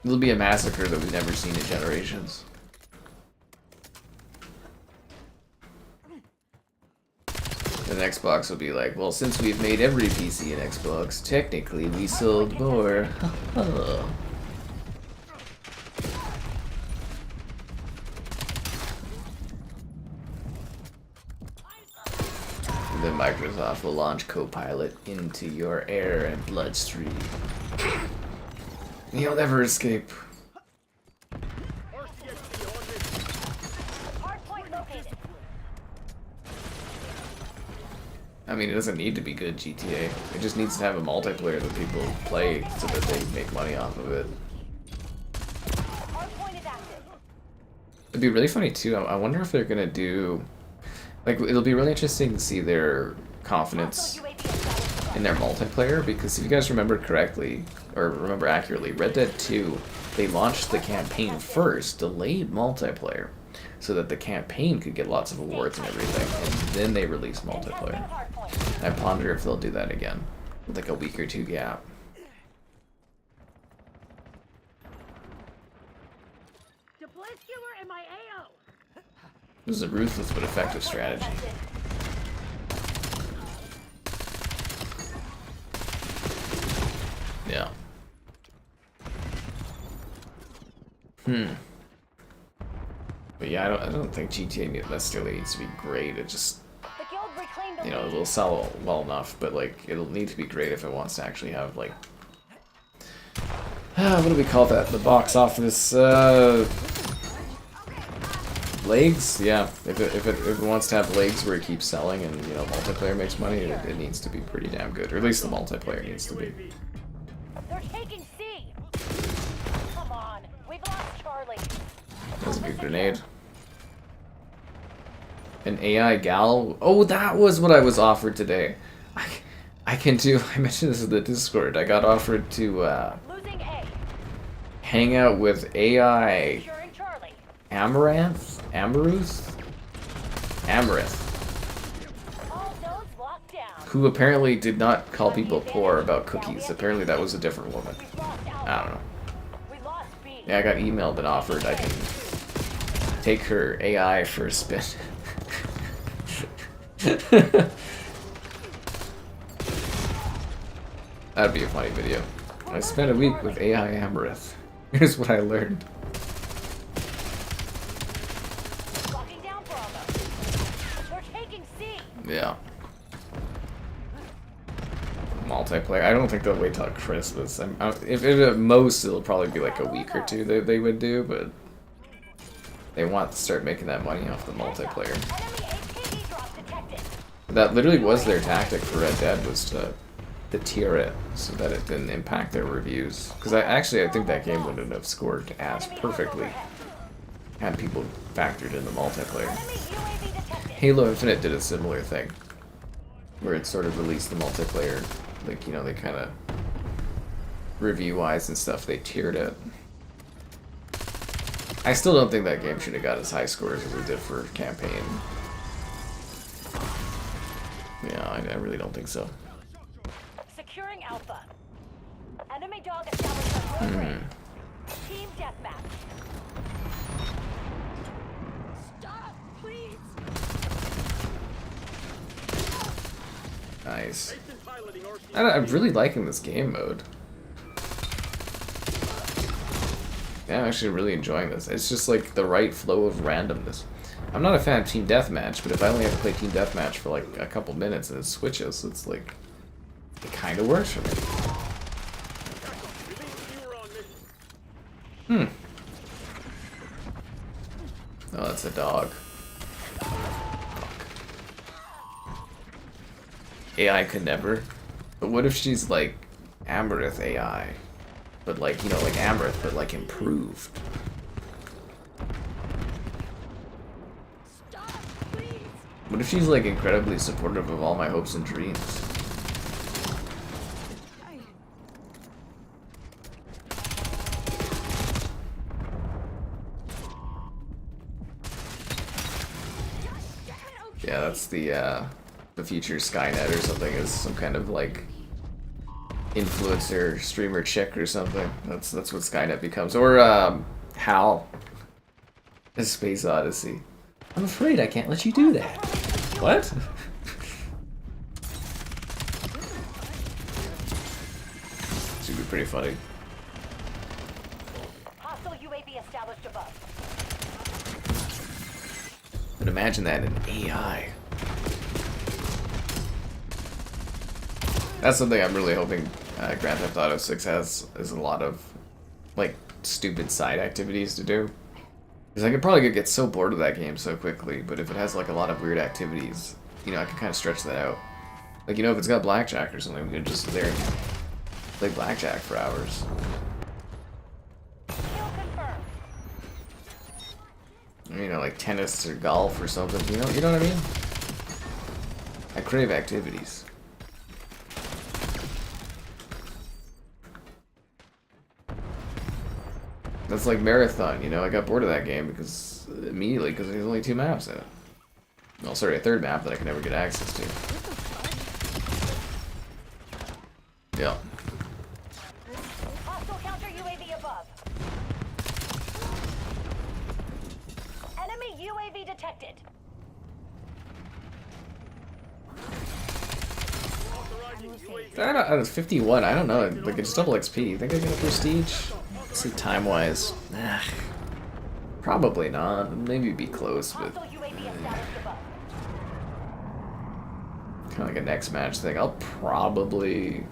[SPEAKER 1] It'll be a massacre that we've never seen in generations. And Xbox will be like, well, since we've made every PC an Xbox, technically we sold more. And then Microsoft will launch Copilot into your air and bloodstream. You'll never escape.
[SPEAKER 5] Hardpoint located.
[SPEAKER 1] I mean, it doesn't need to be good GTA. It just needs to have a multiplayer that people play so that they make money off of it.
[SPEAKER 5] Hardpoint is active.
[SPEAKER 1] It'd be really funny too. I wonder if they're gonna do, like, it'll be really interesting to see their confidence in their multiplayer, because if you guys remember correctly, or remember accurately, Red Dead 2, they launched the campaign first, delayed multiplayer, so that the campaign could get lots of awards and everything, and then they released multiplayer. I ponder if they'll do that again, with like a week or two gap.
[SPEAKER 3] Depressing in my AO.
[SPEAKER 1] This is a ruthless but effective strategy. Yeah. But yeah, I don't think GTA necessarily needs to be great. It just,
[SPEAKER 5] The guild reclaimed the
[SPEAKER 1] you know,
[SPEAKER 5] lead.
[SPEAKER 1] it'll sell well enough, but like it'll need to be great if it wants to actually have like what do we call that? The box office legs? Yeah. If it wants to have legs where it keeps selling and, you know, multiplayer makes money, it needs to be pretty damn good. Or at least the multiplayer needs to be.
[SPEAKER 5] They're taking C. Come on, we've lost Charlie.
[SPEAKER 1] That was a good grenade. An AI gal? Oh, that was what I was offered today. I can do, I mentioned this in the Discord, I got offered to
[SPEAKER 5] Losing A.
[SPEAKER 1] hang out with AI
[SPEAKER 5] Securing Charlie.
[SPEAKER 1] Amaranth? Amaruth? Amarith.
[SPEAKER 5] All nodes locked down.
[SPEAKER 1] Who apparently did not call people poor about cookies. Apparently that was a different woman.
[SPEAKER 5] We've lost Alpha.
[SPEAKER 1] I don't know.
[SPEAKER 5] We lost B.
[SPEAKER 1] Yeah, I got emailed and offered I can take her AI for a spin. That'd be a funny video. I spent a week with AI Amarith. Here's what I learned.
[SPEAKER 5] Locking down Bravo. They're taking C.
[SPEAKER 1] Yeah. Multiplayer. I don't think they'll wait till Christmas. If at most, it'll probably be like a week or two that they would do, but they want to start making that money off the multiplayer.
[SPEAKER 5] Enemy HKD drop detected.
[SPEAKER 1] That literally was their tactic for Red Dead, was to tier it so that it didn't impact their reviews. Because I think that game wouldn't have scored as perfectly had people factored in the multiplayer.
[SPEAKER 5] Enemy UAV detected.
[SPEAKER 1] Halo Infinite did a similar thing, where it sort of released the multiplayer, like, you know, they kind of, review-wise and stuff, they tiered it. I still don't think that game should have got as high scores as it did for campaign. Yeah, I really don't think so.
[SPEAKER 5] Securing Alpha. Enemy dog established on road Team deathmatch.
[SPEAKER 3] Stop, please.
[SPEAKER 1] Nice. I'm really liking this game mode. Yeah, I'm actually really enjoying this. It's just like the right flow of randomness. I'm not a fan of Team Deathmatch, but if I only have to play Team Deathmatch for like a couple minutes and it switches, it's like, it kind of works for me. Oh, that's a dog. AI could never. But what if she's like Amarith AI? But like, you know, like Amarith, but like improved.
[SPEAKER 3] Stop, please.
[SPEAKER 1] What if she's like incredibly supportive of all my hopes and dreams? that's the future Skynet or something, is some kind of like influencer streamer chick or something. That's what Skynet becomes. Or HAL, a Space Odyssey. I'm afraid I can't let you do that. What? Should be pretty funny.
[SPEAKER 5] Hostile UAV established above.
[SPEAKER 1] But imagine that in AI. That's something I'm really hoping Grand Theft Auto 6 has, is a lot of like stupid side activities to do. Because I could probably get so bored of that game so quickly, but if it has like a lot of weird activities, you know, I can kind of stretch that out. Like, you know, if it's got blackjack or something, we could just sit there and play blackjack for hours.
[SPEAKER 5] Kill confirmed.
[SPEAKER 1] You know, like tennis or golf or something. You know what I mean? I crave activities. That's like Marathon, you know, I got bored of that game because immediately because there's only 2 maps in it. Well, sorry, a 3rd map that I can never get access to. Yeah.
[SPEAKER 5] Hostile counter UAV above. Enemy UAV detected.
[SPEAKER 1] I was 51, I don't know, like it's double XP. You think I get a prestige? Let's see time-wise. Probably not. Maybe be close, but
[SPEAKER 5] Hostile UAV established above.
[SPEAKER 1] kind of like a next match thing. I'll probably...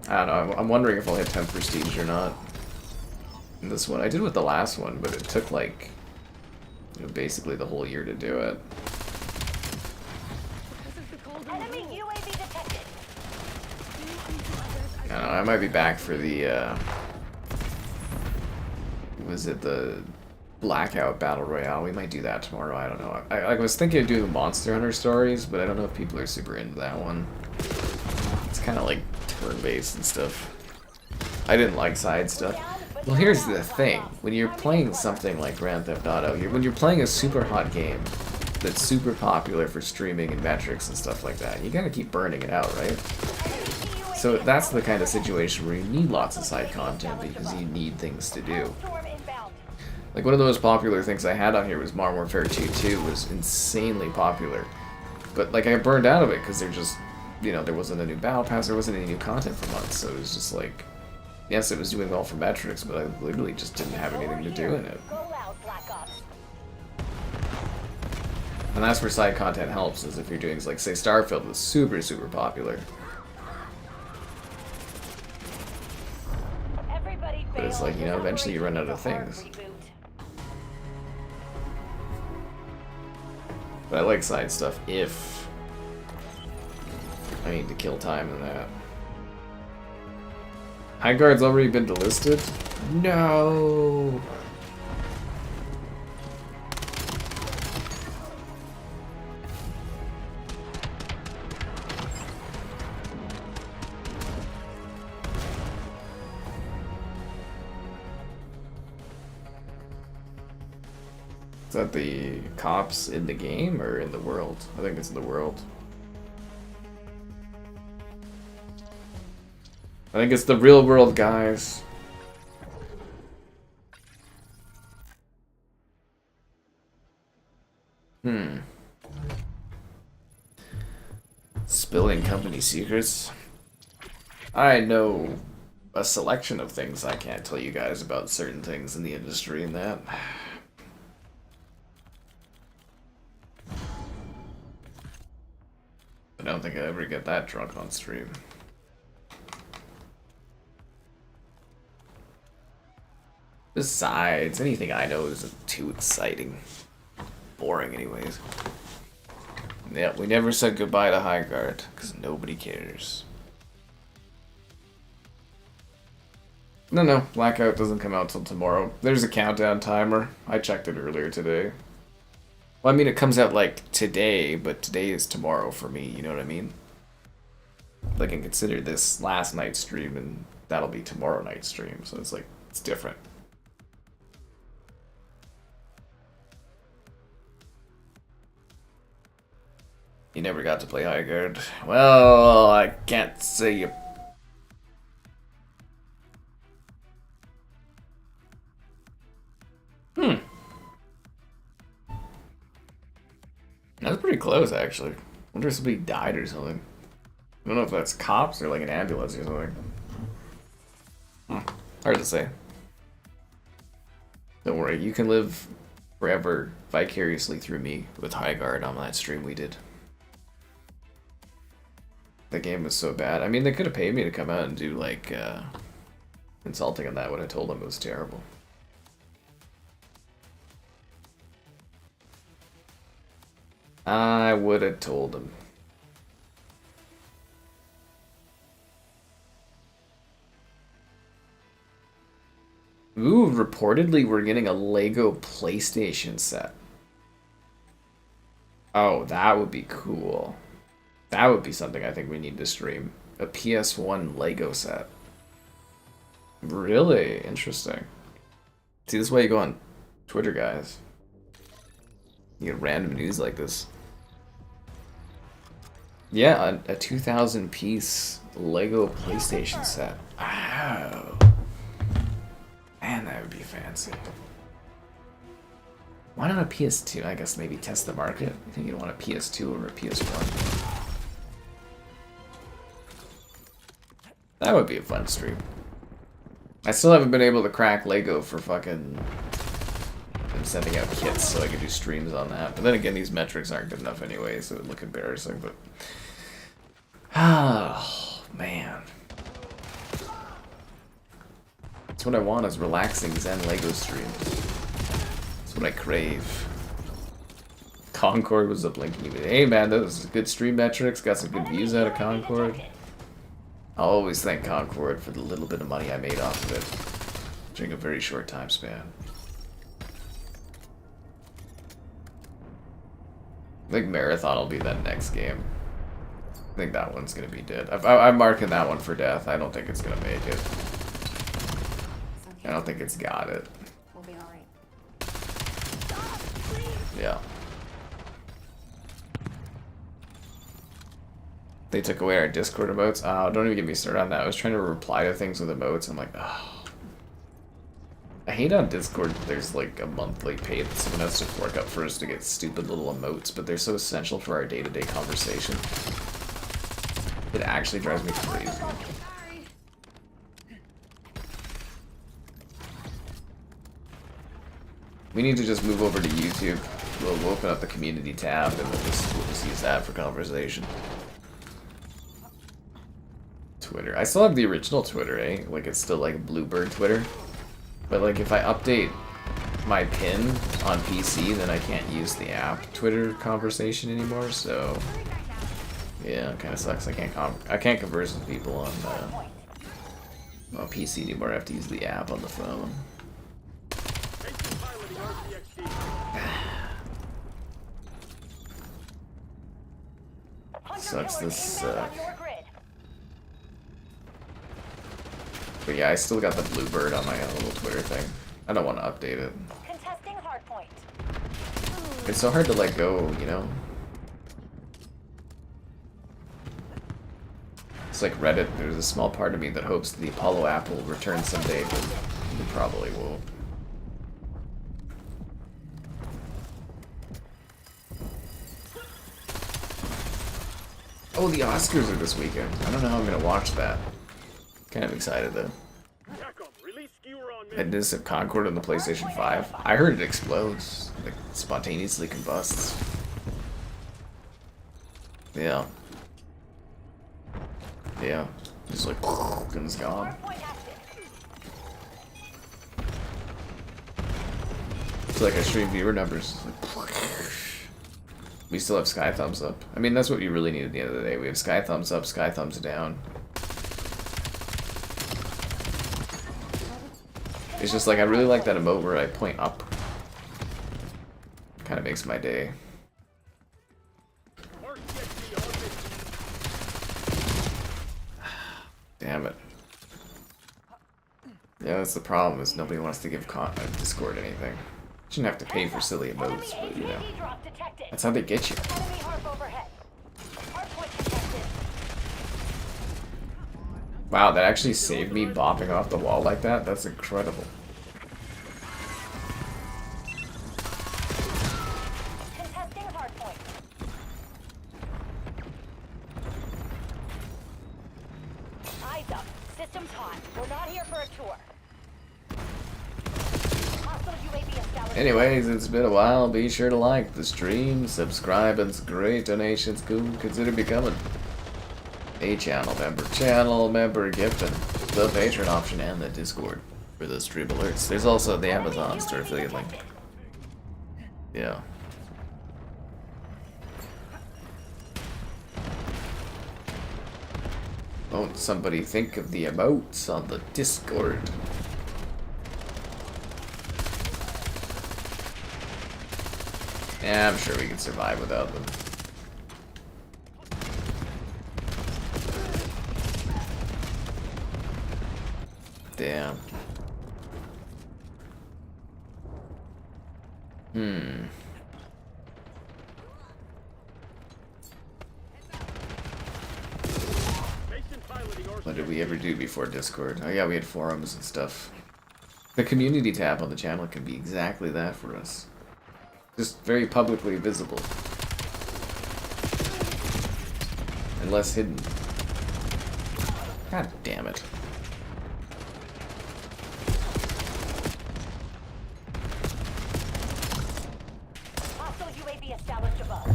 [SPEAKER 1] I don't know, I'm wondering if I'll hit 10 prestige or not. In this one. I did with the last one, but it took like, you know, basically the whole year to do it.
[SPEAKER 5] Enemy UAV detected.
[SPEAKER 1] I don't know, I might be back for the, was it the Blackout Battle Royale? We might do that tomorrow, I don't know. I was thinking of doing the Monster Hunter stories, but I don't know if people are super into that one. It's kind of like turn-based and stuff. I didn't like side stuff. Well, here's the thing. When you're playing something like Grand Theft Auto, when you're playing a super hot game that's super popular for streaming and metrics and stuff like that, you gotta keep burning it out, right? So that's the kind of situation where you need lots of side content because you need things to do.
[SPEAKER 5] Storm inbound.
[SPEAKER 1] Like one of the most popular things I had on here was Modern Warfare 2 2 was insanely popular. But like I got burned out of it because there just, you know, there wasn't a new battle pass, there wasn't any new content for months, so it was just like, yes, it was doing well for metrics, but I literally just didn't have anything to do in it.
[SPEAKER 5] Go loud, Black Ops.
[SPEAKER 1] And that's where side content helps, is if you're doing, like, say, Starfield was super, super popular.
[SPEAKER 5] Everybody
[SPEAKER 1] But it's
[SPEAKER 5] bail.
[SPEAKER 1] like, you know, eventually you run out of
[SPEAKER 5] Hard
[SPEAKER 1] things.
[SPEAKER 5] reboot.
[SPEAKER 1] But I like side stuff if I need to kill time in that. High Guard's already been delisted? No! Is that the cops in the game or in the world? I think it's in the world. I think it's the real world, guys. Spilling company secrets. I know a selection of things I can't tell you guys about certain things in the industry and that. I don't think I ever get that drunk on stream. Besides, anything I know isn't too exciting. Boring anyways. Yeah, we never said goodbye to High Guard, because nobody cares. No, Blackout doesn't come out till tomorrow. There's a countdown timer. I checked it earlier today. Well, I mean, it comes out, like, today, but today is tomorrow for me, you know what I mean? Like, I consider this last night's stream, and that'll be tomorrow night's stream, so it's like, it's different. You never got to play Hijacked. Well, I can't say you. That's pretty close, actually. I wonder if somebody died or something. I don't know if that's cops or like an ambulance or something. Hard to say. Don't worry, you can live forever vicariously through me with Hijacked on that stream we did. The game was so bad. I mean, they could have paid me to come out and do like insulting on that when I told them it was terrible. I would have told them. Ooh, reportedly we're getting a Lego PlayStation set. Oh, that would be cool. That would be something I think we need to stream. A PS1 Lego set. Really interesting. See, this is why you go on Twitter, guys. You get random news like this. Yeah, a 2,000 piece Lego PlayStation set. Wow. Man, that would be fancy. Why not a PS2? I guess maybe test the market. I think you'd want a PS2 over a PS1. That would be a fun stream. I still haven't been able to crack Lego for fucking... I'm sending out kits so I can do streams on that. But then again, these metrics aren't good enough anyway, so it would look embarrassing, but... Oh, man. That's what I want, is relaxing Zen Lego streams. That's what I crave. Concord was up linking me. Hey man, that was good stream metrics, got some good views out of Concord. I'll always thank Concord for the little bit of money I made off of it during a very short time span. I think Marathon will be that next game. I think that one's gonna be dead. I'm marking that one for death. I don't think it's gonna make it. I don't think it's got it.
[SPEAKER 5] We'll be alright.
[SPEAKER 1] Yeah. They took away our Discord emotes. Oh, don't even get me started on that. I was trying to reply to things with emotes. I'm like, oh. I hate on Discord there's like a monthly pay that someone has to fork up for us to get stupid little emotes, but they're so essential for our day-to-day conversation. It actually drives me crazy. We need to just move over to YouTube. We'll open up the community tab and we'll just use that for conversation. Twitter. I still have the original Twitter, eh? Like it's still like Bluebird Twitter. But like if I update my pin on PC, then I can't use the app Twitter conversation anymore, so yeah, it kinda sucks. I can't converse with people on PC anymore. I have to use the app on the phone. Sucks this But yeah, I still got the Bluebird on my little Twitter thing. I don't want to update it.
[SPEAKER 5] Contesting hardpoint.
[SPEAKER 1] It's so hard to let go, you know? It's like Reddit. There's a small part of me that hopes the Apollo app will return someday, but it probably won't. Oh, the Oscars are this weekend. I don't know how I'm gonna watch that. Kind of excited though. And this of Concord on the PlayStation 5. I heard it explodes, like spontaneously combusts. Yeah. Yeah. Just like and it's gone. It's like I stream viewer numbers. Like, we still have Sky Thumbs Up. I mean, that's what you really need at the end of the day. We have Sky Thumbs Up, Sky Thumbs Down. It's just like, I really like that emote where I point up. Kind of makes my day. Damn it. Yeah, that's the problem, is nobody wants to give Discord anything. Shouldn't have to pay for silly emotes, but you know. That's how they get you. Wow, that actually saved me bopping off the wall like that? That's incredible.
[SPEAKER 5] Contesting hardpoint. Eyes up. System's hot. We're not here for a tour. Hostile UAV established.
[SPEAKER 1] Anyways, it's been a while. Be sure to like the stream, subscribe, and great donations. Consider becoming a channel member, gifting the Patreon option, and the Discord for the stream alerts. There's also the Amazon store affiliate link. Yeah. Won't somebody think of the emotes on the Discord? Yeah, I'm sure we can survive without them. Damn. What did we ever do before Discord? Oh yeah, we had forums and stuff. The community tab on the channel can be exactly that for us. Just very publicly visible. And less hidden. God damn it.
[SPEAKER 5] Hostile UAV established above.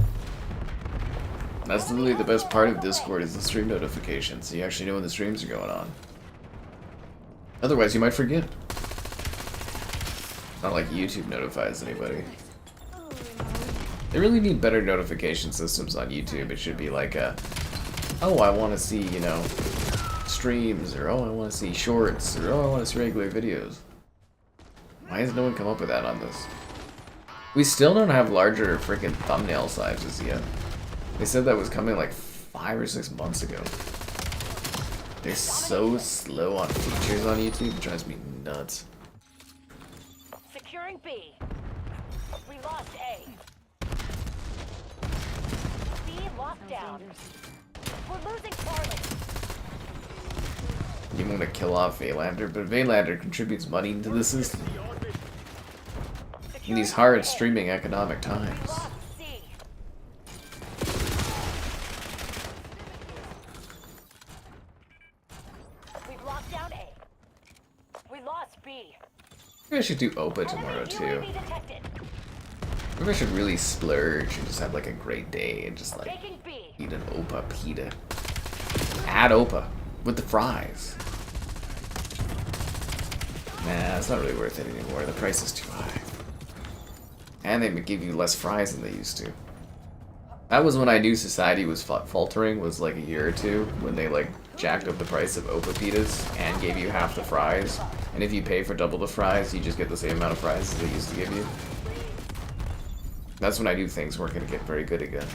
[SPEAKER 1] That's literally the best part of Discord is the stream notifications, so you actually know when the streams are going on. Otherwise, you might forget. Not like YouTube notifies anybody. They really need better notification systems on YouTube. It should be like a, oh, I want to see, you know, streams, or oh, I want to see shorts, or oh, I want to see regular videos. Why has no one come up with that on this? We still don't have larger freaking thumbnail sizes yet. They said that was coming like 5 or 6 months ago. They're so slow on features on YouTube, it drives me nuts.
[SPEAKER 5] Securing B. We lost A. B locked down. We're losing Charlie.
[SPEAKER 1] You want to kill off Valander, but Valander contributes money into the system. In these hard streaming economic times.
[SPEAKER 5] C. We've locked down A. We lost B.
[SPEAKER 1] Maybe I should do OPA tomorrow too.
[SPEAKER 5] UAV detected.
[SPEAKER 1] Maybe I should really splurge and just have like a great day and just like
[SPEAKER 5] Taking B.
[SPEAKER 1] eat an OPA pita. Add OPA with the fries. Nah, it's not really worth it anymore. The price is too high. And they would give you less fries than they used to. That was when I knew society was faltering, was like a year or two, when they like jacked up the price of OPA pitas and gave you half the fries. And if you pay for double the fries, you just get the same amount of fries as they used to give you. That's when I knew things weren't going to get very good again.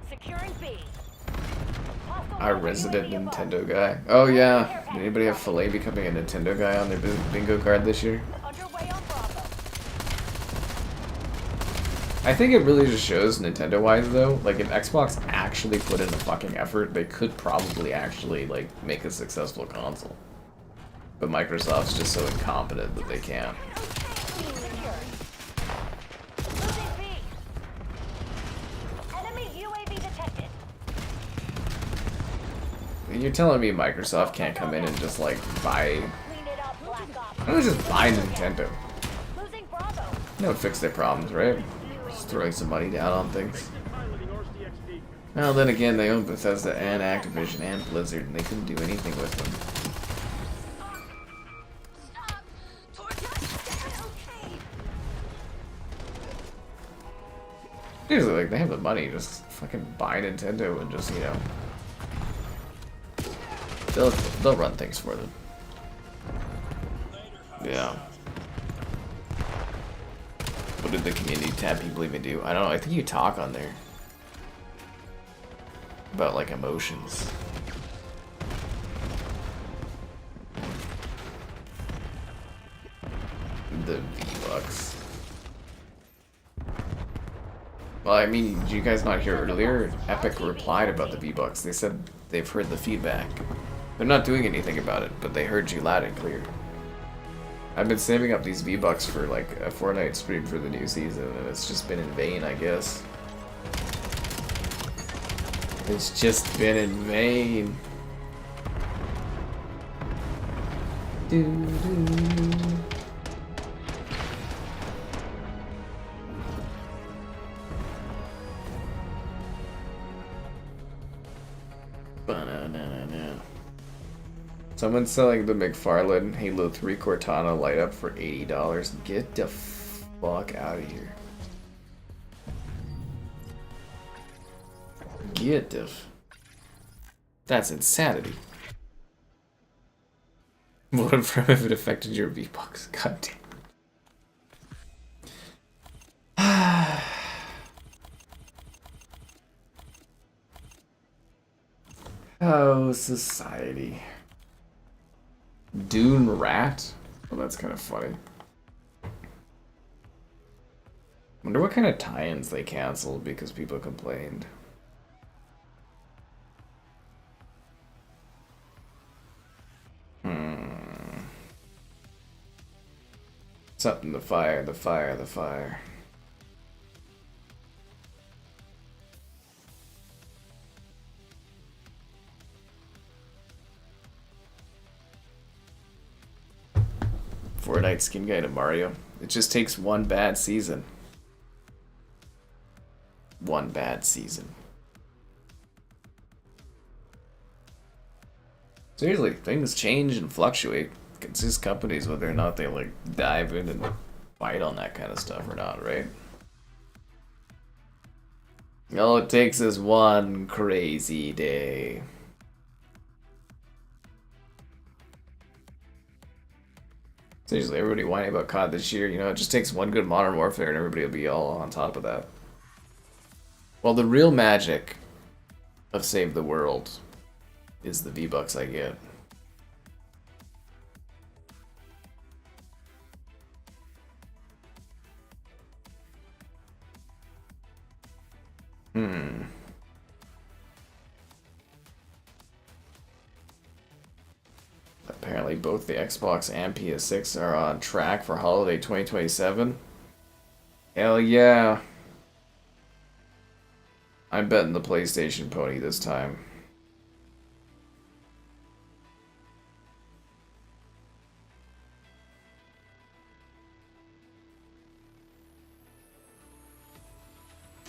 [SPEAKER 5] Securing B.
[SPEAKER 1] Our resident Nintendo guy. Oh yeah, did anybody have Filet becoming a Nintendo guy on their bingo card this year?
[SPEAKER 5] Underway on Bravo.
[SPEAKER 1] I think it really just shows Nintendo-wise though, like if Xbox actually put in a fucking effort, they could probably actually like make a successful console. But Microsoft's just so incompetent that they can't.
[SPEAKER 5] Secure. Losing B. Enemy UAV detected.
[SPEAKER 1] You're telling me Microsoft can't come in and just like buy...
[SPEAKER 5] Clean it up, Black Ops.
[SPEAKER 1] Why don't they just buy Nintendo?
[SPEAKER 5] Losing Bravo.
[SPEAKER 1] That would fix their problems, right? Just throwing some money down on things. Well, then again, they own Bethesda and Activision and Blizzard, and they couldn't do anything with them. Seriously, like, they have the money, just fucking buy Nintendo and just, you know... They'll run things for them. Yeah. What did the community tab people even do? I don't know, I think you talk on there. About, like, emotions. The V-Bucks. Well, I mean, did you guys not hear earlier? Epic replied about the V-Bucks. They said they've heard the feedback. They're not doing anything about it, but they heard you loud and clear. I've been saving up these V-Bucks for like a Fortnite stream for the new season, and it's just been in vain, I guess. It's just been in vain. Someone's selling the McFarlane Halo 3 Cortana light up for $80. Get the fuck out of here. Get the That's insanity. What from if it affected your V-Bucks? God damn. Oh, society. Dune Rat? Well, that's kind of funny. Wonder what kind of tie-ins they canceled because people complained. Something, the fire, the fire, the fire. Fortnite skin guy to Mario. It just takes one bad season. One bad season. Seriously, things change and fluctuate. It's just companies whether or not they like dive in and fight on that kind of stuff or not, right? All it takes is one crazy day. Seriously, everybody whining about COD this year, you know, it just takes one good Modern Warfare and everybody will be all on top of that. Well, the real magic of Save the World is the V-Bucks I get. Apparently both the Xbox and PS6 are on track for holiday 2027. Hell yeah. I'm betting the PlayStation pony this time.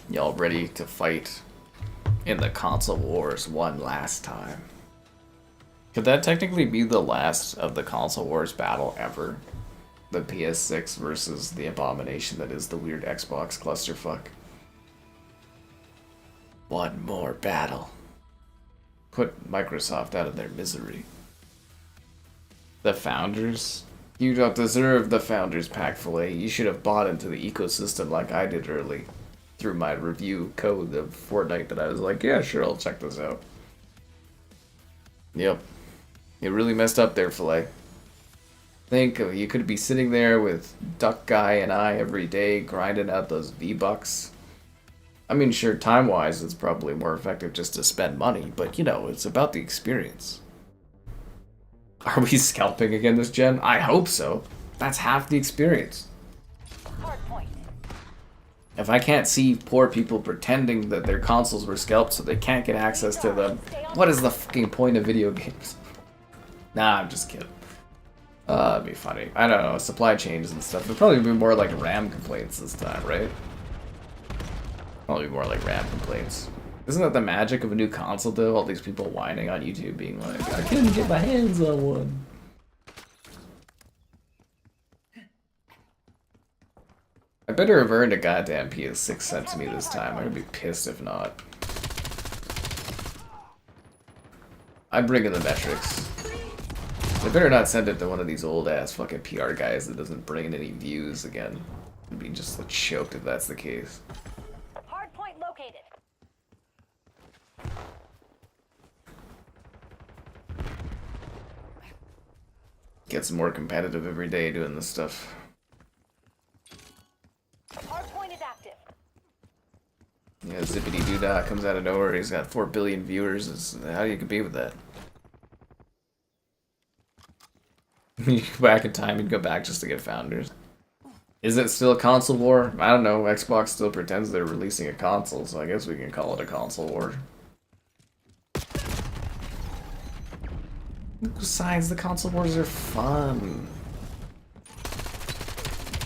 [SPEAKER 1] Y'all ready to fight in the console wars one last time? Could that technically be the last of the console wars battle ever? The PS6 versus the abomination that is the weird Xbox clusterfuck. One more battle. Put Microsoft out of their misery. The Founders? You don't deserve the Founders Pack fillet. You should have bought into the ecosystem like I did early. Through my review code of Fortnite that I was like, yeah, sure, I'll check this out. Yep. You really messed up there, Filet. Think of you could be sitting there with Duck Guy and I every day grinding out those V-Bucks. I mean, sure, time-wise, it's probably more effective just to spend money, but, you know, it's about the experience. Are we scalping again this gen? I hope so. That's half the experience. If I can't see poor people pretending that their consoles were scalped so they can't get access to them, what is the fucking point of video games? Nah, I'm just kidding. It'd be funny. I don't know, supply chains and stuff. It'll probably be more like RAM complaints this time, right? Probably more like RAM complaints. Isn't that the magic of a new console, though? All these people whining on YouTube being like, I couldn't get my hands on one. I better have earned a goddamn PS6 sent to me this time. I'm gonna be pissed if not. I'm bringing the metrics. They better not send it to one of these old ass fucking PR guys that doesn't bring in any views again. I'd be just choked if that's the case.
[SPEAKER 5] Hardpoint located.
[SPEAKER 1] Gets more competitive every day doing this stuff.
[SPEAKER 5] Hardpoint is active.
[SPEAKER 1] You know, Zippity Doodah comes out of nowhere. He's got 4 billion viewers. How do you compete with that? You go back in time and go back just to get founders. Is it still a console war? I don't know. Xbox still pretends they're releasing a console, so I guess we can call it a console war. Besides, the console wars are fun.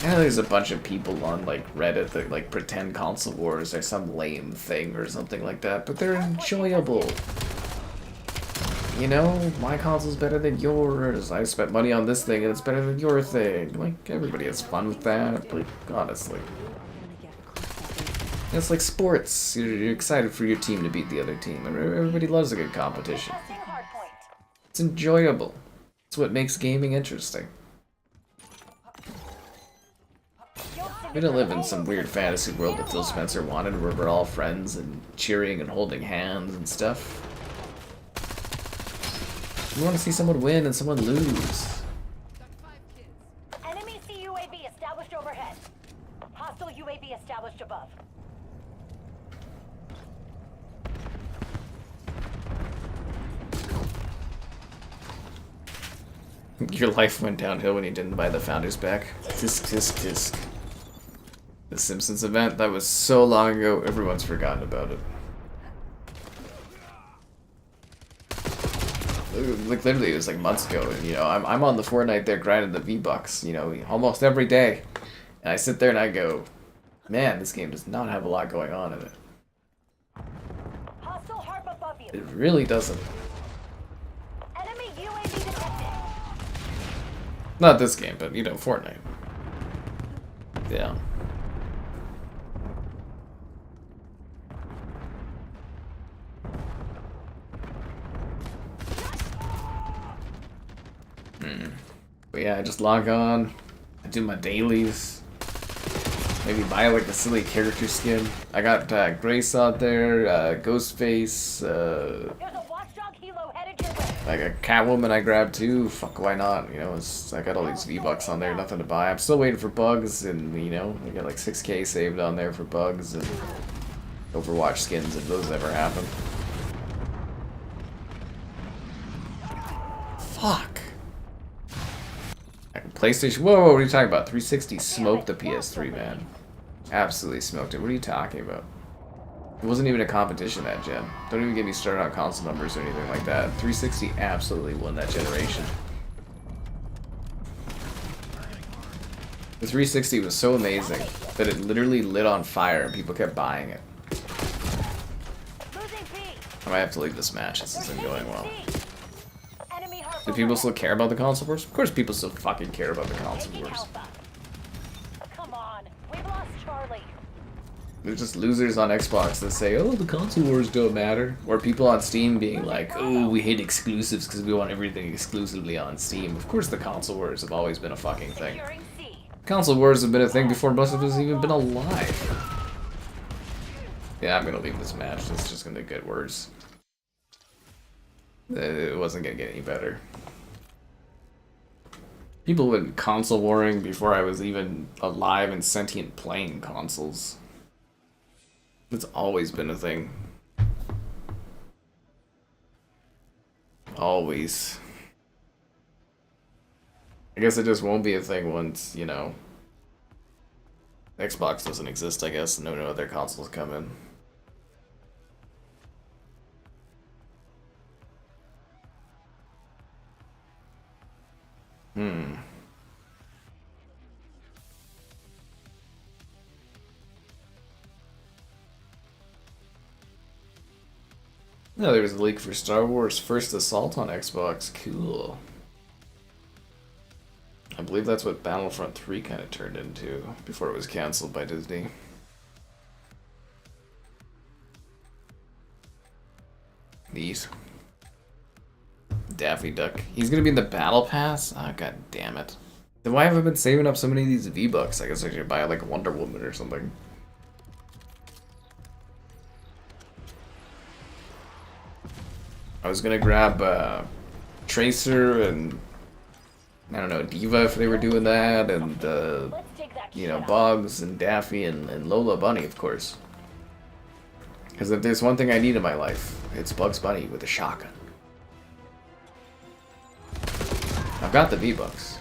[SPEAKER 1] I know there's a bunch of people on like Reddit that like pretend console wars are some lame thing or something like that, but they're enjoyable. You know, my console's better than yours. I spent money on this thing and it's better than your thing. Like, everybody has fun with that, like, honestly. It's like sports. You're excited for your team to beat the other team. Everybody loves a good competition. It's enjoyable. It's what makes gaming interesting. We don't live in some weird fantasy world that Phil Spencer wanted where we're all friends and cheering and holding hands and stuff. We want to see someone win and someone lose.
[SPEAKER 5] Enemy CUAV established overhead. Hostile UAV established above.
[SPEAKER 1] Your life went downhill when you didn't buy the Founders pack. Tisk, tisk, tisk. The Simpsons event, that was so long ago, everyone's forgotten about it. Like literally, it was like months ago, and you know, I'm on the Fortnite there grinding the V-Bucks, you know, almost every day. And I sit there and I go, man, this game does not have a lot going on in it.
[SPEAKER 5] Hostile harp above you.
[SPEAKER 1] It really doesn't.
[SPEAKER 5] Enemy UAV detected.
[SPEAKER 1] Not this game, but you know, Fortnite. Yeah. But yeah, I just log on, I do my dailies, maybe buy like a silly character skin. I got Grace out there, Ghostface,
[SPEAKER 5] There's a watchdog helo headed your way.
[SPEAKER 1] like a Catwoman I grabbed too. Fuck, why not? You know, I got all these V-Bucks on there, nothing to buy. I'm still waiting for bugs, and you know, I got like 6K saved on there for bugs and Overwatch skins if those ever happen. Fuck. PlayStation. Whoa, what are you talking about? 360 smoked the PS3, man. Absolutely smoked it. What are you talking about? It wasn't even a competition that gen. Don't even get me started on console numbers or anything like that. 360 absolutely won that generation. The 360 was so amazing that it literally lit on fire and people kept buying it. I might have to leave this match. This isn't going well. Do people still care about the console wars? Of course people still fucking care about the console wars.
[SPEAKER 5] Come on, we've lost Charlie.
[SPEAKER 1] There's just losers on Xbox that say, oh, the console wars don't matter. Or people on Steam being like, oh, we hate exclusives because we want everything exclusively on Steam. Of course the console wars have always been a fucking thing. Console wars have been a thing before most of us have even been alive. Yeah, I'm gonna leave this match. It's just gonna get worse. It wasn't gonna get any better. People have been console warring before I was even alive and sentient playing consoles. It's always been a thing. Always. I guess it just won't be a thing once, you know, Xbox doesn't exist, I guess, and no other consoles come in. No, there was a leak for Star Wars First Assault on Xbox. Cool. I believe that's what Battlefront 3 kind of turned into before it was cancelled by Disney. These. Daffy Duck. He's gonna be in the Battle Pass? Ah, oh, god damn it. Then why have I been saving up so many of these V-Bucks? I guess I should buy like Wonder Woman or something. I was gonna grab Tracer and I don't know, Diva if they were doing that, and you know, Bugs and Daffy and Lola Bunny, of course. Because if there's one thing I need in my life, it's Bugs Bunny with a shotgun. I've got the V-Bucks.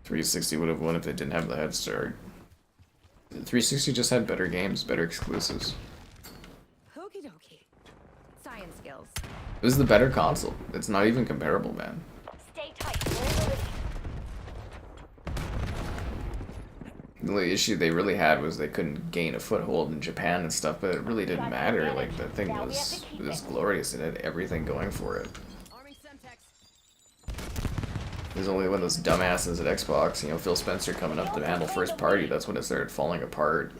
[SPEAKER 1] 360 would have won if they didn't have the head start. 360 just had better games, better exclusives.
[SPEAKER 4] Okie dokie. Science skills.
[SPEAKER 1] It was the better console. It's not even comparable, man.
[SPEAKER 5] Stay tight. We're in the lead.
[SPEAKER 1] The only issue they really had was they couldn't gain a foothold in Japan and stuff, but it really didn't matter. Like, the thing was glorious. It had everything going for it.
[SPEAKER 4] Arming Semtex.
[SPEAKER 1] It was only when those dumbasses at Xbox, you know, Phil Spencer coming up to handle first party, that's when it started falling apart.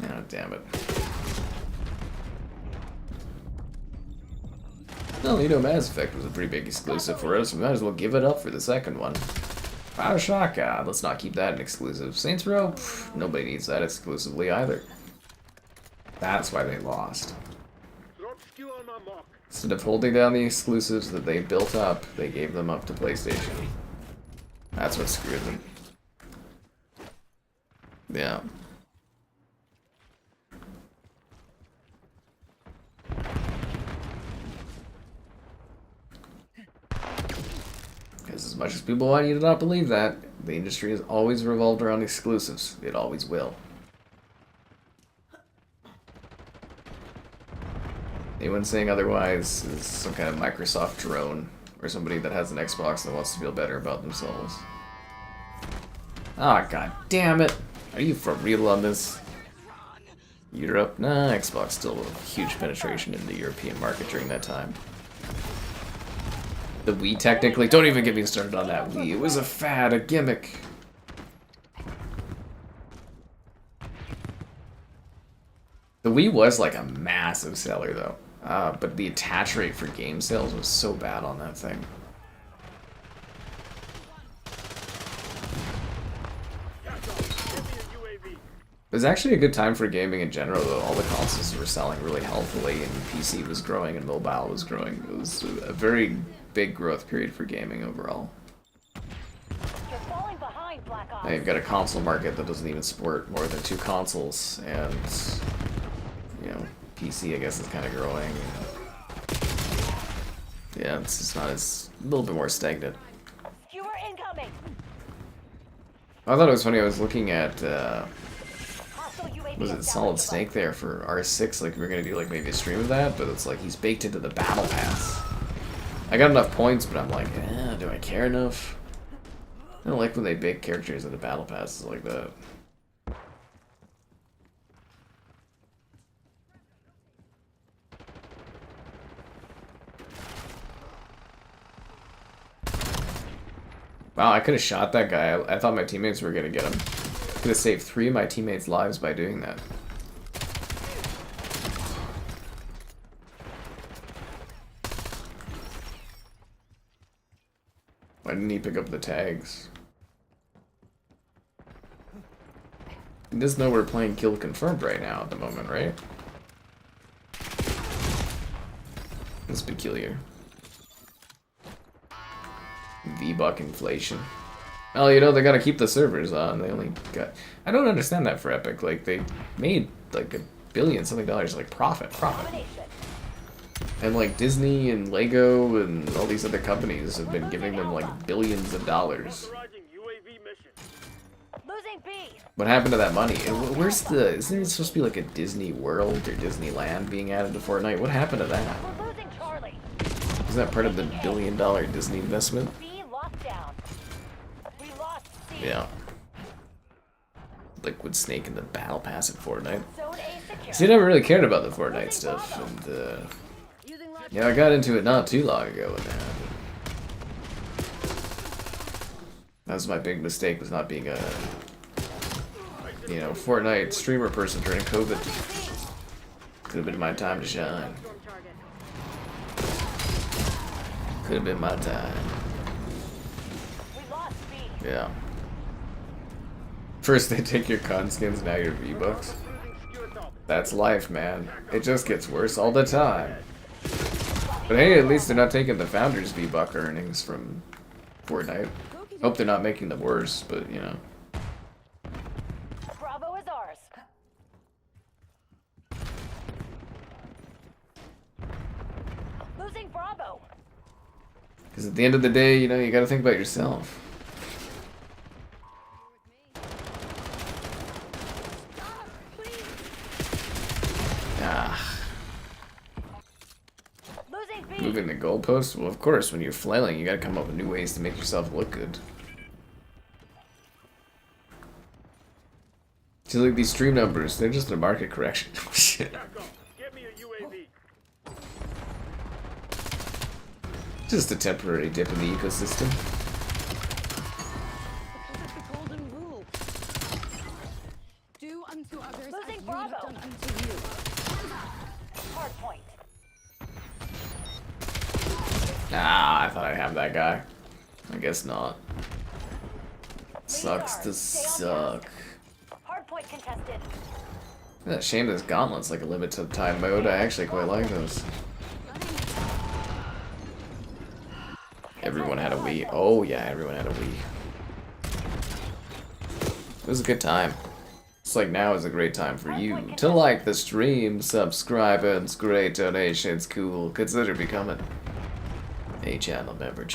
[SPEAKER 1] Ah, damn it. Well, you know, Mass Effect was a pretty big exclusive for us. We might as well give it up for the second one. Bioshock, let's not keep that an exclusive. Saints Row, pff, nobody needs that exclusively either. That's why they lost. Instead of holding down the exclusives that they built up, they gave them up to PlayStation. That's what screwed them. Yeah. Because as much as people want you to not believe that, the industry has always revolved around exclusives. It always will. Anyone saying otherwise is some kind of Microsoft drone, or somebody that has an Xbox that wants to feel better about themselves. Ah, god damn it! Are you for real on this? Europe? Nah, Xbox still a huge penetration in the European market during that time. The Wii technically, don't even get me started on that Wii. It was a fad, a gimmick. The Wii was like a massive seller though. But the attach rate for game sales was so bad on that thing. It was actually a good time for gaming in general though. All the consoles were selling really healthily and PC was growing and mobile was growing. It was a very big growth period for gaming overall.
[SPEAKER 5] You're falling behind, Black Ops.
[SPEAKER 1] Now you've got a console market that doesn't even support more than 2 consoles, and you know, PC I guess is kind of growing. Yeah, it's just not as a little bit more stagnant.
[SPEAKER 5] Skewer incoming.
[SPEAKER 1] I thought it was funny. I was looking at
[SPEAKER 5] Hostile UAV
[SPEAKER 1] was it Solid Snake there for R6? Like we were gonna do like maybe a stream of that, but it's like he's baked into the battle pass. I got enough points, but I'm like, do I care enough? I don't like when they bake characters into battle passes like that. Wow, I could have shot that guy. I thought my teammates were gonna get him. Could have saved 3 of my teammates' lives by doing that. Why didn't he pick up the tags? He doesn't know we're playing Kill Confirmed right now at the moment, right? That's peculiar. V-Buck inflation. Well, you know, they gotta keep the servers on. They only got... I don't understand that for Epic. Like, they made, like, $1 billion something dollars, like, profit. And, like, Disney and Lego and all these other companies have been giving them, like, billions of dollars.
[SPEAKER 5] Losing B.
[SPEAKER 1] What happened to that money? Where's the... Isn't it supposed to be, like, a Disney World or Disneyland being added to Fortnite? What happened to that?
[SPEAKER 5] We're losing Charlie.
[SPEAKER 1] Isn't that part of the $1 billion Disney investment?
[SPEAKER 5] B locked down. We lost C.
[SPEAKER 1] Yeah. Liquid Snake in the Battle Pass in Fortnite.
[SPEAKER 5] Zone A secure.
[SPEAKER 1] See, I never really cared about the Fortnite stuff, and, yeah, I got into it not too long ago with that. That was my big mistake, was not being a, you know, Fortnite streamer person during COVID. Could have been my time to shine. Could have been my time.
[SPEAKER 5] We lost B.
[SPEAKER 1] Yeah. First they take your con skins, now your V-Bucks. That's life, man. It just gets worse all the time. But hey, at least they're not taking the founders' V-Buck earnings from Fortnite. Hope they're not making them worse, but you know.
[SPEAKER 5] Bravo is ours. Losing Bravo.
[SPEAKER 1] Because at the end of the day, you know, you gotta think about yourself. Ah.
[SPEAKER 5] Losing B.
[SPEAKER 1] Moving the goalpost? Well, of course, when you're flailing, you gotta come up with new ways to make yourself look good. See, like these stream numbers, they're just a market correction. Oh, shit.
[SPEAKER 6] Get me a UAV.
[SPEAKER 1] Just a temporary dip in the ecosystem.
[SPEAKER 4] Because of the golden rule. Do unto others
[SPEAKER 5] Losing
[SPEAKER 4] as you
[SPEAKER 5] Bravo.
[SPEAKER 4] have done unto you.
[SPEAKER 5] Hard point.
[SPEAKER 1] Ah, I thought I'd have that guy. I guess not. Sucks to suck.
[SPEAKER 5] Hard point contested.
[SPEAKER 1] Yeah, shame this Gauntlet's like a limited time mode. I actually quite like those. Everyone had a Wii. Oh yeah, everyone had a Wii. It was a good time. It's like now is a great time for you to like the stream, subscribe, and great donations. Cool. Consider becoming a channel member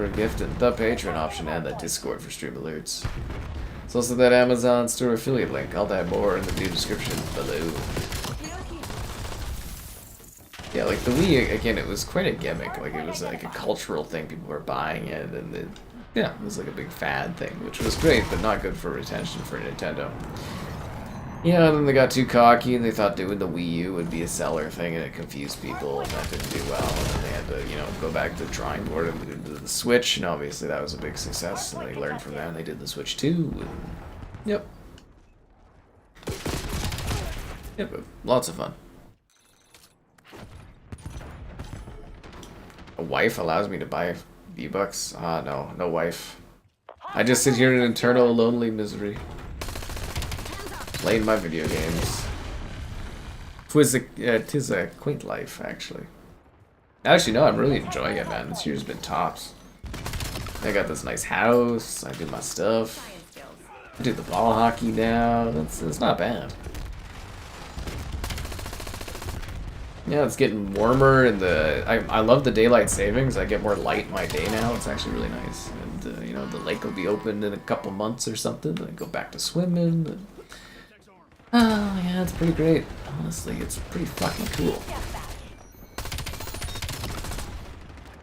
[SPEAKER 1] gifted, the Patreon option, and the Discord for stream alerts. It's also that Amazon store affiliate link. I'll have more in the video description below. Yeah, like the Wii, again, it was quite a gimmick. Like, it was like a cultural thing. People were buying it, and it, yeah, it was like a big fad thing, which was great, but not good for retention for Nintendo. Yeah, then they got too cocky, and they thought doing the Wii U would be a seller thing, and it confused people, and that didn't do well, and then they had to, you know, go back to the drawing board and do the Switch, and obviously that was a big success, and they learned from that, and they did the Switch 2, and yep. Yep, lots of fun. A wife allows me to buy V-Bucks? Ah, no, no wife. I just sit here in eternal lonely misery. Playing my video games. Tis a quaint life, actually. Actually, no, I'm really enjoying it, man. This year's been tops. I got this nice house, I do my stuff.
[SPEAKER 4] Science skills.
[SPEAKER 1] I do the ball hockey now, it's not bad. Yeah, it's getting warmer, and I love the daylight savings. I get more light in my day now. It's actually really nice. And, you know, the lake will be open in a couple months or something, and I go back to swimming. And, oh, yeah, it's pretty great. Honestly, it's pretty fucking cool.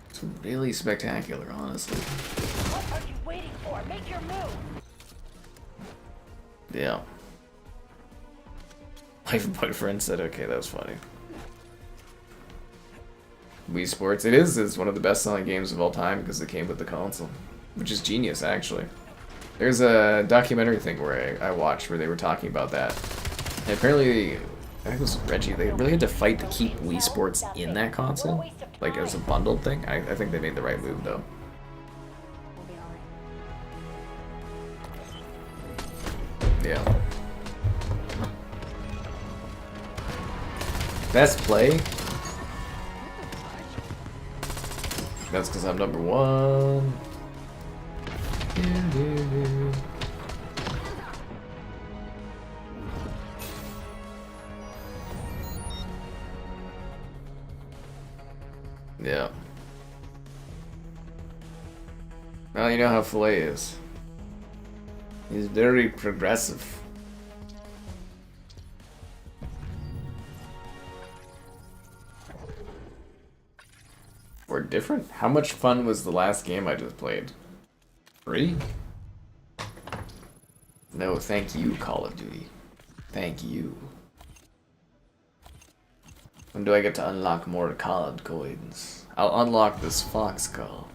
[SPEAKER 1] It's really spectacular, honestly.
[SPEAKER 5] What are you waiting for? Make your move.
[SPEAKER 1] Yeah. My boyfriend said, okay, that was funny. Wii Sports, it's one of the best-selling games of all time because it came with the console, which is genius, actually. There's a documentary thing where I watched where they were talking about that. And apparently, I think it was Reggie, they really had to fight to keep Wii Sports in that console, like as a bundled thing. I think they made the right move, though.
[SPEAKER 4] We'll be alright.
[SPEAKER 1] Yeah. Best play? That's because I'm number one. Yeah. Well, you know how Filet is. He's very progressive. Or different? How much fun was the last game I just played? Free? No, thank you, Call of Duty. Thank you. When do I get to unlock more COD coins? I'll unlock this Fox call.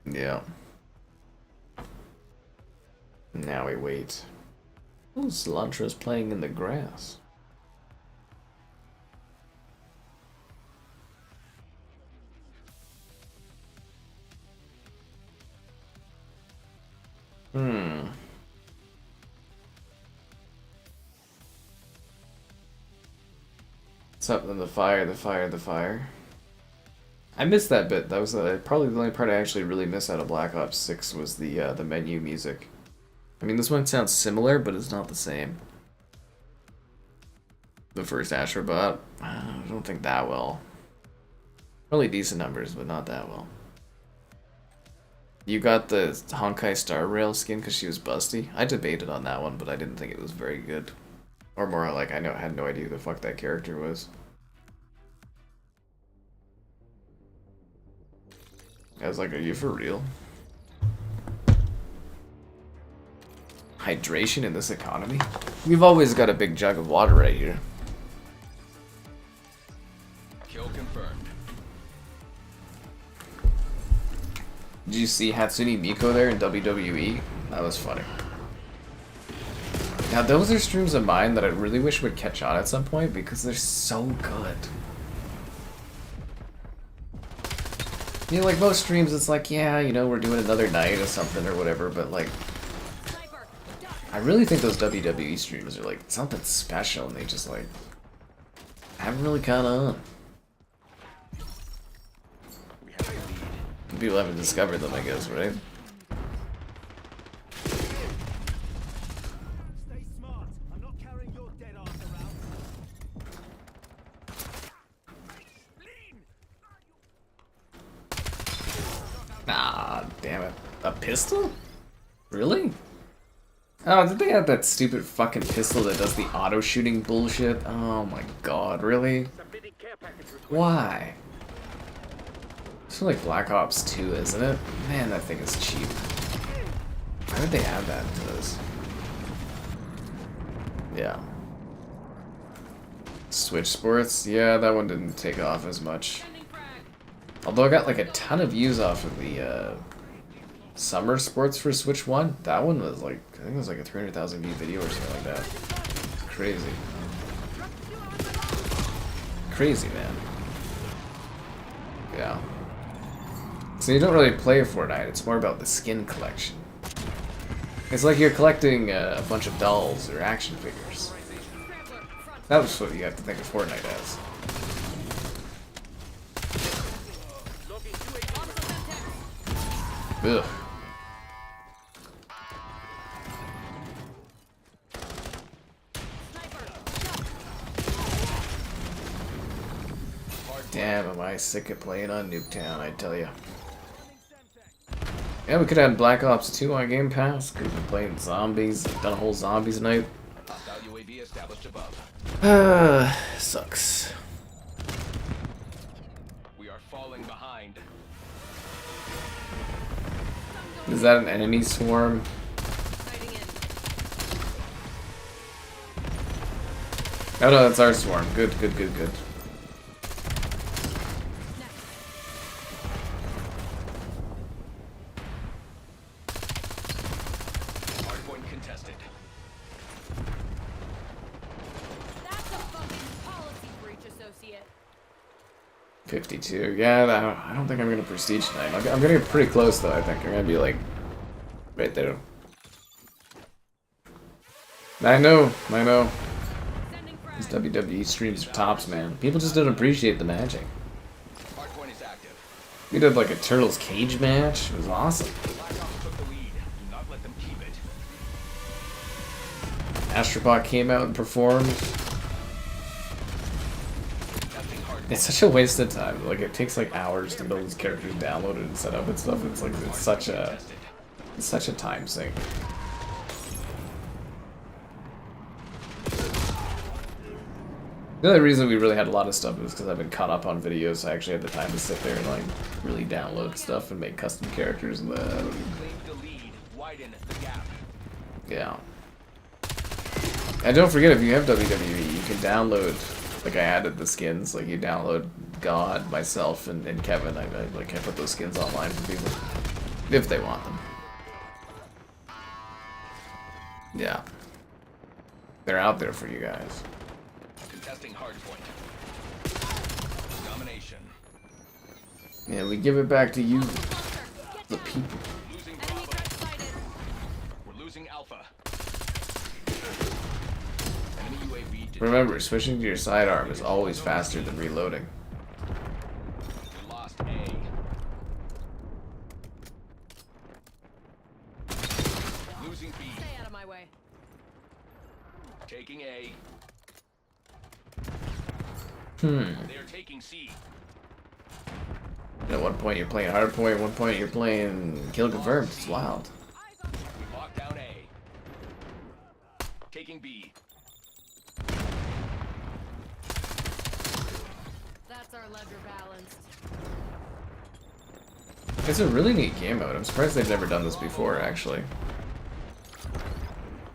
[SPEAKER 1] Yeah. Now we wait. Oh, Cilantro's playing in the grass. What's up in the fire, the fire, the fire? I missed that bit. That was probably the only part I actually really missed out of Black Ops 6 was the menu music. I mean, this one sounds similar, but it's not the same. The first Astrobot, I don't think that well. Really decent numbers, but not that well. You got the Honkai Star Rail skin because she was busty. I debated on that one, but I didn't think it was very good. Or more like, I had no idea who the fuck that character was. I was like, are you for real? Hydration in this economy? We've always got a big jug of water right here.
[SPEAKER 2] Kill confirmed.
[SPEAKER 1] Did you see Hatsune Miku there in WWE? That was funny. Now those are streams of mine that I really wish would catch on at some point because they're so good. You know, like most streams it's like, yeah, you know, we're doing another night or something or whatever, but like, I really think those WWE streams are like something special and they just like haven't really caught on. People haven't discovered them, I guess, right?
[SPEAKER 6] Stay smart. I'm not carrying your dead ass around.
[SPEAKER 1] Ah, damn it. A pistol? Really? Oh, did they have that stupid fucking pistol that does the auto shooting bullshit? Oh my god, really?
[SPEAKER 6] Submitting care package request.
[SPEAKER 1] Why? It's like Black Ops 2, isn't it? Man, that thing is cheap. Why would they add that to this? Yeah. Switch Sports? Yeah, that one didn't take off as much. Although I got like a ton of views off of the Summer Sports for Switch 1. That one was like, I think it was like a 300,000 view video or something like that. Crazy. Crazy, man. Yeah. So you don't really play Fortnite, it's more about the skin collection. It's like you're collecting a bunch of dolls or action figures. That was what you have to think of Fortnite as. Ugh. Damn, am I sick of playing on Nuketown, I tell ya. Yeah, we could have had Black Ops 2 on Game Pass. Could have been playing zombies. Done a whole zombies night.
[SPEAKER 2] Hostile UAV established above.
[SPEAKER 1] Sucks.
[SPEAKER 2] We are falling behind.
[SPEAKER 1] Is that an enemy swarm? Oh no, that's our swarm. Good, good, good, good.
[SPEAKER 2] Hardpoint contested.
[SPEAKER 5] That's a fucking policy breach, associate.
[SPEAKER 1] 52. Yeah, I don't think I'm gonna prestige tonight. I'm gonna get pretty close though. I think I'm gonna be like right there. I know. These WWE streams are tops, man. People just don't appreciate the matching.
[SPEAKER 2] Hardpoint is active.
[SPEAKER 1] We did like a Turtles cage match. It was awesome.
[SPEAKER 2] Black Ops took the lead. Do not let them keep it.
[SPEAKER 1] Astrobot came out and performed.
[SPEAKER 2] Testing hardpoint.
[SPEAKER 1] It's such a waste of time. Like it takes like hours to build these characters downloaded and set up and stuff. It's like it's such a time sink. The only reason we really had a lot of stuff was because I've been caught up on videos, so I actually had the time to sit there and like really download stuff and make custom characters and
[SPEAKER 2] Claim the lead. Widen the gap.
[SPEAKER 1] yeah. And don't forget, if you have WWE, you can download, like I added the skins, like you download God, myself, and Kevin. I put those skins online for people, if they want them. Yeah. They're out there for you guys.
[SPEAKER 2] Contesting hardpoint. Domination.
[SPEAKER 1] Yeah, we give it back to you, the people.
[SPEAKER 2] Losing Bravo. We're losing Alpha. Enemy UAV detected.
[SPEAKER 1] Remember, switching to your sidearm is always faster than reloading.
[SPEAKER 2] We lost A. Taking A. They're taking C.
[SPEAKER 1] At one point you're playing hardpoint, at one point you're playing kill confirmed. It's wild.
[SPEAKER 2] We locked down A. Taking B.
[SPEAKER 4] That's our ledger balanced.
[SPEAKER 1] It's a really neat game mode. I'm surprised they've never done this before, actually.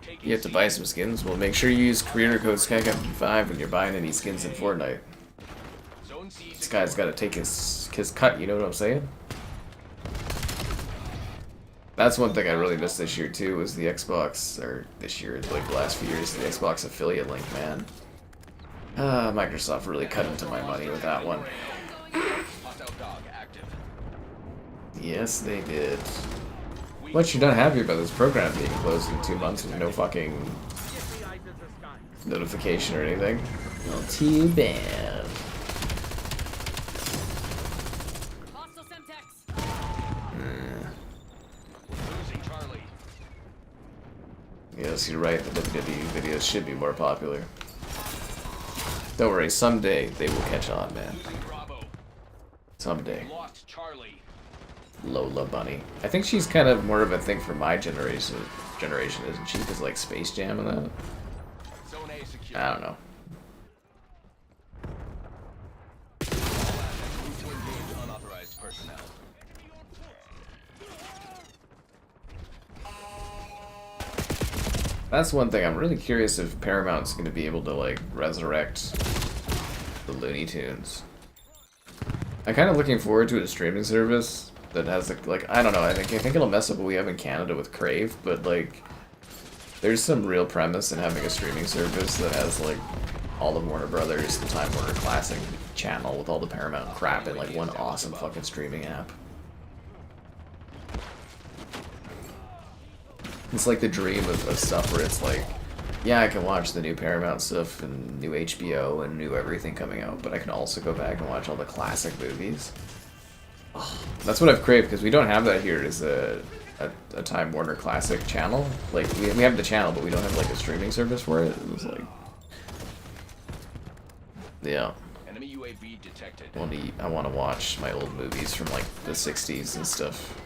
[SPEAKER 2] Taking
[SPEAKER 1] You have to
[SPEAKER 2] C.
[SPEAKER 1] buy some skins. Well, make sure you use creator code SkyCaptain5 when you're buying any skins in Fortnite.
[SPEAKER 2] Zone C
[SPEAKER 1] This guy's got to take his cut, you know what I'm saying? That's one thing I really missed this year too, was the Xbox, or this year, like the last few years, the Xbox affiliate link, man. Microsoft really cut into my money with that one.
[SPEAKER 2] Hostile dog active.
[SPEAKER 1] Yes, they did. But you're not happy about this program being closed in 2 months with no fucking
[SPEAKER 6] Get the eyes of the sky.
[SPEAKER 1] notification or anything? Well, too bad.
[SPEAKER 4] Hostile Semtex.
[SPEAKER 2] Losing Charlie.
[SPEAKER 1] Yes, you're right. The WWE videos should be more popular. Don't worry, someday they will catch on, man.
[SPEAKER 2] Losing Bravo.
[SPEAKER 1] Someday.
[SPEAKER 2] Lost Charlie.
[SPEAKER 1] Lola Bunny. I think she's kind of more of a thing for my generation, isn't she? Because like Space Jam and that.
[SPEAKER 2] Zone A secure.
[SPEAKER 1] I don't know.
[SPEAKER 2] All assets move to engage unauthorized personnel.
[SPEAKER 1] That's one thing. I'm really curious if Paramount's going to be able to like resurrect the Looney Tunes. I'm kind of looking forward to a streaming service that has like I don't know. I think it'll mess up what we have in Canada with Crave, but like there's some real premise in having a streaming service that has like all the Warner Brothers, the Time Warner Classic channel with all the Paramount crap in like one awesome fucking streaming app. It's like the dream of stuff where it's like, yeah, I can watch the new Paramount stuff and new HBO and new everything coming out, but I can also go back and watch all the classic movies. Oh, that's what I've craved, because we don't have that here as a Time Warner Classic channel. Like, we have the channel, but we don't have like a streaming service for it. It was like, yeah.
[SPEAKER 2] Enemy UAV detected.
[SPEAKER 1] I want to watch my old movies from like the 60s and stuff.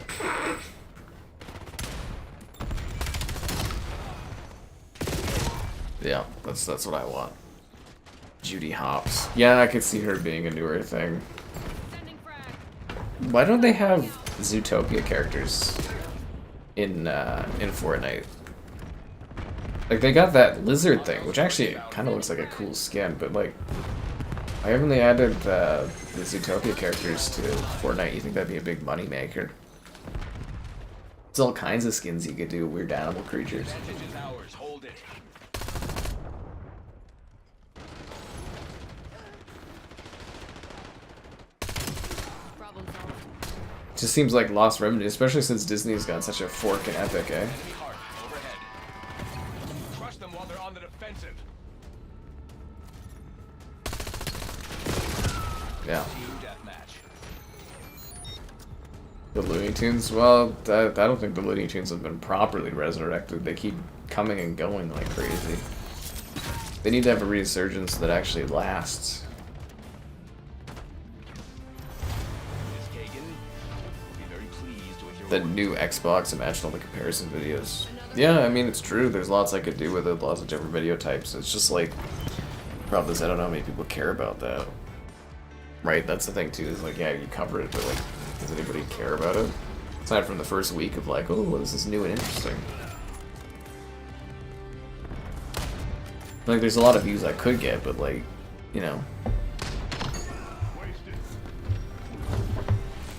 [SPEAKER 1] Yeah, that's what I want. Judy Hopps. Yeah, I could see her being a newer thing.
[SPEAKER 4] Sending frag.
[SPEAKER 1] Why don't they have Zootopia characters in Fortnite? Like, they got that lizard thing, which actually kind of looks like a cool skin, but like, why haven't they added the Zootopia characters to Fortnite? You think that'd be a big money maker? There's all kinds of skins you could do, weird animal creatures.
[SPEAKER 2] Advantage is ours. Hold it.
[SPEAKER 4] Problem solved.
[SPEAKER 1] Just seems like lost revenue, especially since Disney's got such a fork in Epic, eh?
[SPEAKER 2] Enemy heart overhead. Crush them while they're on the defensive.
[SPEAKER 1] Yeah.
[SPEAKER 2] Team deathmatch.
[SPEAKER 1] The Looney Tunes? Well, I don't think the Looney Tunes have been properly resurrected. They keep coming and going like crazy. They need to have a resurgence that actually lasts.
[SPEAKER 2] Ms. Kagan will be very pleased with your
[SPEAKER 1] The
[SPEAKER 2] work.
[SPEAKER 1] new Xbox, imagine all the comparison videos. Yeah, I mean, it's true. There's lots I could do with it, lots of different video types. It's just like, problem is I don't know how many people care about that. Right, that's the thing too, is like, yeah, you cover it, but like, does anybody care about it? Aside from the first week of like, oh, this is new and interesting. Like, there's a lot of views I could get, but like, you know.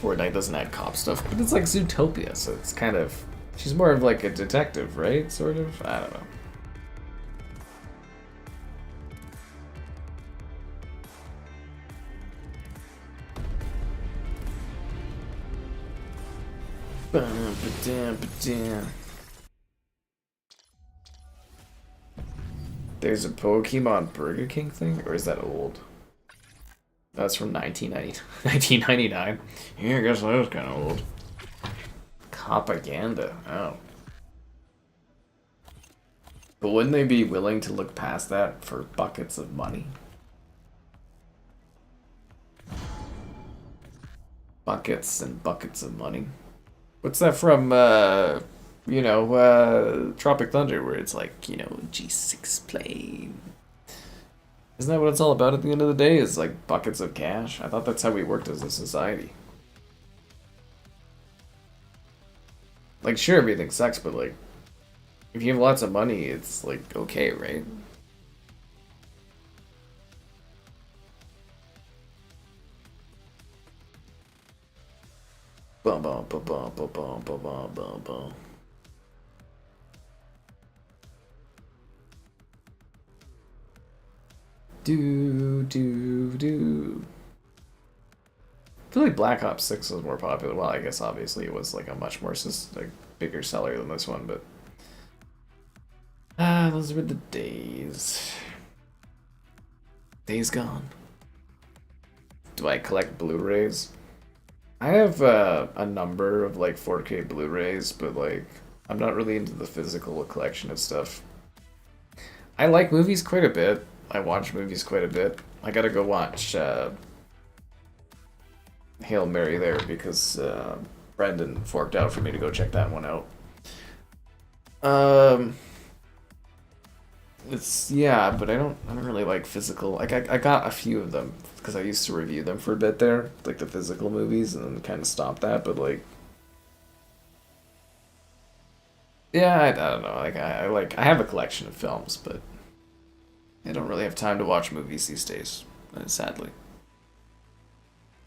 [SPEAKER 1] Fortnite doesn't add cop stuff, but it's like Zootopia, so it's kind of... She's more of like a detective, right? Sort of? I don't know. There's a Pokemon Burger King thing? Or is that old? That's from 1999. Yeah, I guess that was kind of old. Propaganda. Oh. But wouldn't they be willing to look past that for buckets of money? Buckets and buckets of money. What's that from, Tropic Thunder, where it's like, G6 plane. Isn't that what it's all about at the end of the day? Is like buckets of cash? I thought that's how we worked as a society. Like, sure, everything sucks, but like, if you have lots of money, it's like okay, right? Bum bum bum bum bum bum bum bum bum bum. Do. I feel like Black Ops 6 was more popular. Well, I guess obviously it was like a much more bigger seller than this one, but those were the days. Days gone. Do I collect Blu-rays? I have a number of like 4K Blu-rays, but like I'm not really into the physical collection of stuff. I like movies quite a bit. I watch movies quite a bit. I gotta go watch Hail Mary there because Brendan forked out for me to go check that one out. But I don't really like physical. Like I got a few of them because I used to review them for a bit there, like the physical movies, and then kind of stopped that. But like, yeah, I don't know. Like I have a collection of films, but I don't really have time to watch movies these days, sadly.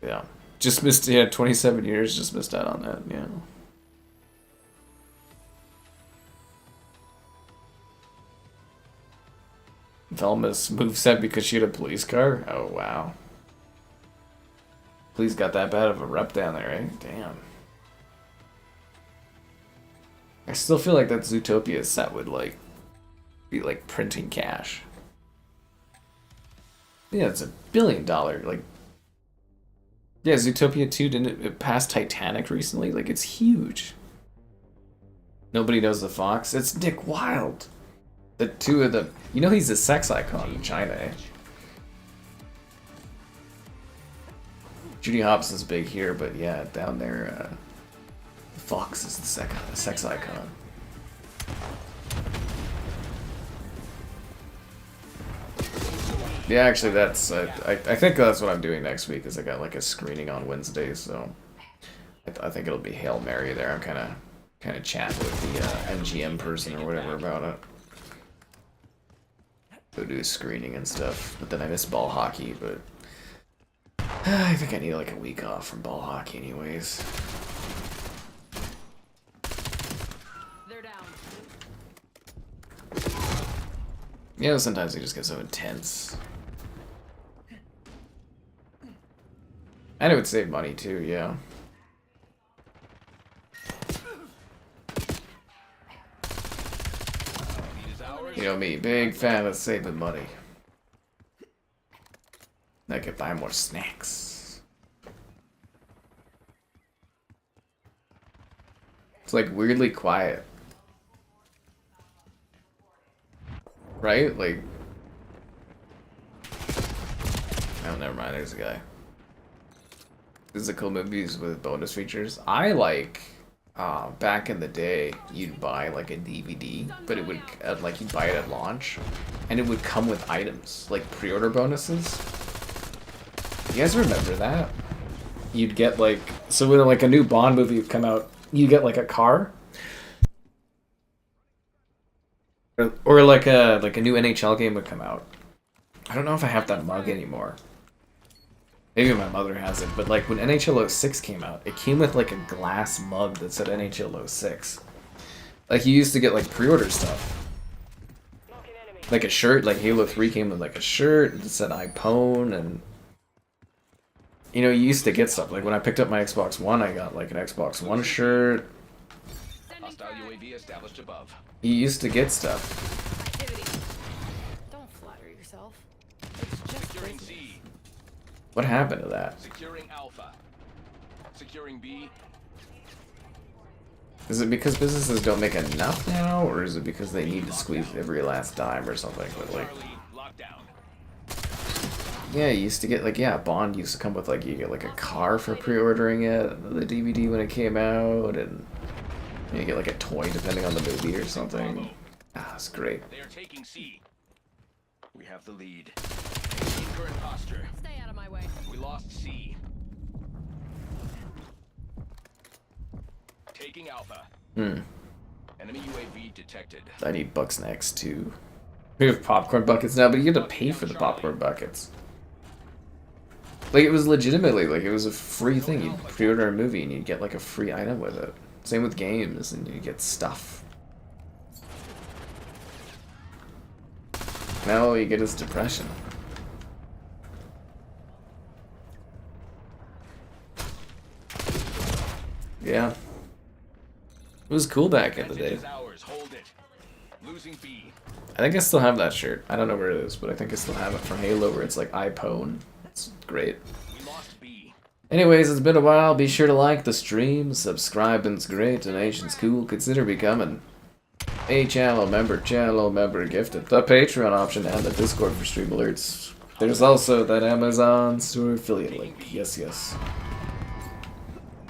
[SPEAKER 1] Yeah. Just missed, 27 years, just missed out on that, yeah. Velma's moveset because she had a police car? Oh, wow. Police got that bad of a rep down there, eh? Damn. I still feel like that Zootopia set would, like, be, like, printing cash. Yeah, it's $1 billion, like... Yeah, Zootopia 2 didn't it passed Titanic recently? Like, it's huge. Nobody knows the Fox. It's Nick Wilde. The two of them. You know he's a sex icon in China, eh? Judy Hobson's big here, but yeah, down there, the Fox is the sex icon. Yeah, actually, that's I think that's what I'm doing next week. Is I got like a screening on Wednesday, so I think it'll be Hail Mary there. I'm kind of chatting with the MGM person or whatever about it. Go do a screening and stuff, but then I miss ball hockey. But I think I need like a week off from ball hockey, anyways.
[SPEAKER 4] They're down.
[SPEAKER 1] Yeah, sometimes they just get so intense. And it would save money too, yeah. You know me, big fan of saving money. I could buy more snacks. It's like weirdly quiet. Right? Like... Oh, never mind, there's a guy. Physical movies with bonus features. I like... back in the day, you'd buy like a DVD, but it would like you'd buy it at launch, and it would come with items like pre-order bonuses. You guys remember that? You'd get like so when like a new Bond movie would come out, you get like a car, or like a new NHL game would come out. I don't know if I have that mug anymore. Maybe my mother has it, but like when NHL 06 came out, it came with like a glass mug that said NHL 06. Like you used to get like pre-order stuff. Like a shirt, like Halo 3 came with like a shirt that said iPone, and you know, you used to get stuff. Like when I picked up my Xbox One, I got like an Xbox One shirt.
[SPEAKER 2] Hostile UAV established above.
[SPEAKER 1] You used to get stuff.
[SPEAKER 4] Activity. Don't flatter yourself. It's just
[SPEAKER 2] Securing
[SPEAKER 4] business.
[SPEAKER 2] C.
[SPEAKER 1] What happened to that?
[SPEAKER 2] Securing Alpha. Securing B.
[SPEAKER 1] Is it because businesses don't make enough now, or is it because they need to squeeze every last dime or something? But like, yeah, you used to get like, yeah, Bond used to come with like, you get like a car for pre-ordering it, the DVD when it came out, and you get like a toy depending on the movie or something. Ah, it's great.
[SPEAKER 2] They are taking C. We have the lead. Maintain current posture.
[SPEAKER 4] Stay out of my way.
[SPEAKER 2] We lost C. Taking Alpha. Enemy UAV detected.
[SPEAKER 1] I need buck snacks too. We have popcorn buckets now, but you have to pay for the popcorn buckets. Like, it was legitimately, like, it was a free thing. You'd pre-order a movie and you'd get like a free item with it. Same with games, and you get stuff. Now all you get is depression. Yeah. It was cool back in the day. I think I still have that shirt. I don't know where it is, but I think I still have it from Halo where it's like iPone. It's great. Anyways, it's been a while. Be sure to like the stream, subscribe, and it's great. Donation's cool. Consider becoming a channel member gifted, the Patreon option, and the Discord for stream alerts. There's also that Amazon store affiliate link. Yes, yes.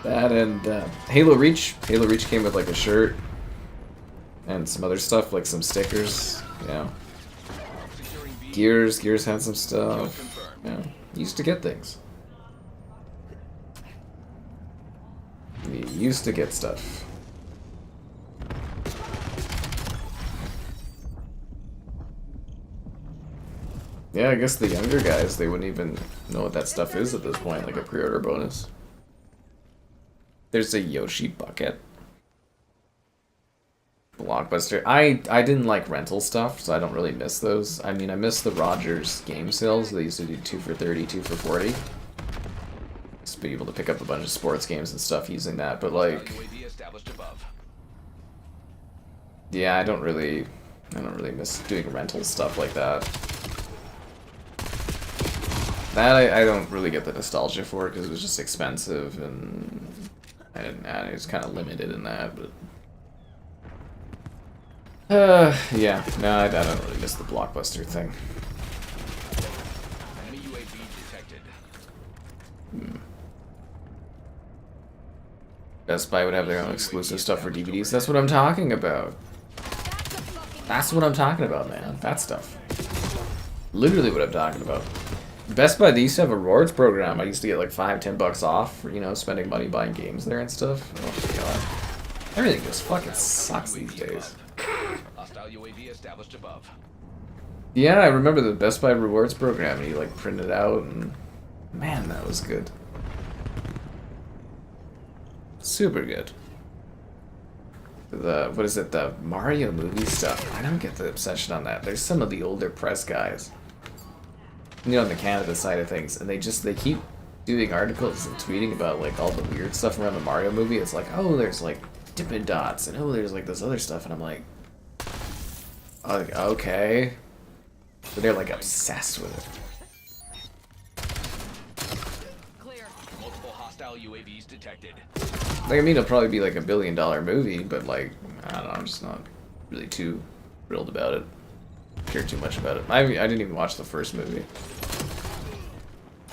[SPEAKER 1] That and Halo Reach. Halo Reach came with like a shirt and some other stuff, like some stickers. Yeah. Gears had some stuff. Yeah. Used to get things. We used to get stuff. Yeah, I guess the younger guys, they wouldn't even know what that stuff is at this point, like a pre-order bonus. There's a Yoshi bucket. Blockbuster. I didn't like rental stuff, so I don't really miss those. I mean, I miss the Rogers game sales. They used to do 2 for 30, 2 for 40. Just be able to pick up a bunch of sports games and stuff using that, but like, yeah, I don't really miss doing rental stuff like that. That I don't really get the nostalgia for because it was just expensive and I was kind of limited in that, but yeah, no, I don't really miss the Blockbuster thing.
[SPEAKER 2] Enemy UAV detected.
[SPEAKER 1] Best Buy would have their own exclusive stuff for DVDs. That's what I'm talking about. That's what I'm talking about, man. That stuff. Literally what I'm talking about. Best Buy, they used to have a rewards program. I used to get like $5-10 off for, you know, spending money buying games there and stuff. Oh my god. Everything just fucking sucks these days.
[SPEAKER 2] Hostile UAV established above.
[SPEAKER 1] Yeah, I remember the Best Buy rewards program, and you like print it out, and man, that was good. Super good. The, what is it, the Mario movie stuff? I don't get the obsession on that. There's some of the older press guys, you know, on the Canada side of things, and they keep doing articles and tweeting about like all the weird stuff around the Mario movie. It's like, oh, there's like Dippin' Dots, and oh, there's like this other stuff, and I'm like, okay. But they're like obsessed with it.
[SPEAKER 4] Clear.
[SPEAKER 2] Multiple hostile UAVs detected.
[SPEAKER 1] Like, I mean, it'll probably be like $1 billion movie, but like, I don't know, I'm just not really too thrilled about it. Care too much about it. I didn't even watch the first movie.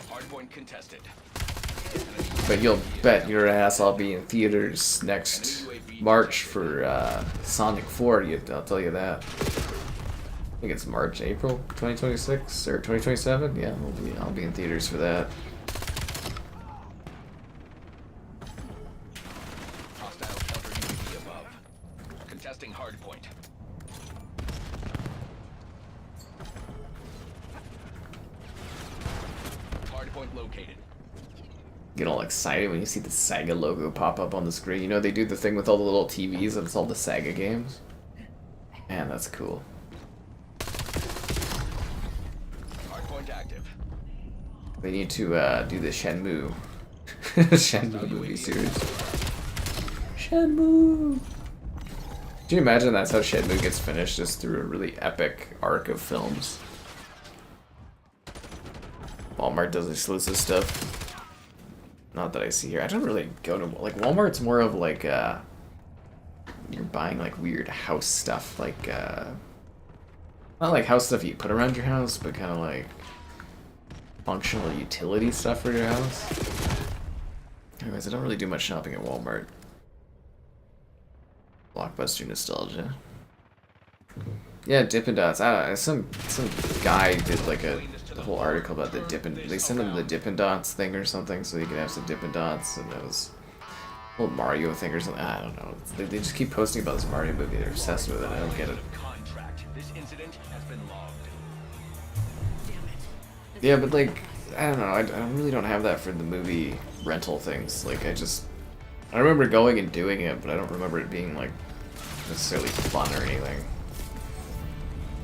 [SPEAKER 2] Hardpoint contested.
[SPEAKER 1] But you'll bet your ass I'll be in theaters next March for Sonic 4. I'll tell you that. I think it's March, April 2026 or 2027. Yeah, I'll be in theaters for that.
[SPEAKER 2] Hostile counter UAV above. Contesting hardpoint. Hardpoint located.
[SPEAKER 1] Get all excited when you see the Sega logo pop up on the screen. You know, they do the thing with all the little TVs and it's all the Sega games. Man, that's cool.
[SPEAKER 2] Hardpoint active.
[SPEAKER 1] They need to do the Shenmue. Shenmue movie series. Shenmue! Can you imagine that's how Shenmue gets finished, just through a really epic arc of films? Walmart does exclusive stuff. Not that I see here. I don't really go to, like, Walmart's more of like you're buying like weird house stuff, like not like house stuff you put around your house, but kind of like functional utility stuff for your house. Anyways, I don't really do much shopping at Walmart. Blockbuster nostalgia. Yeah, Dippin' Dots. I don't know, some guy did like a whole article about the Dippin'. They sent him the Dippin' Dots thing or something, so he could have some Dippin' Dots, and it was a little Mario thing or something. I don't know. They just keep posting about this Mario movie. They're obsessed with it. I don't get it.
[SPEAKER 2] This incident has been logged.
[SPEAKER 1] Yeah, but like, I don't know. I really don't have that for the movie rental things. Like, I remember going and doing it, but I don't remember it being like necessarily fun or anything.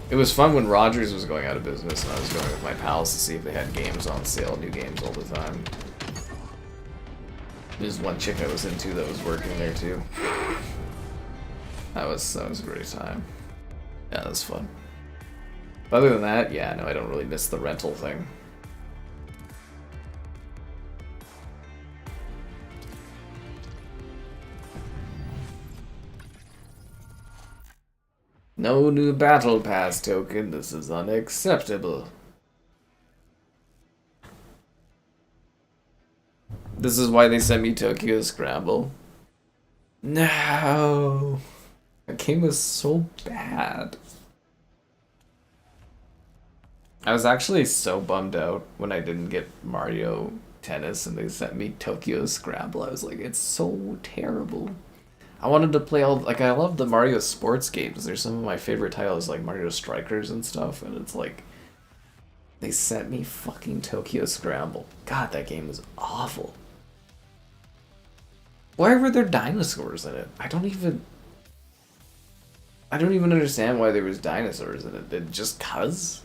[SPEAKER 1] It was fun when Rogers was going out of business and I was going with my pals to see if they had games on sale, new games all the time. There's one chick I was into that was working there too. That was a great time. Yeah, that was fun. But other than that, yeah, no, I don't really miss the rental thing. No new battle pass token. This is unacceptable. This is why they sent me Tokyo Scramble. No. That game was so bad. I was actually so bummed out when I didn't get Mario Tennis and they sent me Tokyo Scramble. I was like, it's so terrible. I wanted to play all, like, I love the Mario sports games. There's some of my favorite titles, like Mario Strikers and stuff, and it's like, they sent me fucking Tokyo Scramble. God, that game was awful. Why were there dinosaurs in it? I don't even understand why there was dinosaurs in it. Just 'cause?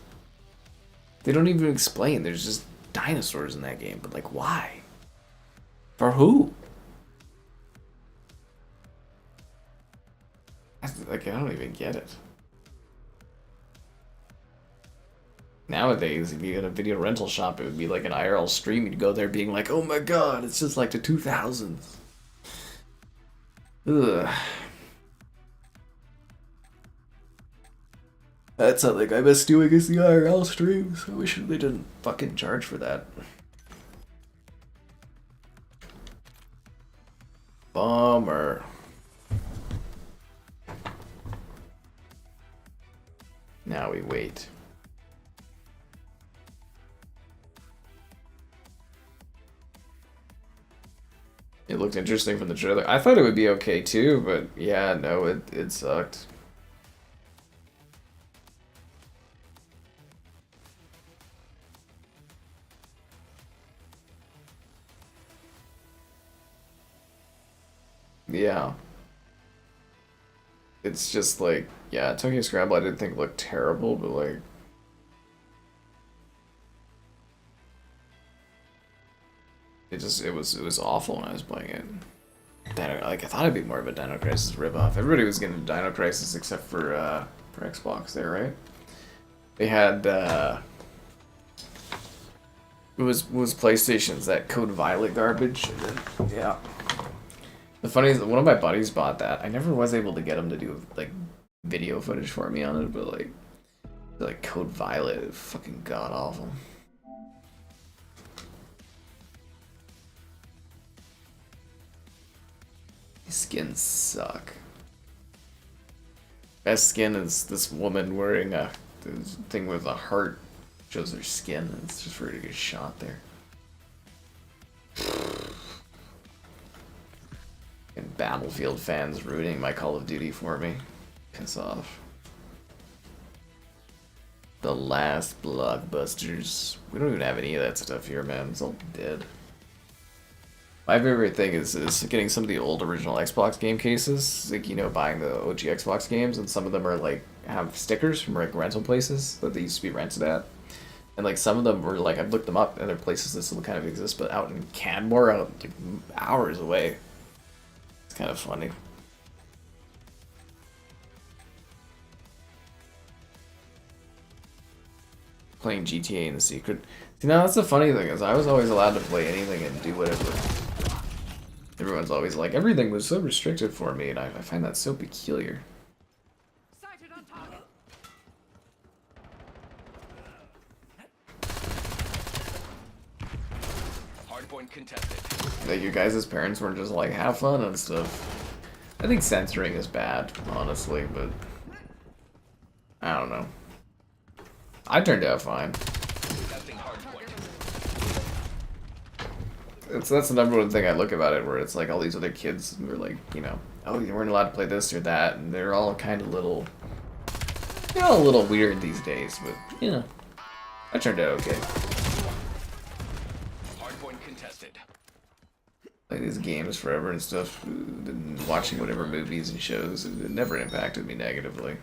[SPEAKER 1] They don't even explain. There's just dinosaurs in that game, but like, why? For who? Like, I don't even get it. Nowadays, if you had a video rental shop, it would be like an IRL stream. You'd go there being like, oh my god, it's just like the 2000s. Ugh. That's something I miss doing is the IRL streams. I wish they didn't fucking charge for that. Bummer. Now we wait. It looked interesting from the trailer. I thought it would be okay too, but yeah, no, it sucked. Yeah. It's just like, yeah, Tokyo Scramble I didn't think looked terrible, but like, it was awful when I was playing it. Like, I thought it'd be more of a Dino Crisis ripoff. Everybody was getting Dino Crisis except for Xbox there, right? They had it was PlayStation's that Code Violet garbage, and then, yeah. The funny is, one of my buddies bought that. I never was able to get him to do like video footage for me on it, but like Code Violet is fucking god awful. These skins suck. Best skin is this woman wearing a thing with a heart. Shows her skin. It's just ready to get shot there. And Battlefield fans ruining my Call of Duty for me. Piss off. The last blockbusters. We don't even have any of that stuff here, man. It's all dead. My favorite thing is getting some of the old original Xbox game cases. Like, you know, buying the OG Xbox games, and some of them are like, have stickers from like rental places that they used to be rented at. And like some of them were like, I've looked them up and they're places that still kind of exist, but out in Canmore, out like hours away. It's kind of funny. Playing GTA in the secret. See, now that's the funny thing is I was always allowed to play anything and do whatever. Everyone's always like, everything was so restricted for me, and I find that so peculiar.
[SPEAKER 6] Sighted on target.
[SPEAKER 2] Hardpoint contested.
[SPEAKER 1] That you guys as parents weren't just like, have fun and stuff. I think censoring is bad, honestly, but I don't know. I turned out fine.
[SPEAKER 2] Testing hardpoint.
[SPEAKER 1] That's the number one thing I look about it, where it's like all these other kids who are like, you know, oh, you weren't allowed to play this or that, and they're all kind of little, you know, a little weird these days, but, you know, I turned out okay.
[SPEAKER 2] Hardpoint contested.
[SPEAKER 1] Like these games forever and stuff, and watching whatever movies and shows, it never impacted me negatively.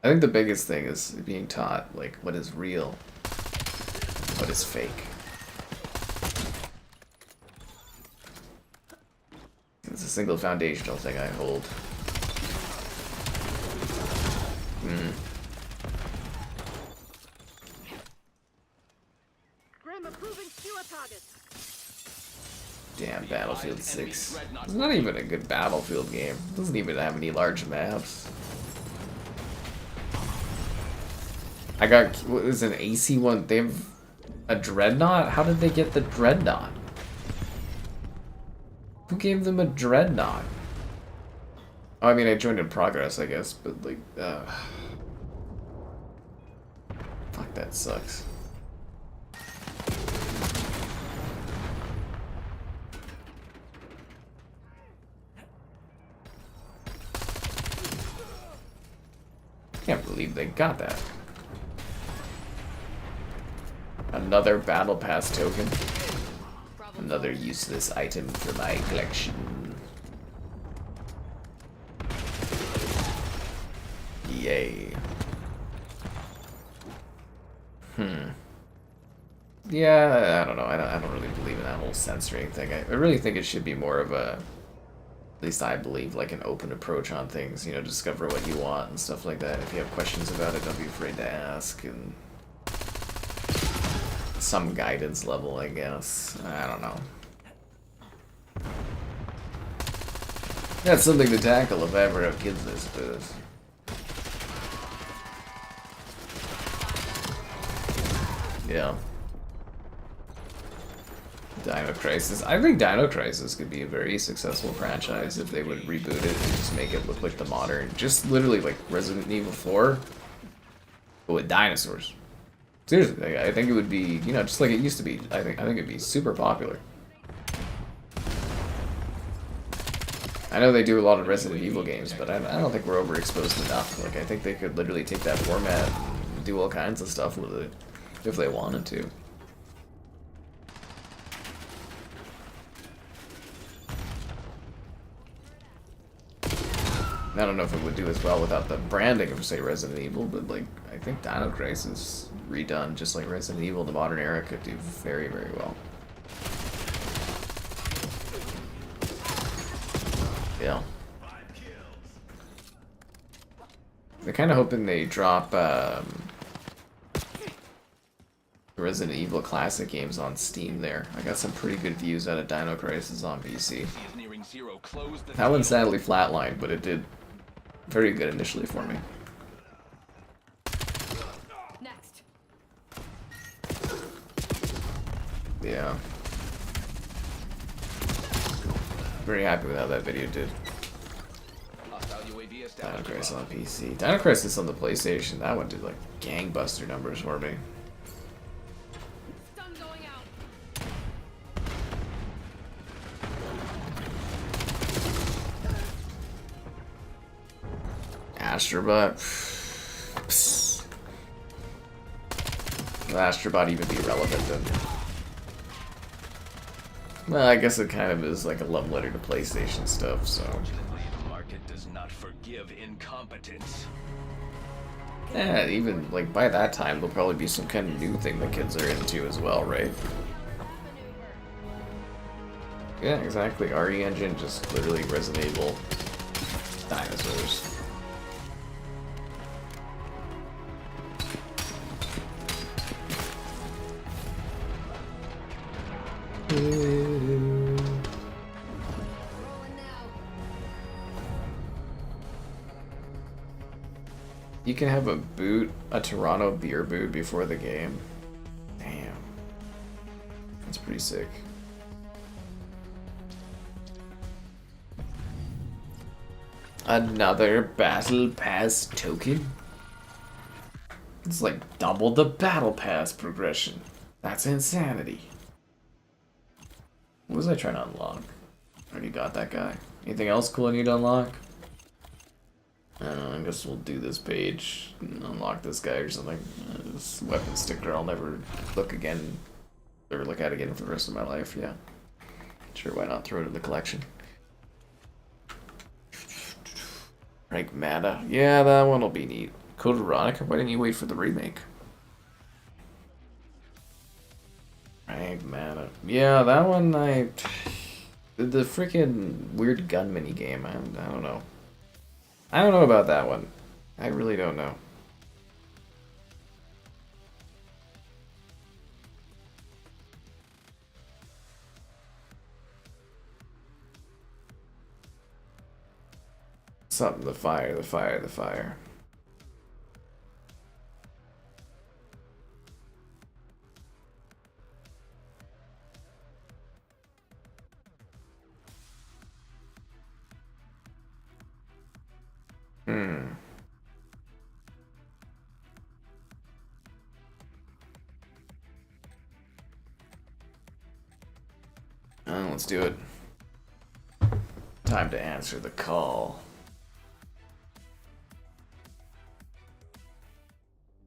[SPEAKER 1] I think the biggest thing is being taught, like, what is real, what is fake. It's a single foundational thing I hold.
[SPEAKER 3] Grim approving skewer targets.
[SPEAKER 1] Damn, Battlefield 6. It's not even a good Battlefield game. It doesn't even have any large maps. I got, what is an AC1? They have a Dreadnought? How did they get the Dreadnought? Who gave them a Dreadnought? Oh, I mean, I joined in progress, I guess, but like, fuck, that sucks. Can't believe they got that. Another Battle Pass token. Another useless item for my collection. Yay. Yeah, I don't know. I don't really believe in that whole censoring thing. I really think it should be more of a, at least I believe, like an open approach on things. You know, discover what you want and stuff like that. If you have questions about it, don't be afraid to ask. And some guidance level, I guess. I don't know. That's something to tackle if I ever have kids, I suppose. Yeah. Dino Crisis. I think Dino Crisis could be a very successful franchise if they would reboot it and just make it look like the modern, just literally like Resident Evil 4, but with dinosaurs. Seriously, I think it would be, you know, just like it used to be. I think it'd be super popular. I know they do a lot of Resident Evil games, but I don't think we're overexposed enough. Like, I think they could literally take that format and do all kinds of stuff with it if they wanted to. I don't know if it would do as well without the branding of, say, Resident Evil, but, like, I think Dino Crisis redone just like Resident Evil, the modern era, could do very, very well. Yeah. They're kind of hoping they drop Resident Evil classic games on Steam there. I got some pretty good views out of Dino Crisis on PC. That one sadly flatlined, but it did very good initially for me.
[SPEAKER 4] Next.
[SPEAKER 1] Yeah. Very happy with how that video did. Dino Crisis on PC. Dino Crisis on the PlayStation, that one did like gangbuster numbers for me.
[SPEAKER 4] Stun going out.
[SPEAKER 1] Astrobot. Psst. Will Astrobot even be relevant then? Well, I guess it kind of is like a love letter to PlayStation stuff, so.
[SPEAKER 2] The market does not forgive incompetence.
[SPEAKER 1] Yeah, even like by that time there'll probably be some kind of new thing the kids are into as well, right? Yeah, exactly. RE Engine, just literally Resident Evil dinosaurs. You can have a Toronto beer boot before the game. Damn. That's pretty sick. Another battle pass token? It's like double the battle pass progression. That's insanity. What was I trying to unlock? Already got that guy. Anything else cool I need to unlock? I don't know, I guess we'll do this page and unlock this guy or something. This weapon sticker I'll never look again or look at again for the rest of my life, yeah. Sure, why not throw it in the collection? Pragmata. Yeah, that one will be neat. Code Veronica, why didn't you wait for the remake? Pragmata. Yeah, that one the freaking weird gun mini game, I don't know. I don't know about that one. I really don't know. Something, the fire, the fire, the fire. Let's do it. Time to answer the call.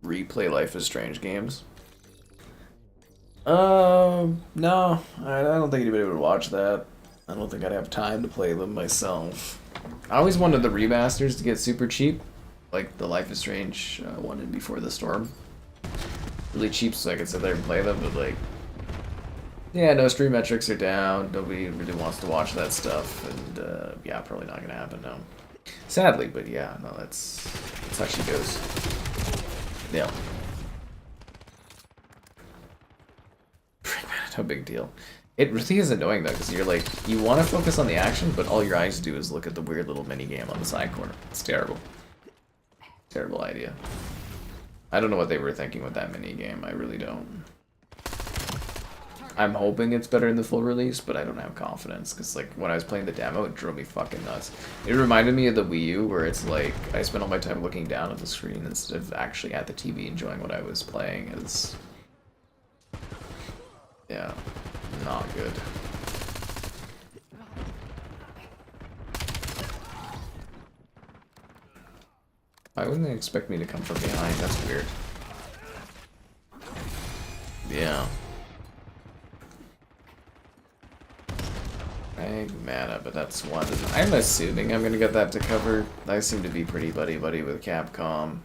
[SPEAKER 1] Replay Life is Strange games? No. I don't think anybody would watch that. I don't think I'd have time to play them myself. I always wanted the remasters to get super cheap. Like the Life is Strange one in Before the Storm. Really cheap so I could sit there and play them, but like... Yeah, no, stream metrics are down. Nobody really wants to watch that stuff, and yeah, probably not gonna happen, no. Sadly, but yeah, no, that's how she goes. Yeah. No big deal. It really is annoying though, because you're like, you want to focus on the action, but all your eyes do is look at the weird little mini game on the side corner. It's terrible. Terrible idea. I don't know what they were thinking with that mini game. I really don't. I'm hoping it's better in the full release, but I don't have confidence, because like when I was playing the demo, it drove me fucking nuts. It reminded me of the Wii U, where it's like I spent all my time looking down at the screen instead of actually at the TV enjoying what I was playing. It's, yeah, not good. Why wouldn't they expect me to come from behind? That's weird. Yeah. Mana, but that's one. I'm assuming I'm gonna get that to cover. I seem to be pretty buddy-buddy with Capcom.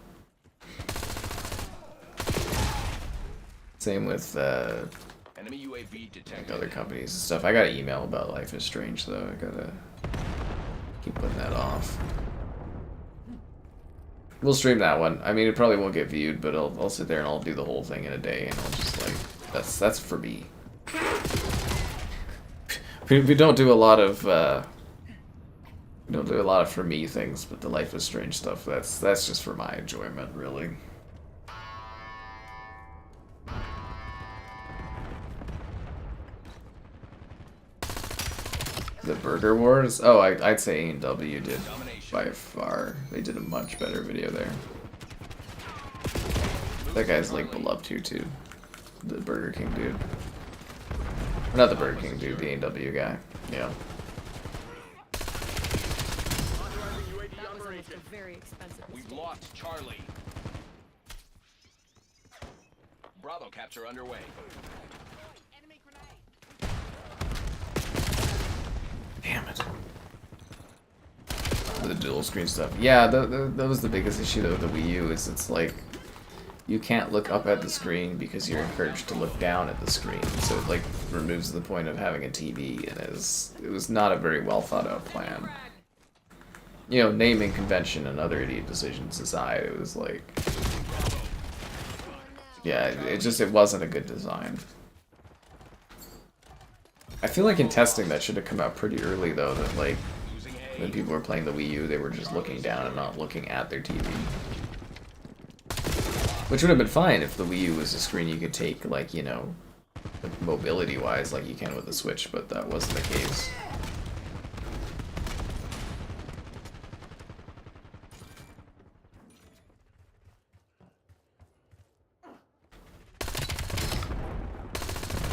[SPEAKER 1] Same with
[SPEAKER 2] Enemy UAV detected.
[SPEAKER 1] like other companies and stuff. I got an email about Life is Strange, though. I gotta keep putting that off. We'll stream that one. I mean, it probably won't get viewed, but I'll sit there and I'll do the whole thing in a day, and I'll just like that's for me. We don't do a lot of for me things, but the Life is Strange stuff, that's just for my enjoyment, really. The Burger Wars? Oh, I'd say A&W did by far. They did a much better video there. That guy's like beloved here too. The Burger King dude. Or not the Burger King dude, the A&W guy. Yeah.
[SPEAKER 4] That was almost a very expensive
[SPEAKER 2] We've
[SPEAKER 4] mistake.
[SPEAKER 2] lost Charlie. Bravo capture underway.
[SPEAKER 6] Enemy grenade.
[SPEAKER 1] Damn it. The dual screen stuff. Yeah, that was the biggest issue though with the Wii U, is it's like you can't look up at the screen because you're encouraged to look down at the screen. So it like removes the point of having a TV, and it was not a very well thought out plan. You know, naming convention and other idiot decisions aside, it was like, yeah, it wasn't a good design. I feel like in testing that should have come out pretty early though, that like when people were playing the Wii U, they were just looking down and not looking at their TV. Which would have been fine if the Wii U was a screen you could take, like, you know, like mobility-wise, like you can with the Switch, but that wasn't the case.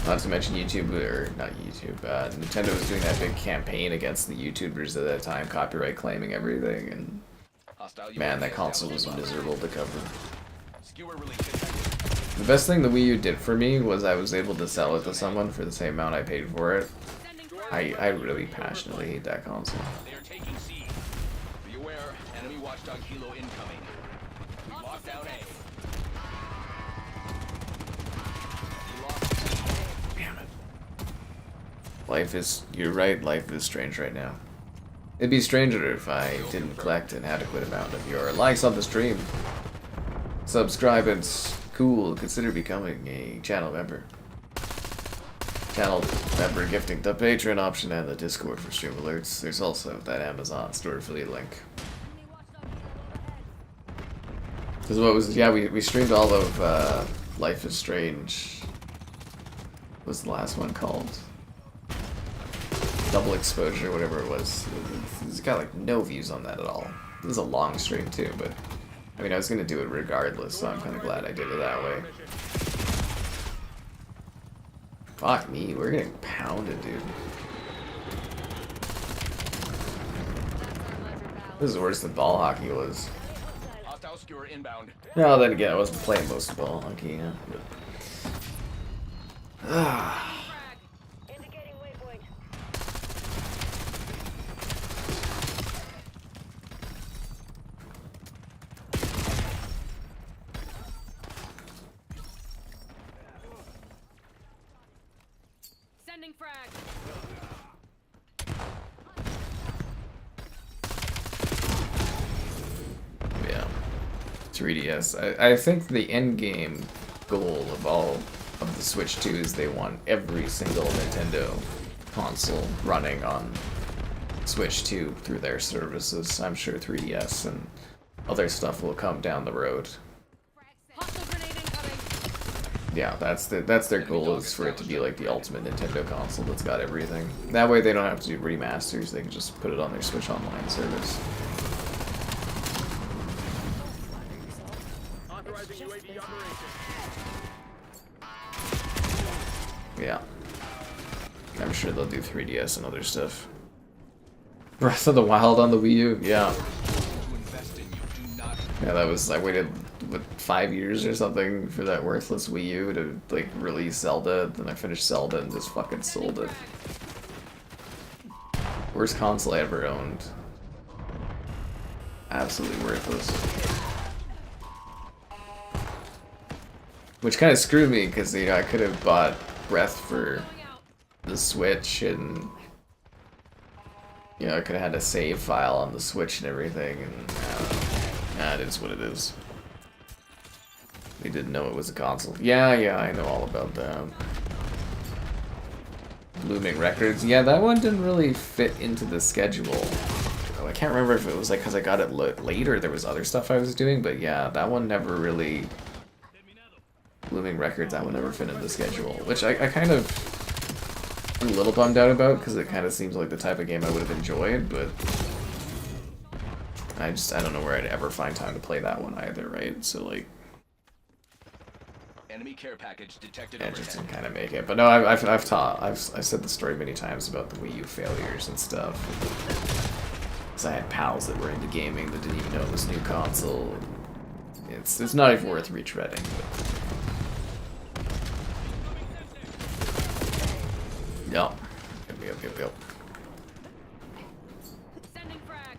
[SPEAKER 1] Not to mention YouTube, or not YouTube, Nintendo was doing that big campaign against the YouTubers at that time, copyright claiming everything, and man, that console was miserable to cover. The best thing the Wii U did for me was I was able to sell it to someone for the same amount I paid for it. I really passionately hate that console.
[SPEAKER 2] They are taking C. Be aware, enemy watchdog Hilo incoming. We locked down A.
[SPEAKER 1] Damn it. Life is, you're right, life is strange right now. It'd be stranger if I didn't collect an adequate amount of your likes on the stream. Subscribe and cool, consider becoming a channel member. Channel member gifting the Patreon option and the Discord for stream alerts. There's also that Amazon store affiliate link. Because what was, yeah, we streamed all of Life is Strange. What was the last one called? Double Exposure, whatever it was. It's got like no views on that at all. This is a long stream too, but I mean I was gonna do it regardless, so I'm kinda glad I did it that way. Fuck me, we're getting pounded, dude. This is worse than ball hockey was.
[SPEAKER 2] Hostile skewer inbound.
[SPEAKER 1] No, then again, I wasn't playing most of ball hockey, yeah. But...
[SPEAKER 5] Indicating waypoint.
[SPEAKER 4] Sending frag.
[SPEAKER 1] Yeah. 3DS. I think the end game goal of all of the Switch 2 is they want every single Nintendo console running on Switch 2 through their services. I'm sure 3DS and other stuff will come down the road.
[SPEAKER 4] Hostile grenade incoming.
[SPEAKER 1] Yeah, that's their goal, is for it to be like the ultimate Nintendo console that's got everything. That way they don't have to do remasters, they can just put it on their Switch Online service. Yeah. I'm sure they'll do 3DS and other stuff. Breath of the Wild on the Wii U? Yeah. Yeah, that was, I waited, what, 5 years or something for that worthless Wii U to, like, release Zelda, then I finished Zelda and just fucking sold it. Worst console I ever owned. Absolutely worthless. Which kind of screwed me, because, you know, I could have bought Breath for the Switch, and you know, I could have had a save file on the Switch and everything, and it is what it is. We didn't know it was a console. Yeah, I know all about that. Blooming Records. Yeah, that one didn't really fit into the schedule. I can't remember if it was like because I got it late or there was other stuff I was doing, but yeah, that one never really... Blooming Records, that one never fit into the schedule, which I kind of am a little bummed out about, because it kind of seems like the type of game I would have enjoyed, but I don't know where I'd ever find time to play that one either, right? So like,
[SPEAKER 2] Enemy care package detected.
[SPEAKER 1] I just didn't kind of make it. But no, I've said the story many times about the Wii U failures and stuff. Because I had pals that were into gaming that didn't even know it was a new console. It's not even worth retreading. But... Yep. Yep.
[SPEAKER 4] Sending frag.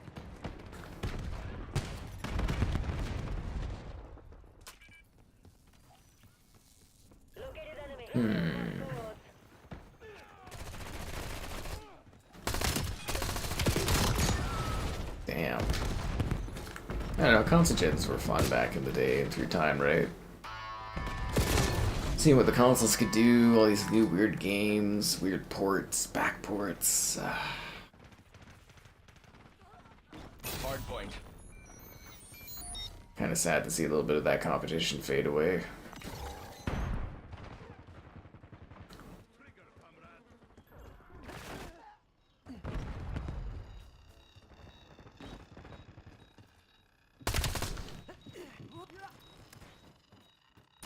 [SPEAKER 5] Located enemy.
[SPEAKER 1] Damn. I don't know, console gens were fun back in the day and through time, right? Seeing what the consoles could do, all these new weird games, weird ports, back ports.
[SPEAKER 2] Hard point.
[SPEAKER 1] Kind of sad to see a little bit of that competition fade away.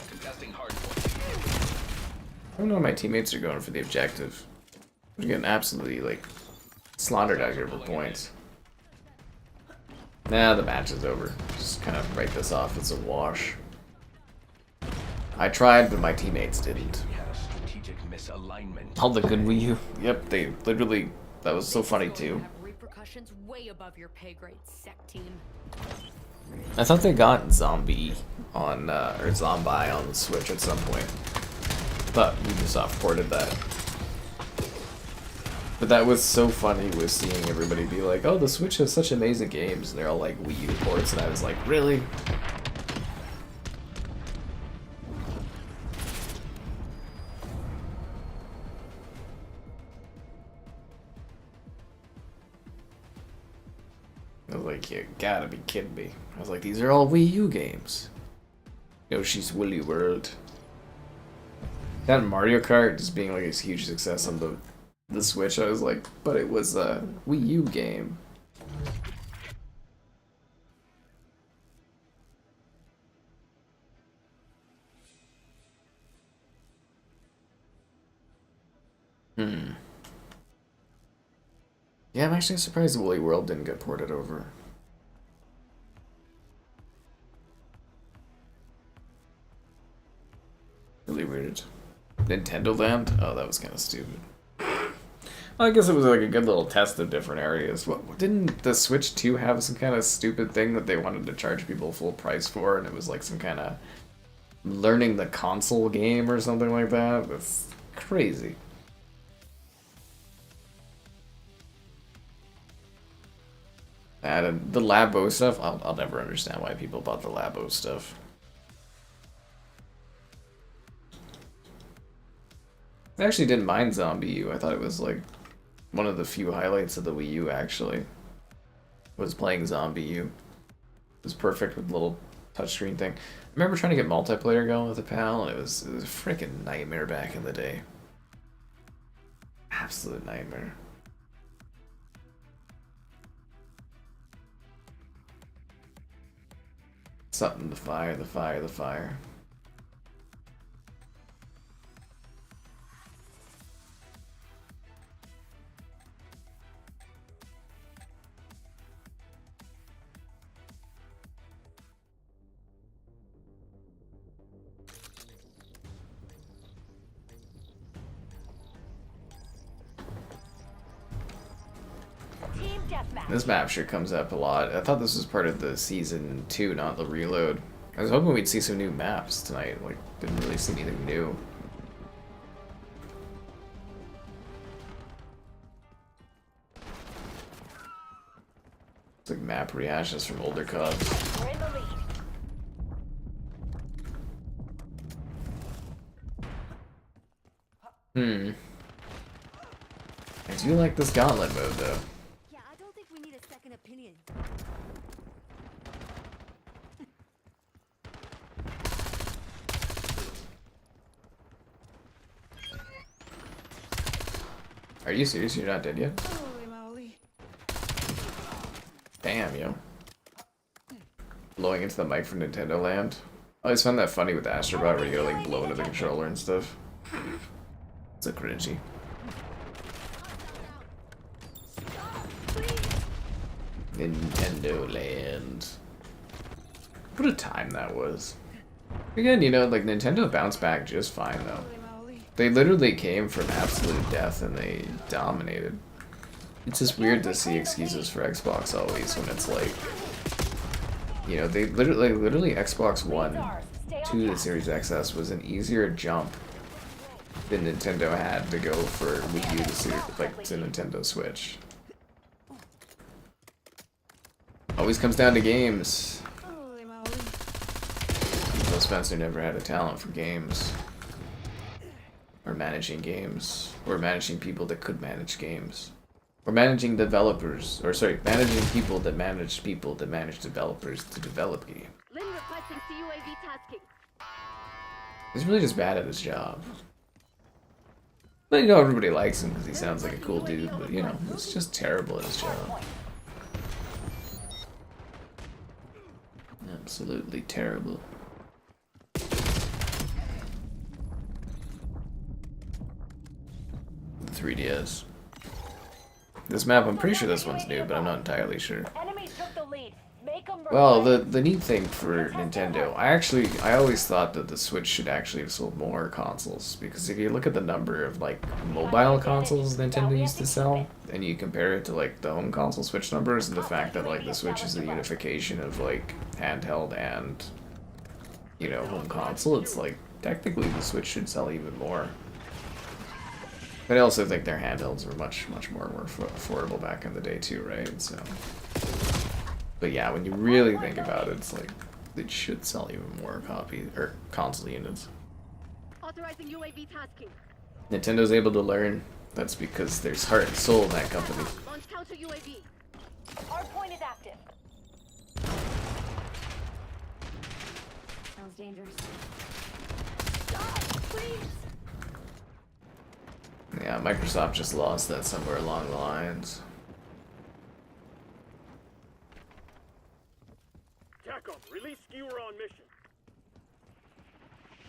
[SPEAKER 2] Contesting hardpoint.
[SPEAKER 1] I don't know why my teammates are going for the objective. They're getting absolutely, like, slaughtered out here for points. Nah, the match is over. Just kind of write this off as a wash. I tried, but my teammates didn't.
[SPEAKER 2] We had a strategic misalignment.
[SPEAKER 1] All the good Wii U. Yep, they literally... That was so funny, too.
[SPEAKER 4] Have repercussions way above your pay grade, sec team.
[SPEAKER 1] I thought they got Zombie on, or Zombie on the Switch at some point. But Ubisoft ported that. But that was so funny with seeing everybody be like, oh, the Switch has such amazing games, and they're all like Wii U ports, and I was like, really? I was like, you gotta be kidding me. I was like, these are all Wii U games. Yoshi's Woolly World. That Mario Kart just being like a huge success on the Switch, I was like, but it was a Wii U game. Yeah, I'm actually surprised Woolly World didn't get ported over. Really weird. Nintendo Land? Oh, that was kind of stupid. Well, I guess it was like a good little test of different areas. What, didn't the Switch 2 have some kind of stupid thing that they wanted to charge people full price for, and it was like some kind of learning the console game or something like that? That's crazy. And the Labo stuff, I'll never understand why people bought the Labo stuff. I actually didn't mind Zombie U. I thought it was like one of the few highlights of the Wii U actually. Was playing Zombie U. It was perfect with the little touchscreen thing. I remember trying to get multiplayer going with a pal, and it was a freaking nightmare back in the day. Absolute nightmare. Something to fire, the fire, the fire.
[SPEAKER 5] Team deathmatch.
[SPEAKER 1] This map sure comes up a lot. I thought this was part of the season 2, not the reload. I was hoping we'd see some new maps tonight. Like, didn't really see anything new. It's like map rehashes from older CODs.
[SPEAKER 5] We're in the lead.
[SPEAKER 1] I do like this Gauntlet mode though.
[SPEAKER 3] Yeah, I don't think we need a second opinion.
[SPEAKER 1] Are you serious? You're not dead yet?
[SPEAKER 4] Holy moly.
[SPEAKER 1] Damn, yo. Blowing into the mic from Nintendo Land. I always found that funny with Astrobot where you gotta like blow into the controller and stuff. It's a cringy. Nintendo Land. What a time that was. Again, you know, like Nintendo bounced back just fine though.
[SPEAKER 4] Holy moly.
[SPEAKER 1] They literally came from absolute death and they dominated. It's just weird to see excuses for Xbox always when it's like, you know, they literally Xbox One to the Series XS was an easier jump than Nintendo had to go for Wii U to Nintendo Switch. Always comes down to games.
[SPEAKER 4] Holy moly.
[SPEAKER 1] Phil Spencer never had a talent for games. Or managing games. Or managing people that could manage games. Or managing developers. Or sorry, managing people that manage developers to develop games.
[SPEAKER 3] Lynn requesting CUAV tasking.
[SPEAKER 1] He's really just bad at his job. But you know, everybody likes him because he sounds like a cool dude, but you know, he's just terrible at his job. Absolutely terrible. 3DS. This map, I'm pretty sure this one's new, but I'm not entirely sure.
[SPEAKER 5] Enemies took the lead. Make 'em
[SPEAKER 1] Well,
[SPEAKER 5] regret.
[SPEAKER 1] the neat thing for Nintendo, I always thought that the Switch should actually have sold more consoles, because if you look at the number of like mobile consoles Nintendo used to sell, and you compare it to like the home console Switch numbers, and the fact that like the Switch is the unification of like handheld and, you know, home console, it's like technically the Switch should sell even more. But I also think their handhelds were much more affordable back in the day too, right? So, but yeah, when you really think about it, it's like it should sell even more copy or console units.
[SPEAKER 3] Authorizing UAV tasking.
[SPEAKER 1] Nintendo's able to learn. That's because there's heart and soul in that company.
[SPEAKER 3] Launch counter UAV.
[SPEAKER 5] Hardpoint is active.
[SPEAKER 4] Sounds dangerous.
[SPEAKER 3] Please.
[SPEAKER 1] Yeah, Microsoft just lost that somewhere along the lines.
[SPEAKER 7] TACOM, release skewer on mission.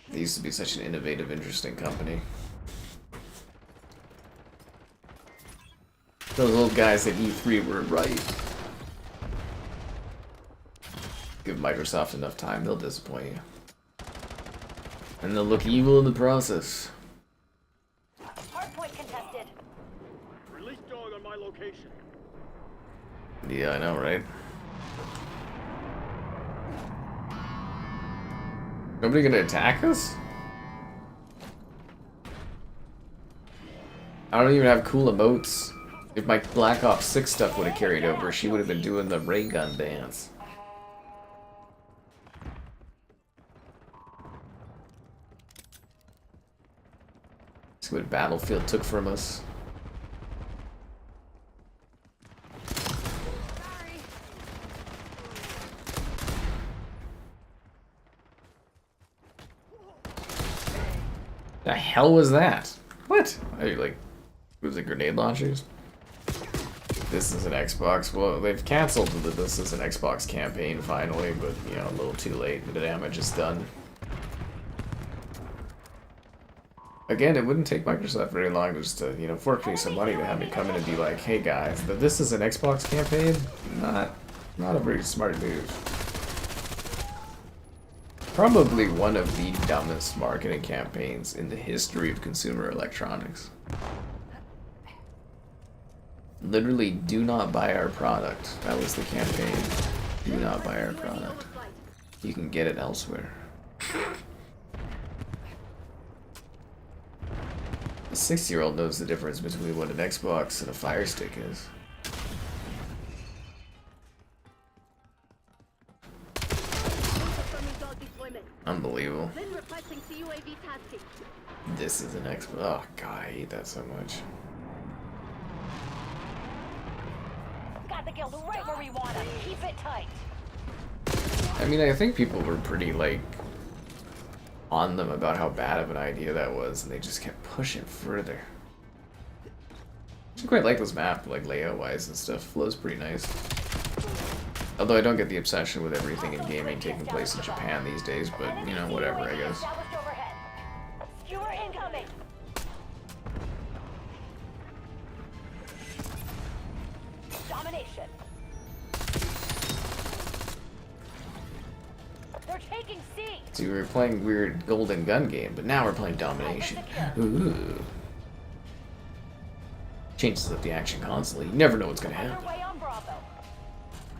[SPEAKER 1] They used to be such an innovative, interesting company. Those old guys at E3 were right. Give Microsoft enough time, they'll disappoint you. And they'll look evil in the process.
[SPEAKER 5] Hardpoint contested.
[SPEAKER 7] Release dog on my location.
[SPEAKER 1] Yeah, I know, right? Nobody gonna attack us? I don't even have cool emotes. If my Black Ops 6 stuff would have carried over, she would have been doing the ray gun dance. See what Battlefield took from us. The hell was that? What? Are you like, was it grenade launchers? This is an Xbox. Well, they've canceled the This is an Xbox campaign finally, but you know, a little too late. The damage is done. Again, it wouldn't take Microsoft very long just to, you know, fork me some money to have me come in and be like, hey guys, the This is an Xbox campaign? Not a very smart move. Probably one of the dumbest marketing campaigns in the history of consumer electronics. Literally, do not buy our product. That was the campaign. Do not buy our product. You can get it elsewhere. A 6-year-old knows the difference between what an Xbox and a Fire Stick is. Unbelievable.
[SPEAKER 3] Lynn requesting CUAV tasking.
[SPEAKER 1] This is an Xbox. Oh god, I hate that so much.
[SPEAKER 5] Got the guild right where we want them. Keep it tight.
[SPEAKER 1] I mean, I think people were pretty, like, on them about how bad of an idea that was, and they just kept pushing further. I quite like this map, like, layout-wise and stuff. Flows pretty nice. Although I don't get the obsession with everything in gaming taking place in Japan these days, but, you know, whatever, I guess.
[SPEAKER 5] Established overhead. Skewer incoming. Domination. They're taking C.
[SPEAKER 1] See, we were playing weird golden gun game, but now we're playing domination. Ooh. Changes up the action constantly. You never know what's gonna happen.
[SPEAKER 5] Underway on Bravo.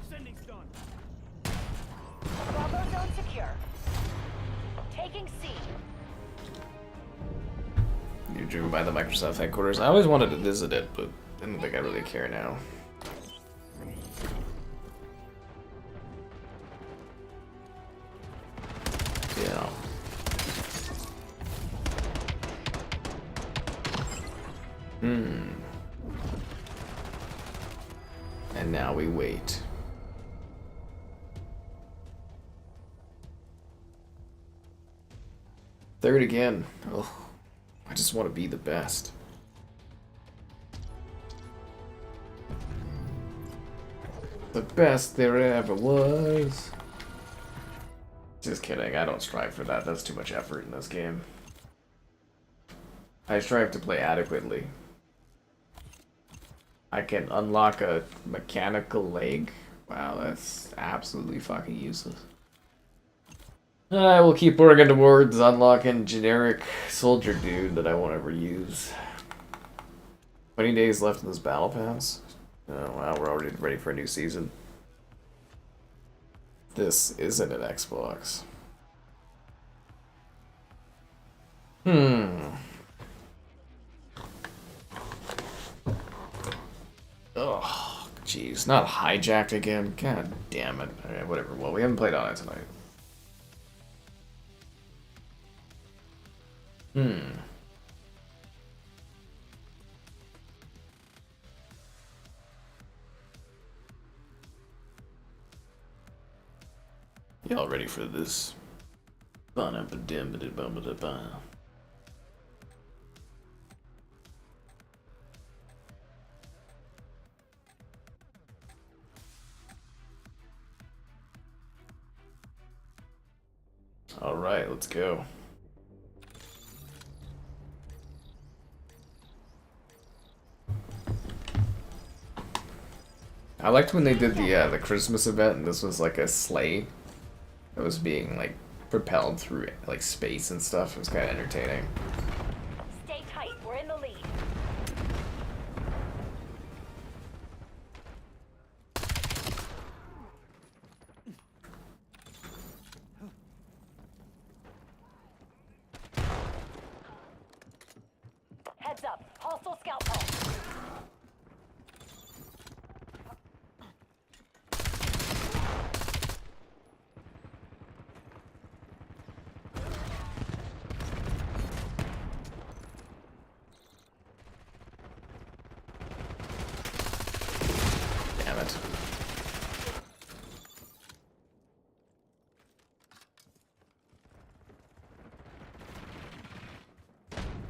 [SPEAKER 7] Sending stun.
[SPEAKER 5] Bravo zone secure. Taking C.
[SPEAKER 1] You're driven by the Microsoft headquarters. I always wanted to visit it, but I don't think I really care now. Yeah. And now we wait. Third again. Oh, I just want to be the best. The best there ever was. Just kidding, I don't strive for that. That's too much effort in this game. I strive to play adequately. I can unlock a mechanical leg. Wow, that's absolutely fucking useless. I will keep working towards unlocking generic soldier dude that I won't ever use. 20 days left in this battle pass. Oh wow, we're already ready for a new season. This isn't an Xbox. Oh, jeez, not hijacked again. God damn it. Alright, whatever. Well, we haven't played on it tonight. Y'all ready for this? Alright, let's go. I liked when they did the Christmas event and this was like a sleigh that was being like propelled through like space and stuff. It was kind of entertaining.
[SPEAKER 5] Stay tight. We're in the lead. Heads up. Hostile scout pulse.
[SPEAKER 1] Damn it.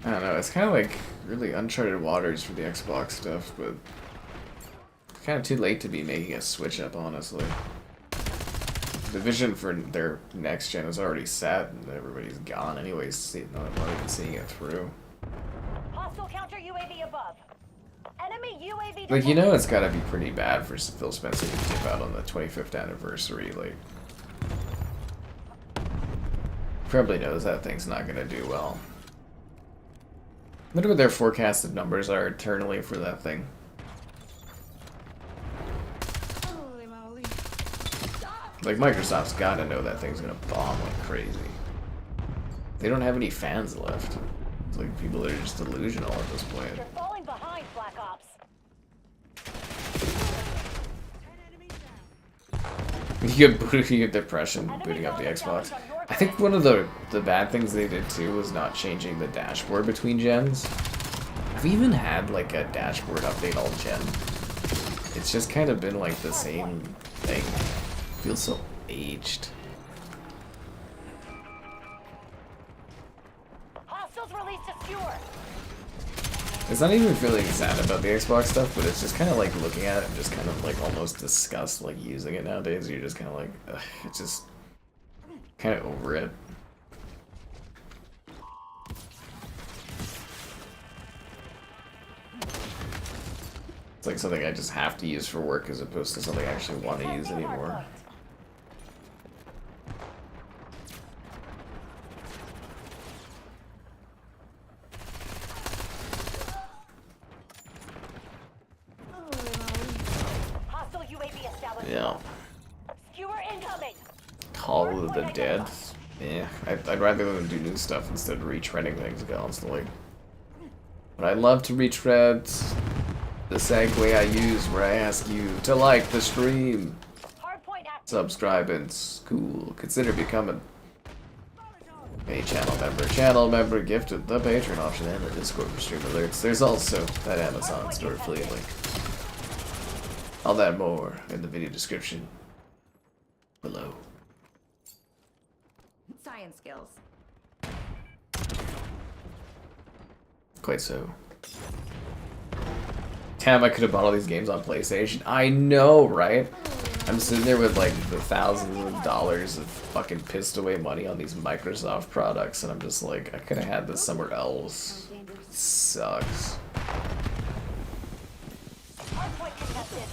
[SPEAKER 1] I don't know, it's kind of like really uncharted waters for the Xbox stuff, but it's kind of too late to be making a switch up, honestly. The vision for their next gen is already set, and everybody's gone anyways, not even seeing it through.
[SPEAKER 5] Hostile counter UAV above. Enemy UAV.
[SPEAKER 1] Like, you know it's gotta be pretty bad for Phil Spencer to tip out on the 25th anniversary, like... Probably knows that thing's not gonna do well. I wonder what their forecasted numbers are internally for that thing.
[SPEAKER 4] Holy moly.
[SPEAKER 1] Like, Microsoft's gotta know that thing's gonna bomb like crazy. They don't have any fans left. It's like people are just delusional at this point.
[SPEAKER 5] You're falling behind, Black Ops.
[SPEAKER 1] You get depression booting up the Xbox. I think one of the bad things they did too was not changing the dashboard between gens. I've even had like a dashboard update all gen. It's just kind of been like the same thing. Feels so aged.
[SPEAKER 5] Hostiles released a skewer.
[SPEAKER 1] It's not even feeling sad about the Xbox stuff, but it's just kind of like looking at it and just kind of like almost disgust like using it nowadays. You're just kind of like, ugh, it's just kind of over it. It's like something I just have to use for work as opposed to something I actually want to use anymore.
[SPEAKER 5] Hostile UAV established.
[SPEAKER 1] Yeah.
[SPEAKER 5] Skewer incoming.
[SPEAKER 1] Call of the Dead. Yeah, I'd rather them do new stuff instead of retreading things constantly. But I love to retread the segue I use where I ask you to like the stream,
[SPEAKER 5] Hardpoint active.
[SPEAKER 1] subscribe, and cool. Consider becoming a channel member. Channel member gifted the Patreon option and the Discord for stream alerts. There's also that Amazon store affiliate link. All that more in the video description below.
[SPEAKER 6] Science skills.
[SPEAKER 1] Quite so. Damn, I could have bought all these games on PlayStation. I know, right? I'm sitting there with like the thousands of dollars of fucking pissed away money on these Microsoft products, and I'm just like, I could have had this somewhere else. Sucks.
[SPEAKER 5] Hardpoint contested.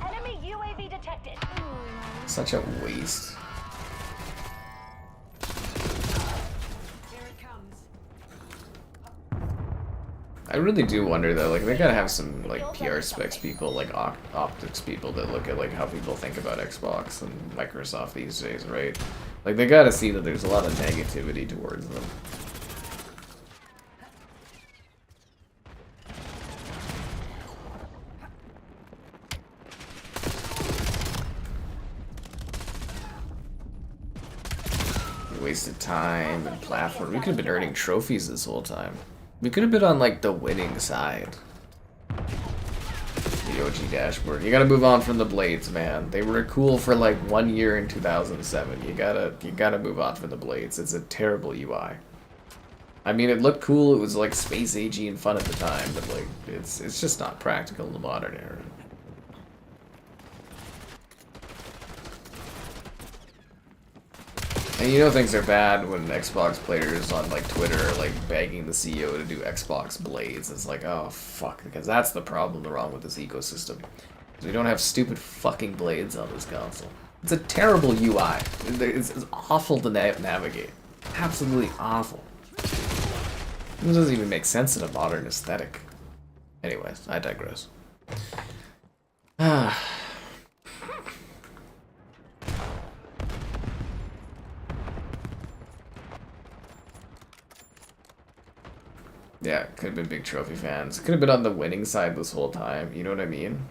[SPEAKER 5] Enemy UAV detected.
[SPEAKER 1] Such a waste.
[SPEAKER 4] Here it comes.
[SPEAKER 1] I really do wonder though, like they gotta have some like PR specs people, like optics people that look at like how people think about Xbox and Microsoft these days, right? Like they gotta see that there's a lot of negativity towards them. Wasted time and platform. We could have been earning trophies this whole time. We could have been on like the winning side. The OG dashboard. You gotta move on from the blades, man. They were cool for like 1 year in 2007. You gotta move on from the blades. It's a terrible UI. I mean, it looked cool. It was like space agey and fun at the time, but like it's just not practical in the modern era. And you know things are bad when Xbox players on like Twitter are like begging the CEO to do Xbox Blades. It's like, oh fuck, because that's the problem wrong with this ecosystem. We don't have stupid fucking blades on this console. It's a terrible UI. It's awful to navigate. Absolutely awful. It doesn't even make sense in a modern aesthetic. Anyways, I digress. Yeah, could have been big trophy fans. Could have been on the winning side this whole time, you know what I mean?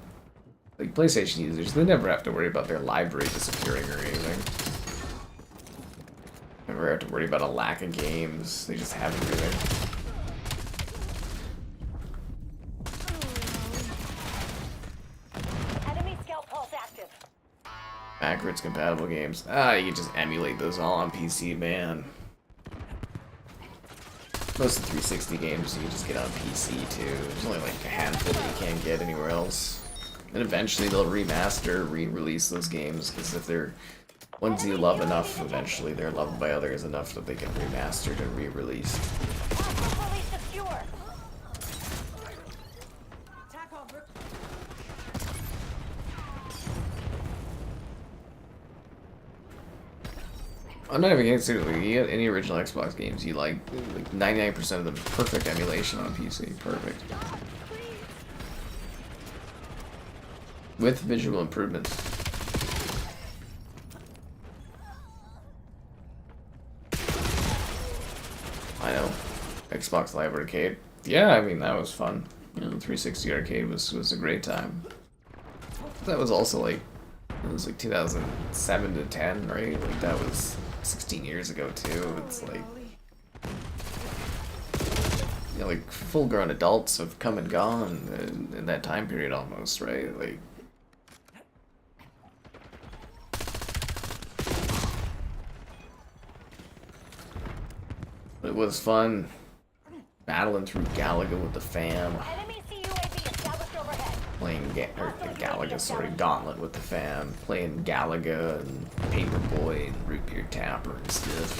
[SPEAKER 1] Like, PlayStation users, they never have to worry about their library disappearing or anything. Never have to worry about a lack of games. They just have everything.
[SPEAKER 5] Enemy scout pulse active.
[SPEAKER 1] Backwards compatible games. Ah, you can just emulate those all on PC, man. Most of the 360 games you can just get on PC too. There's only like a handful that you can't get anywhere else. And eventually they'll remaster, re-release those games, because if they're ones you love enough, eventually they're loved by others enough that they get remastered and re-released.
[SPEAKER 5] Hostile release secure.
[SPEAKER 4] Attack on Rip.
[SPEAKER 1] I'm not even kidding, seriously. You get any original Xbox games you like 99% of them perfect emulation on PC. Perfect. With visual improvements. I know. Xbox Live Arcade. Yeah, I mean, that was fun. You know, 360 Arcade was a great time. That was also like, it was like 2007 to 10, right? Like, that was 16 years ago, too. It's like, you know, like, full-grown adults have come and gone in that time period almost, right? Like, it was fun battling through Galaga with the fam.
[SPEAKER 5] Enemy CUAV established overhead.
[SPEAKER 1] Playing Gauntlet with the fam. Playing Galaga and Paperboy and Root Beer Tapper and stuff.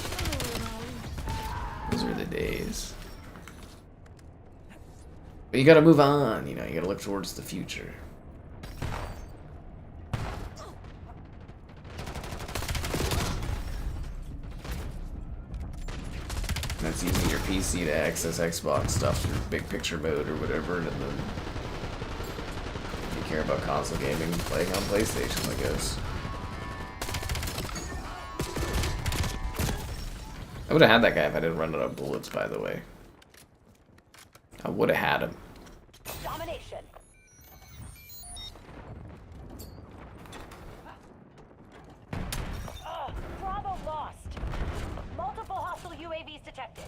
[SPEAKER 1] Those are the days. But you gotta move on, you know, you gotta look towards the future. That's using your PC to access Xbox stuff through big picture mode or whatever, and then if you care about console gaming, playing on PlayStation, I guess. I would have had that guy if I didn't run out of bullets, by the way. I would have had him.
[SPEAKER 5] Domination. Bravo lost. Multiple hostile UAVs detected.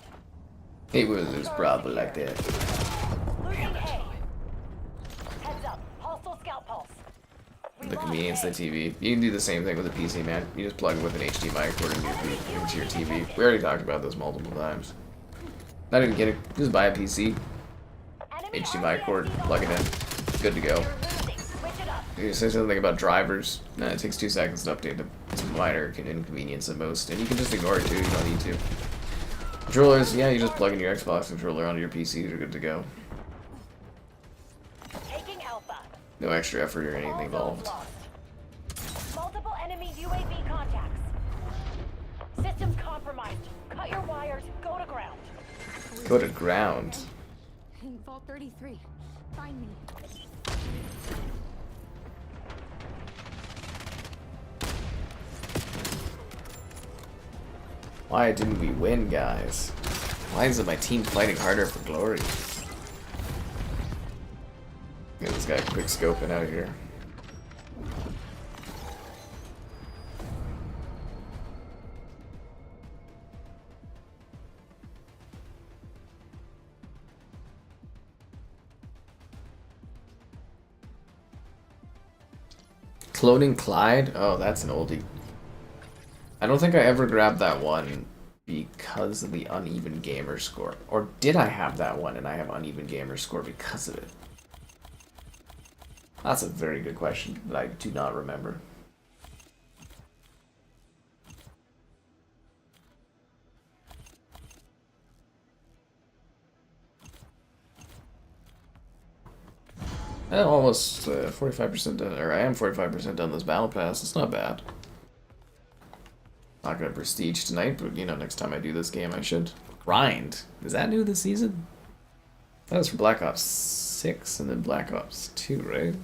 [SPEAKER 1] It was probably like that.
[SPEAKER 5] Losing A. Heads up. Hostile scout pulse.
[SPEAKER 1] the convenience of the TV. You can do the same thing with a PC, man. You just plug it with an HDMI cord into your TV. We already talked about this multiple times. Not even get it. Just buy a PC, HDMI cord, plug it in, good to go. You say something about drivers. It takes 2 seconds to update them. It's a minor inconvenience at most, and you can just ignore it too. You don't need to. Controllers, yeah, you just plug in your Xbox controller onto your PC. You're good to go. No extra effort or anything involved.
[SPEAKER 5] Multiple enemy UAV contacts. System compromised. Cut your wires. Go to ground.
[SPEAKER 1] Go to ground.
[SPEAKER 4] In Vault 33. Find me.
[SPEAKER 1] Why didn't we win, guys? Why isn't my team fighting harder for glory? Get this guy quick scoping out here. Cloning Clyde? Oh, that's an oldie. I don't think I ever grabbed that one because of the uneven gamer score. Or did I have that one and I have uneven gamer score because of it? That's a very good question that I do not remember. I'm almost 45% done, or I am 45% done this battle pass. It's not bad. Not gonna prestige tonight, but you know, next time I do this game, I should. Grind. Is that new this season? That was for Black Ops 6 and then Black Ops 2, right?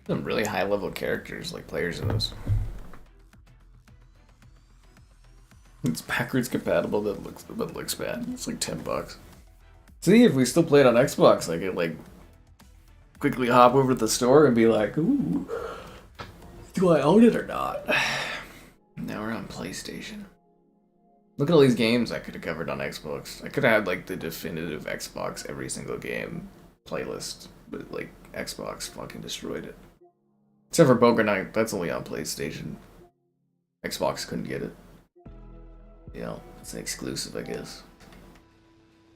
[SPEAKER 1] Some really high level characters, like players in this. It's backwards compatible, but looks bad. It's like $10. See, if we still play it on Xbox, I could like quickly hop over to the store and be like, ooh, do I own it or not? Now we're on PlayStation. Look at all these games I could have covered on Xbox. I could have had like the definitive Xbox every single game playlist, but like Xbox fucking destroyed it. Except for Poker Night, that's only on PlayStation. Xbox couldn't get it. Yeah, it's an exclusive, I guess.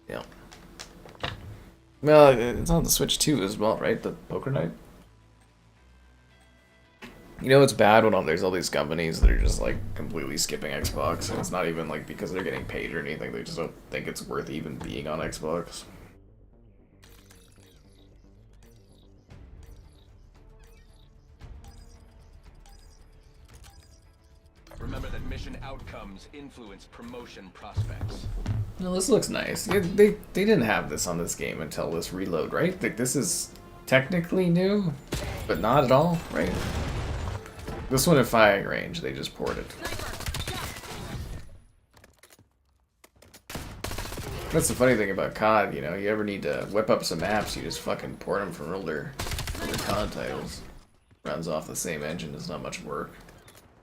[SPEAKER 1] Yeah. Well, it's on the Switch too as well, right? The Poker Night. You know it's bad when there's all these companies that are just like completely skipping Xbox, and it's not even like because they're getting paid or anything, they just don't think it's worth even being on Xbox.
[SPEAKER 2] Remember that mission outcomes influence promotion prospects.
[SPEAKER 1] No, this looks nice. Yeah, they didn't have this on this game until this reload, right? Like this is technically new, but not at all, right? This one at firing range, they just ported. That's the funny thing about COD, you know, you ever need to whip up some maps, you just fucking port them from older COD titles. Runs off the same engine, it's not much work.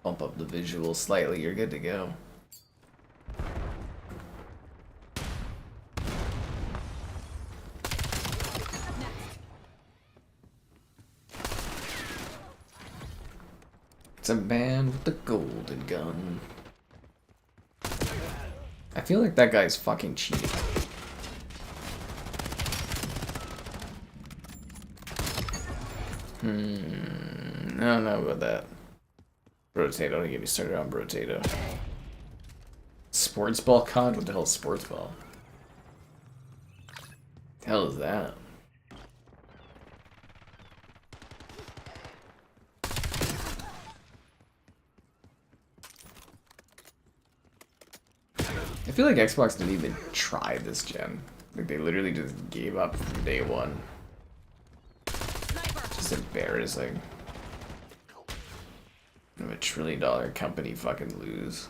[SPEAKER 1] Bump up the visuals slightly, you're good to go. It's a man with the golden gun. I feel like that guy's fucking cheating. I don't know about that. Brotato, don't get me started on Brotato. Sports ball COD? What the hell is sports ball? The hell is that? feel like Xbox didn't even try this gen. Like they literally just gave up from day one. Just embarrassing. Have $1 trillion company fucking lose.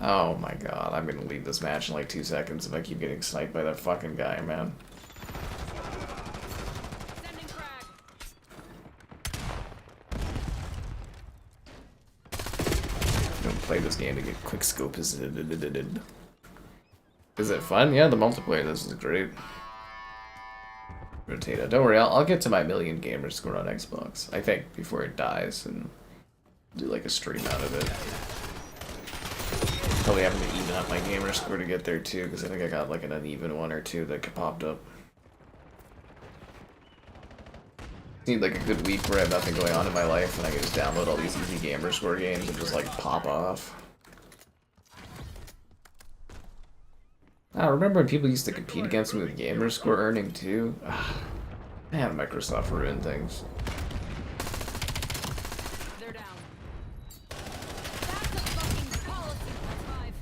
[SPEAKER 1] Oh my god, I'm gonna leave this match in like 2 seconds if I keep getting sniped by that fucking guy, man. Don't play this game to get quick scope. Is it fun? Yeah, the multiplayer, this is great. Rotato. Don't worry, I'll get to my 1,000,000 gamer score on Xbox, I think, before it dies, and do like a stream out of it. Probably having to even up my gamer score to get there too, because I think I got like an uneven one or two that popped up. Need like a good week where I have nothing going on in my life and I can just download all these easy gamer score games and just like pop off. I remember when people used to compete against me with gamer score earning too. Man, Microsoft ruined things.
[SPEAKER 4] They're down. That's a fucking policy. +5.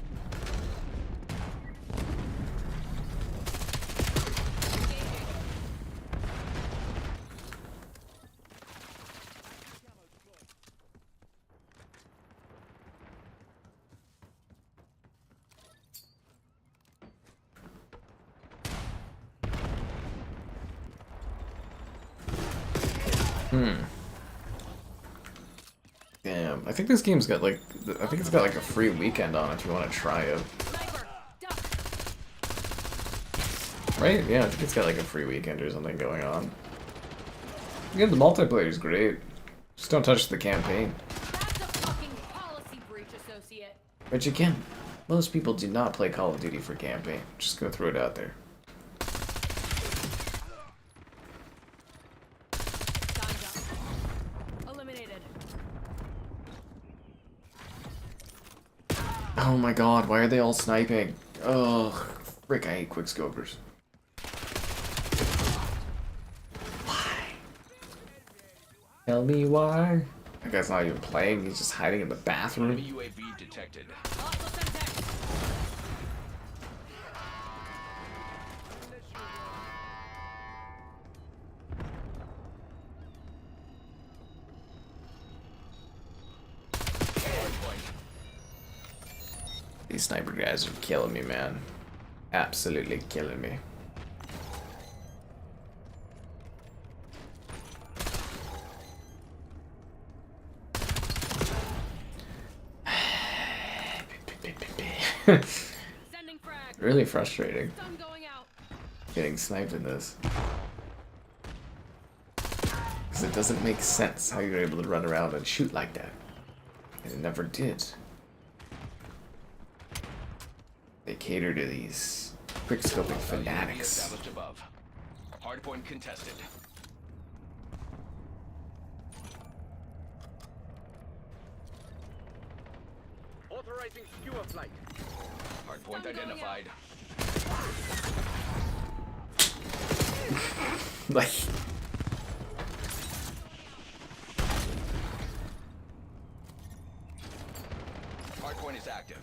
[SPEAKER 4] Engaging.
[SPEAKER 1] Damn, I think this game's got like, I think it's got like a free weekend on it if you want to try it.
[SPEAKER 4] Sniper. Duck.
[SPEAKER 1] Right? Yeah, I think it's got like a free weekend or something going on. Yeah, the multiplayer is great. Just don't touch the campaign.
[SPEAKER 4] That's a fucking policy breach, associate.
[SPEAKER 1] Which again, most people do not play Call of Duty for campaign. Just gonna throw it out there.
[SPEAKER 4] Time's up. Eliminated.
[SPEAKER 1] Oh my god, why are they all sniping? Ugh, frick, I hate quickscopers. Why? Tell me why? That guy's not even playing, he's just hiding in the bathroom.
[SPEAKER 2] Enemy UAV detected.
[SPEAKER 4] Hostile Semtex.
[SPEAKER 1] These sniper guys are killing me, man. Absolutely killing me.
[SPEAKER 4] Sending frag.
[SPEAKER 1] Really frustrating
[SPEAKER 4] Stun going out.
[SPEAKER 1] getting sniped in this. Because it doesn't make sense how you're able to run around and shoot like that. And it never did. They cater to these quickscoping fanatics.
[SPEAKER 2] Established above. Hardpoint contested.
[SPEAKER 7] Authorizing skewer flight.
[SPEAKER 2] Hardpoint identified.
[SPEAKER 1] Like,
[SPEAKER 2] Hardpoint is active.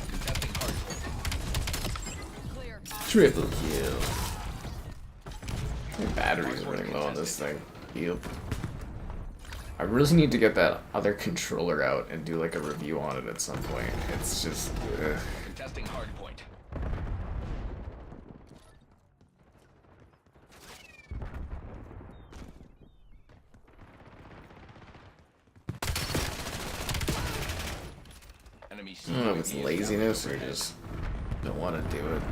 [SPEAKER 2] Contesting hardpoint.
[SPEAKER 4] Clear.
[SPEAKER 1] triple kill. My battery's running low on this thing. Yep. I really need to get that other controller out and do like a review on it at some point. It's just, ugh.
[SPEAKER 2] Contesting hardpoint. Enemy
[SPEAKER 1] I don't know if it's
[SPEAKER 2] UAV
[SPEAKER 1] laziness or
[SPEAKER 2] established
[SPEAKER 1] just don't want to do it.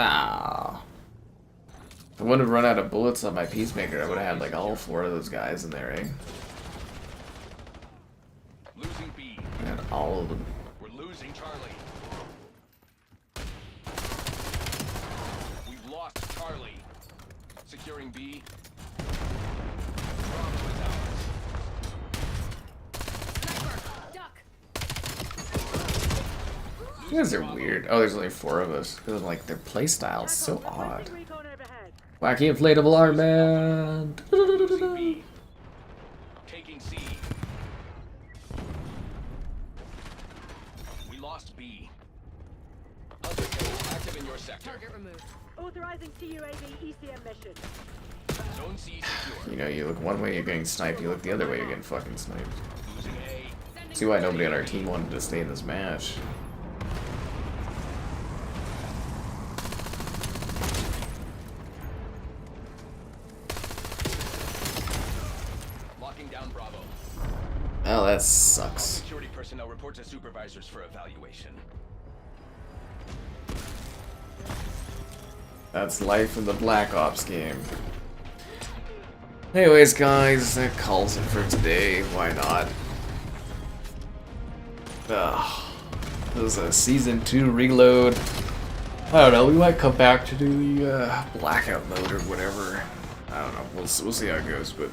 [SPEAKER 1] Ah. If I wouldn't have run out of bullets on my Peacemaker, I would have had like all 4 of those guys in there, eh?
[SPEAKER 2] Losing B.
[SPEAKER 1] I had all of them.
[SPEAKER 2] We're losing Charlie.
[SPEAKER 1] You guys are weird. Oh, there's only 4 of us. Because like their playstyle is so odd. Wacky inflatable armband.
[SPEAKER 2] Taking C. We lost B. Other code active in your sector.
[SPEAKER 4] Target removed.
[SPEAKER 3] Authorizing TUAV ECM mission.
[SPEAKER 2] Zone C secure.
[SPEAKER 1] You know, you look one way, you're getting sniped. You look the other way, you're getting fucking sniped.
[SPEAKER 2] Losing A.
[SPEAKER 1] See why nobody on our team wanted to stay in this match.
[SPEAKER 2] Locking down Bravo.
[SPEAKER 1] Oh, that sucks.
[SPEAKER 2] Security personnel report to supervisors for evaluation.
[SPEAKER 1] That's life in the Black Ops game. Anyways, guys, that calls it for today. Why not? This is a Season 2 reload. I don't know, we might come back to do the Blackout mode or whatever. I don't know, we'll see how it goes. But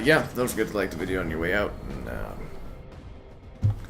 [SPEAKER 1] yeah, don't forget to like the video on your way out. And